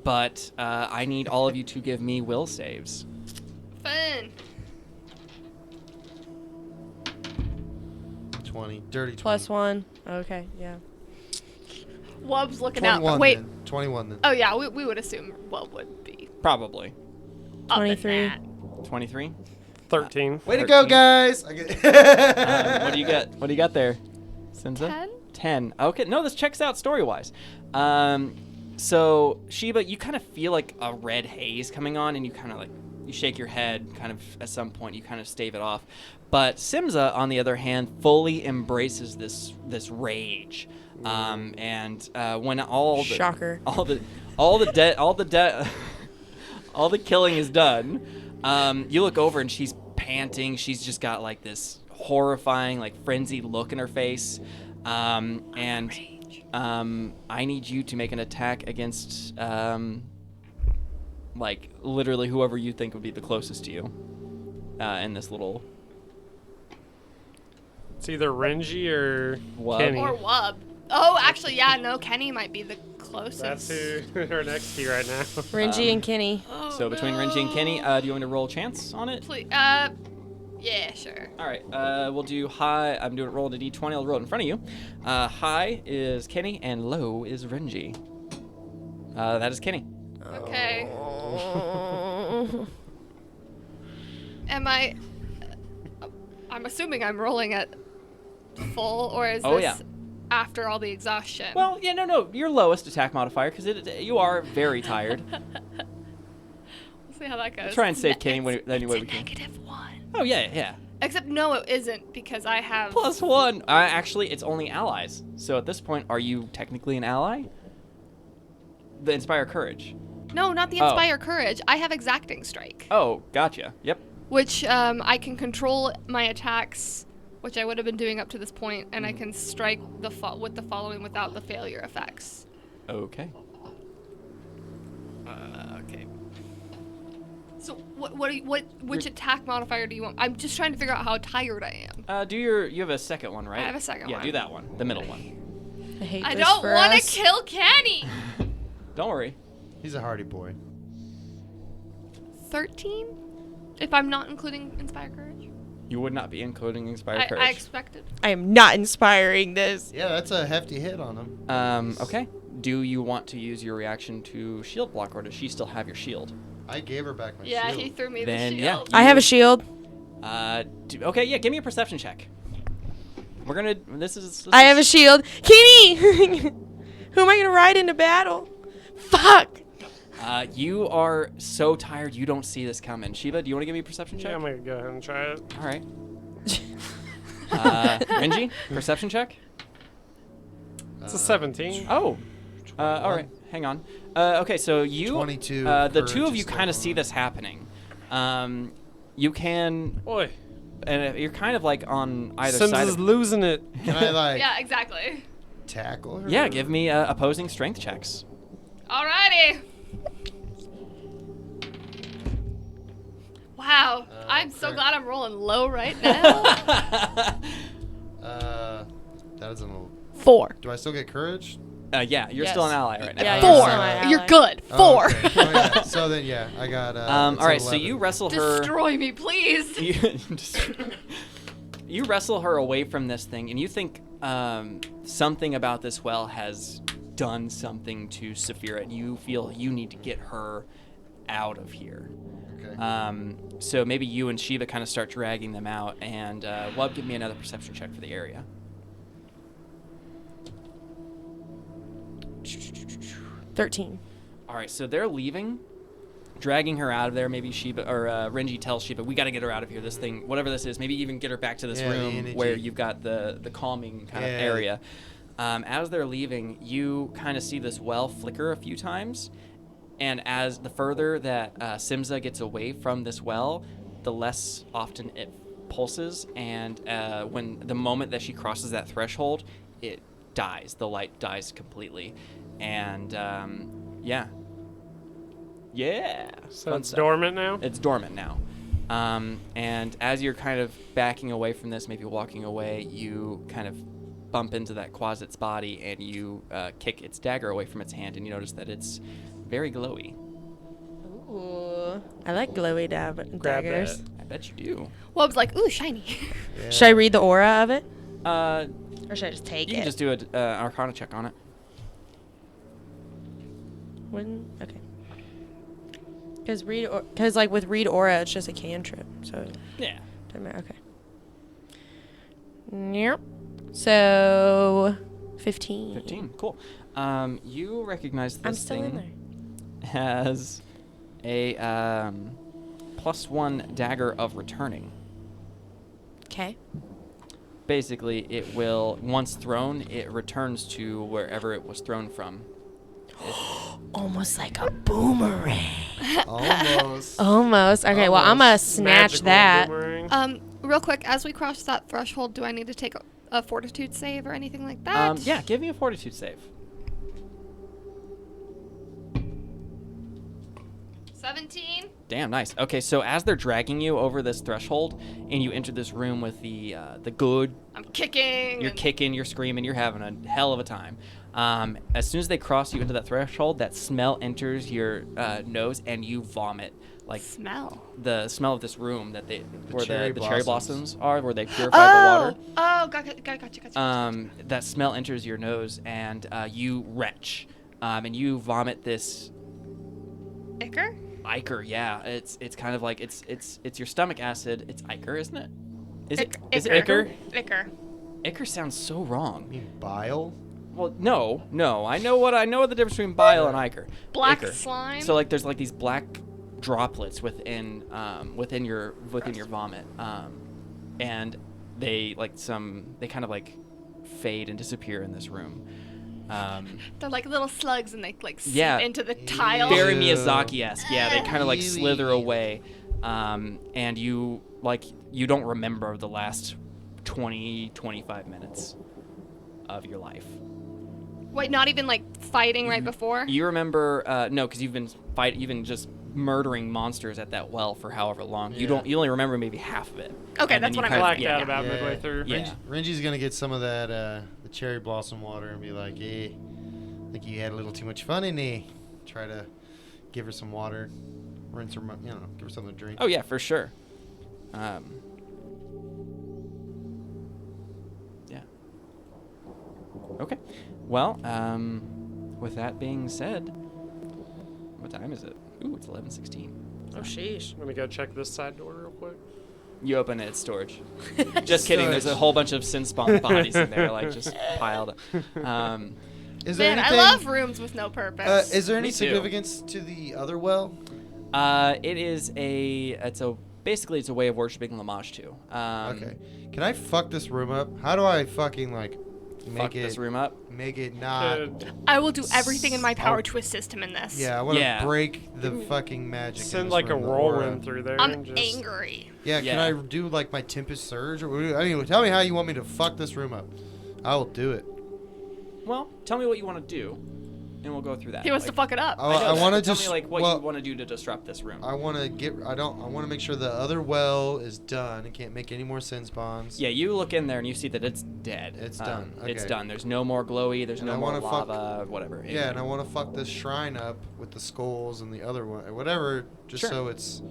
But I need all of you to give me will saves. Fun. 20. Dirty 20. Plus 1. Okay, yeah. Wub's looking out. 21 Wait. then. 21 then. Oh yeah, we would assume Wub would be Probably. up in 23. that. 23? 13. Way to go, 13. guys! What do you got? What do you got there, Simza? 10? 10. Okay, no, this checks out story-wise. So Sheba, you kind of feel like a red haze coming on, and you kind of like you shake your head. Kind of at some point, you kind of stave it off. But Simza, on the other hand, fully embraces this rage. And when all the Shocker. all the killing is done, you look over and she's panting. She's just got like this horrifying, like frenzied look in her face. I need you to make an attack against like literally whoever you think would be the closest to you in this little. It's either Renji or Wub. Kenny. Or Wub. Oh, actually, yeah, no, Kenny might be the closest. That's who are next to you right now. Renji and Kenny. Oh, So between Renji and Kenny, do you want me to roll chance on it? Please, yeah, sure. All right, we'll do high. I'm doing roll a d20. I'll roll it in front of you. High is Kenny, and low is Renji. That is Kenny. Okay. Am I? I'm assuming I'm rolling at full, or is Oh, this yeah. after all the exhaustion? Well, yeah, no, your lowest attack modifier because you are very tired. We'll see how that goes. We'll try and save Kenny any way we can. -1. Oh yeah. Except no, it isn't because I have. +1. Actually, it's only allies. So at this point, are you technically an ally? The Inspire Courage. No, not the Oh. Inspire Courage. I have Exacting Strike, Oh, gotcha. Yep. which I can control my attacks, which I would have been doing up to this point, and I Mm-hmm. can strike with the following without the failure effects. Okay. Okay. So which attack modifier do you want? I'm just trying to figure out how tired I am. You have a second one, right? I have a second Yeah, one. do that one. The middle one. I hate I this don't for want to us. kill Kenny. Don't worry. He's a hardy boy. 13? If I'm not including Inspire Courage? You would not be including Inspire I Courage. expected. I am not inspiring this. Yeah, that's a hefty hit on him. Okay. Do you want to use your reaction to shield block, or does she still have your shield? I gave her back my Yeah, shield. he threw me Then, the yeah. shield. I have a shield. Okay, yeah, give me a perception check. We're gonna. This I have a is- shield. Kenny! Who am I going to ride into battle? Fuck! You are so tired you don't see this coming. Sheba, do you want to give me a perception check? Yeah, I'm going to go ahead and try it. All right. Renji, perception check. It's a 17. Oh. All right. Hang on. Okay, so you. 22 The courage two of is you still kind of going see on. this happening. You can, Boy, and you're kind of like on either Sims side. is Of, losing it. Can I, like, Yeah, exactly. tackle her? yeah, give me opposing strength checks. Alrighty. Wow, I'm so fair. glad I'm rolling low right now. That is a little... 4. Do I still get courage? Yeah, you're still an Yes. ally right now. Yeah, you're 4. still my You're ally. good. 4. Oh, okay. Oh, yeah. So then, yeah, I got... All it's right, 11. so you wrestle her. Destroy me, please. You wrestle her away from this thing, and you think something about this well has done something to Saphira, and you feel you need to get her out of here. Okay. So maybe you and Shiva kind of start dragging them out, and Wub, give me another perception check for the area. 13. All right, so they're leaving, dragging her out of there. Maybe Sheba or Renji tells Sheba, "We got to get her out of here. This thing, whatever this is, maybe even get her back to this Yeah, the room energy. where you've got the calming kind of area." As they're leaving, you kind of see this well flicker a few times, and as the further that Simza gets away from this well, the less often it pulses, and when the moment that she crosses that threshold, it dies. The light dies completely, and yeah. So Fun it's stuff. dormant now? It's dormant now. And as you're kind of backing away from this, maybe walking away, you kind of bump into that Quasit's body, and you kick its dagger away from its hand, and you notice that it's very glowy. Ooh, I like glowy Grab daggers. that. I bet you do. Wobb's like, ooh, shiny. Yeah. Should I read the aura of it, Uh, or should I just take you it? can just do an Arcana check on it. Okay. Because like with read aura, it's just a cantrip, so Yeah. doesn't matter. Okay. Yep. So 15. 15. Cool. You recognize this I'm still in thing there. has a +1 dagger of returning. Okay. Basically, it will, once thrown, it returns to wherever it was thrown from. Almost like a boomerang. Almost. Almost. Okay, well, I'm gonna Almost. snatch Magical that. boomerang. Real quick, as we cross that threshold, do I need to take a fortitude save or anything like that? Yeah, give me a fortitude save. 17. Damn, nice. Okay, so as they're dragging you over this threshold, and you enter this room with the good, I'm kicking. you're and- kicking, you're screaming, you're having a hell of a time. As soon as they cross you into that threshold, that smell enters your nose, and you vomit. Like Smell. the smell of this room that where cherry the cherry blossoms. blossoms are, where they purify the water. Oh, gotcha. That smell enters your nose, and you retch, and you vomit this Ichor? ichor. Yeah, it's kind of like it's your stomach acid. It's ichor, isn't it? Is it ichor? Ichor. Ichor sounds so wrong. You mean bile? Well, no. I know the difference between bile and ichor. Black Ichor. slime? So like there's like these black droplets within your vomit, and they kind of like fade and disappear in this room. They're like little slugs and they like seep Yeah. into the tile. Very Ew. Miyazaki-esque. Yeah, they kind of like Really? slither away, and you don't remember the last 20-25 minutes of your life. Wait, not even like fighting right before? You remember no, because you've been just murdering monsters at that well for however long. Yeah. You only remember maybe half of it. Okay, And then that's you what I kind of- Blacked yeah. out about midway through. Yeah. Renji's gonna get some of that the cherry blossom water and be like, "Hey, I think you had a little too much fun in there." Try to give her some water, rinse her, give her something to drink. Oh yeah, for sure. Yeah. Okay. Well, with that being said, what time is it? Ooh, it's 11:16. Oh, sheesh. I'm gonna go check this side door real quick. You open it, it's storage. Just kidding. There's a whole bunch of sin spawn bodies in there, like just piled up. Is there Man, I anything? love rooms with no purpose. Is there any Me too. significance to the other well? Basically it's a way of worshiping Lamashtu. Okay. Can I fuck this room up? How do I fucking Fuck this room up. make it not? I will do everything in my power I'll- to assist him in this. Yeah, I want to Yeah. break the fucking magic. in Send this like a room, the aura. whirlwind through there. I'm and just, angry. Yeah, can Yeah. I do like my Tempest Surge? Anyway, tell me how you want me to fuck this room up. I will do it. Well, tell me what you want to do, and we'll go through that. He wants to fuck it up. I know that, want to but tell just me like what well, you want to do to disrupt this room. I want to get. I want to make sure the other well is done. It can't make any more sin spawns. Yeah, you look in there and you see that it's dead. It's done, It's okay. done. There's no more glowy. There's And no I more wanna fuck- lava. Whatever. Yeah, and I want to fuck this shrine up with the skulls and the other one, or whatever, just Sure. so it's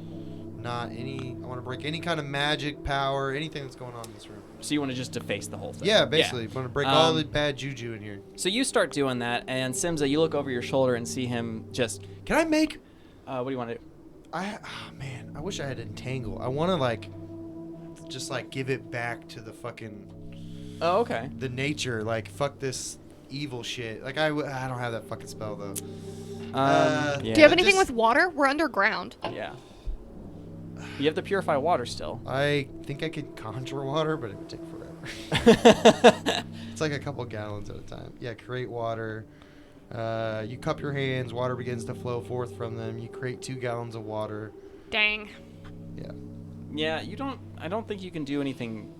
not any. I want to break any kind of magic power, anything that's going on in this room. So you want to just deface the whole thing. Yeah, basically, I want to break all Um, the bad juju in here. So you start doing that, and Simza, you look over your shoulder and see him just. Can I make? What do you want to do? Man, I wish I had entangle. I want to just give it back to the fucking Oh, okay. the nature. Like fuck this evil shit. Like I don't have that fucking spell though. Yeah. Do you have anything with water? We're underground. Yeah. You have to purify water still. I think I could conjure water, but it would take forever. It's like a couple gallons at a time. Yeah, create water. You cup your hands, water begins to flow forth from them. You create 2 gallons of water. Dang. Yeah. Yeah, I don't think you can do anything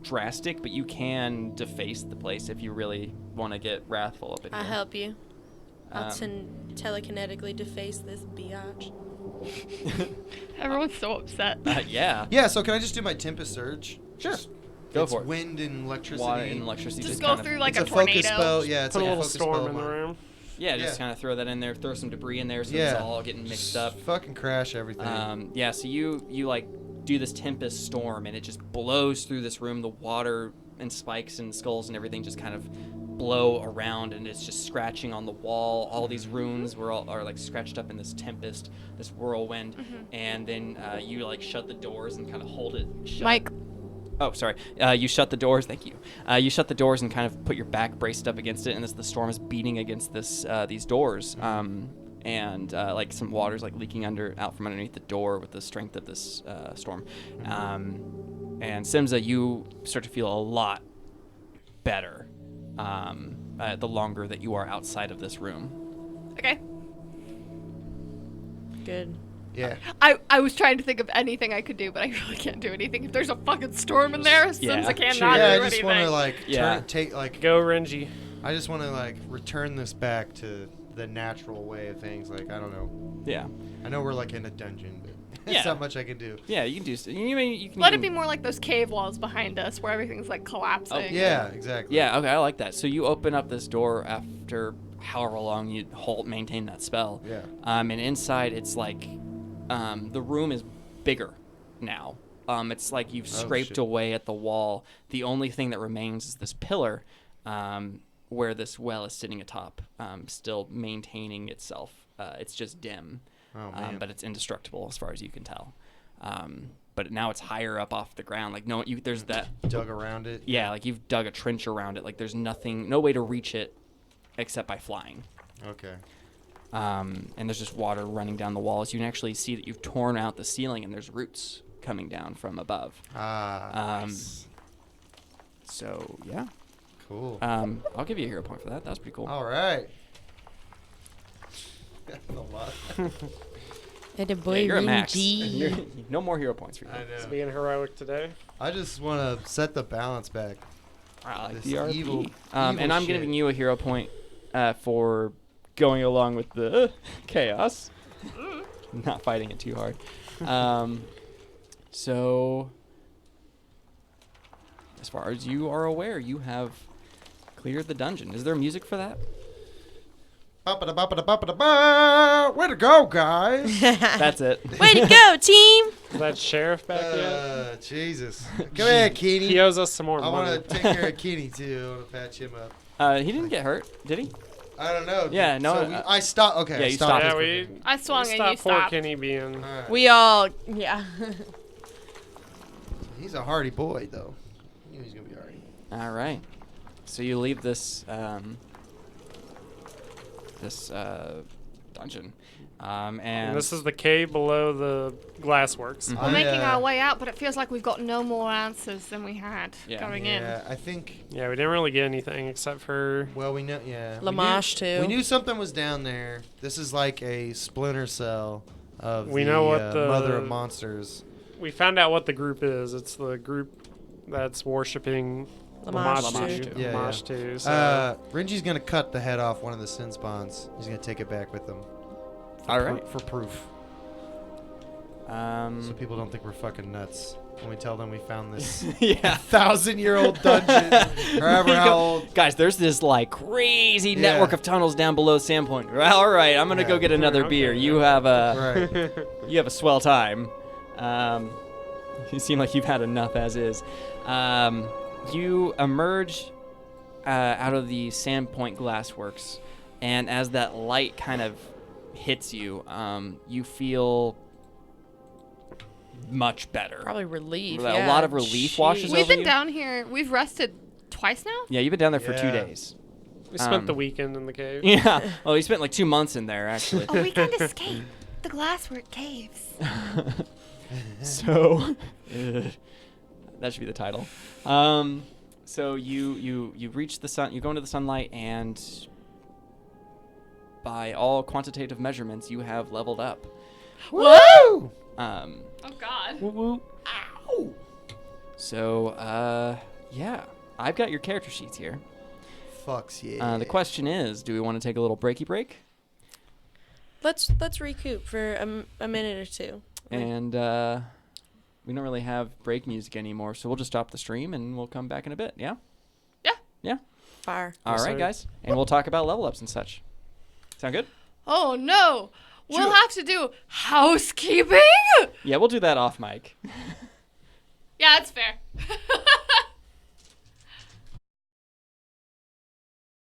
drastic, but you can deface the place if you really want to get wrathful up in here. I'll help you. I'll Um, telekinetically deface this biatch. Everyone's so upset. Yeah. Yeah, so can I just do my Tempest Surge? Sure. Just- Go it's for it. wind and electricity. Water and electricity. Just kind go of- through like It's a a focus tornado. spell. Yeah, it's Put like a little focus storm spell in the of mine. room. Yeah, just Yeah. kind of throw that in there, throw some debris in there so Yeah. it's all getting mixed up. Fucking crash everything. Yeah, so you like do this tempest storm and it just blows through this room. The water and spikes and skulls and everything just kind of blow around and it's just scratching on the wall. All these runes are like scratched up in this tempest, this whirlwind, and then you like shut the doors and kind of hold it shut. Mike. Oh, sorry. You shut the doors. Thank you. You shut the doors and kind of put your back braced up against it, and as the storm is beating against these doors, and like some water's like leaking out from underneath the door with the strength of this storm. And Simza, you start to feel a lot better the longer that you are outside of this room. Okay. Good. yeah. I was trying to think of anything I could do, but I really can't do anything. If there's a fucking storm in there, Yeah. Sims, I cannot Sure. do Yeah, I anything. just want to like Yeah. take like Go, Renji. I just want to like return this back to the natural way of things. Like I don't know. Yeah. I know we're like in a dungeon, but Yeah. there's not much I can do. Yeah, you can do. You can Let it even- be more like those cave walls behind us where everything's like collapsing. Oh, Yeah, exactly. Yeah, okay, I like that. So you open up this door after however long you maintain that spell. Yeah. And inside it's like the room is bigger now. It's like you've scraped shit. away at the wall. The only thing that remains is this pillar where this well is sitting atop, still maintaining itself. It's just dim, Oh man. but it's indestructible as far as you can tell. But now it's higher up off the ground. Like there's that. Dug around it. Yeah, like you've dug a trench around it. Like there's no way to reach it except by flying. Okay. And there's just water running down the walls. You can actually see that you've torn out the ceiling and there's roots coming down from above. Nice. So yeah, Cool. I'll give you a hero point for that. That was pretty cool. All right. That's a lot. Hey, the Yeah, boy you're at max. Renji. No more hero points for you. I know. Being heroic today. I just want to set the balance back. I like This the RP. evil And I'm shit. giving you a hero point for going along with the chaos, not fighting it too hard. So, as far as you are aware, you have cleared the dungeon. Is there music for that? Ba-ba-da-ba-ba-da-ba-da-ba. Way to go, guys. That's it. Way to go, team! Is that sheriff back yet? Jesus. Come here, Kenny. He owes us some more I money. want to take care of Kenny, too. I want to patch him up. He didn't get hurt, did he? I don't know. Yeah, no, So I stopped. Okay. yeah, I you stopped. stopped. Yeah, we I swung and you stopped poor stopped. Kenny being. All right. We all, yeah. He's a hardy boy, though. I knew he's going to be hardy. All right. So you leave this dungeon, and And this is the cave below the Glassworks. Mhm. We're I, making uh, our way out, but it feels like we've got no more answers than we had Yeah. going in. Yeah, I think. Yeah, we didn't really get anything except for. Well, we know. Yeah. Lamash, too. We knew something was down there. This is like a splinter cell of We the know what the- mother of monsters. We found out what the group is. It's the group that's worshiping Lamash Lamashtu. too. Yeah, yeah. Lamashtu, so Renji's gonna cut the head off one of the sin spawns. He's gonna take it back with him. all right. For proof, so people don't think we're fucking nuts when we tell them we found this Yeah. 1,000-year-old dungeon, or however how old. Guys, there's this like crazy Yeah. network of tunnels down below Sandpoint. Well, all right, I'm gonna Yeah. go get another Okay. beer. You have a Right. you have a swell time. You seem like you've had enough as is. You emerge out of the Sandpoint Glassworks, and as that light kind of hits you, you feel much better. Probably relief. A Yeah. lot of relief washes Jeez. over We've been you? down here. We've rested twice now. Yeah, you've been down there for 2 Yeah. days. We spent the weekend in the cave. Yeah. Oh, he spent like 2 months in there, actually. A weekend escape. The Glassworks caves. So, that should be the title. So you reach the sun. You go into the sunlight, and by all quantitative measurements, you have leveled up. Woo! Oh God. Woo woo. Ow! So, yeah, I've got your character sheets here. Fucks yeah. The question is, do we want to take a little breaky break? Let's recoup for a minute or two. And we don't really have break music anymore, so we'll just stop the stream and we'll come back in a bit. Yeah. Yeah. Yeah. Fire. All Yes, right, sir. guys, and we'll talk about level ups and such. Sound good? Oh no. We'll Sure. have to do housekeeping. Yeah, we'll do that off mic. Yeah, that's fair.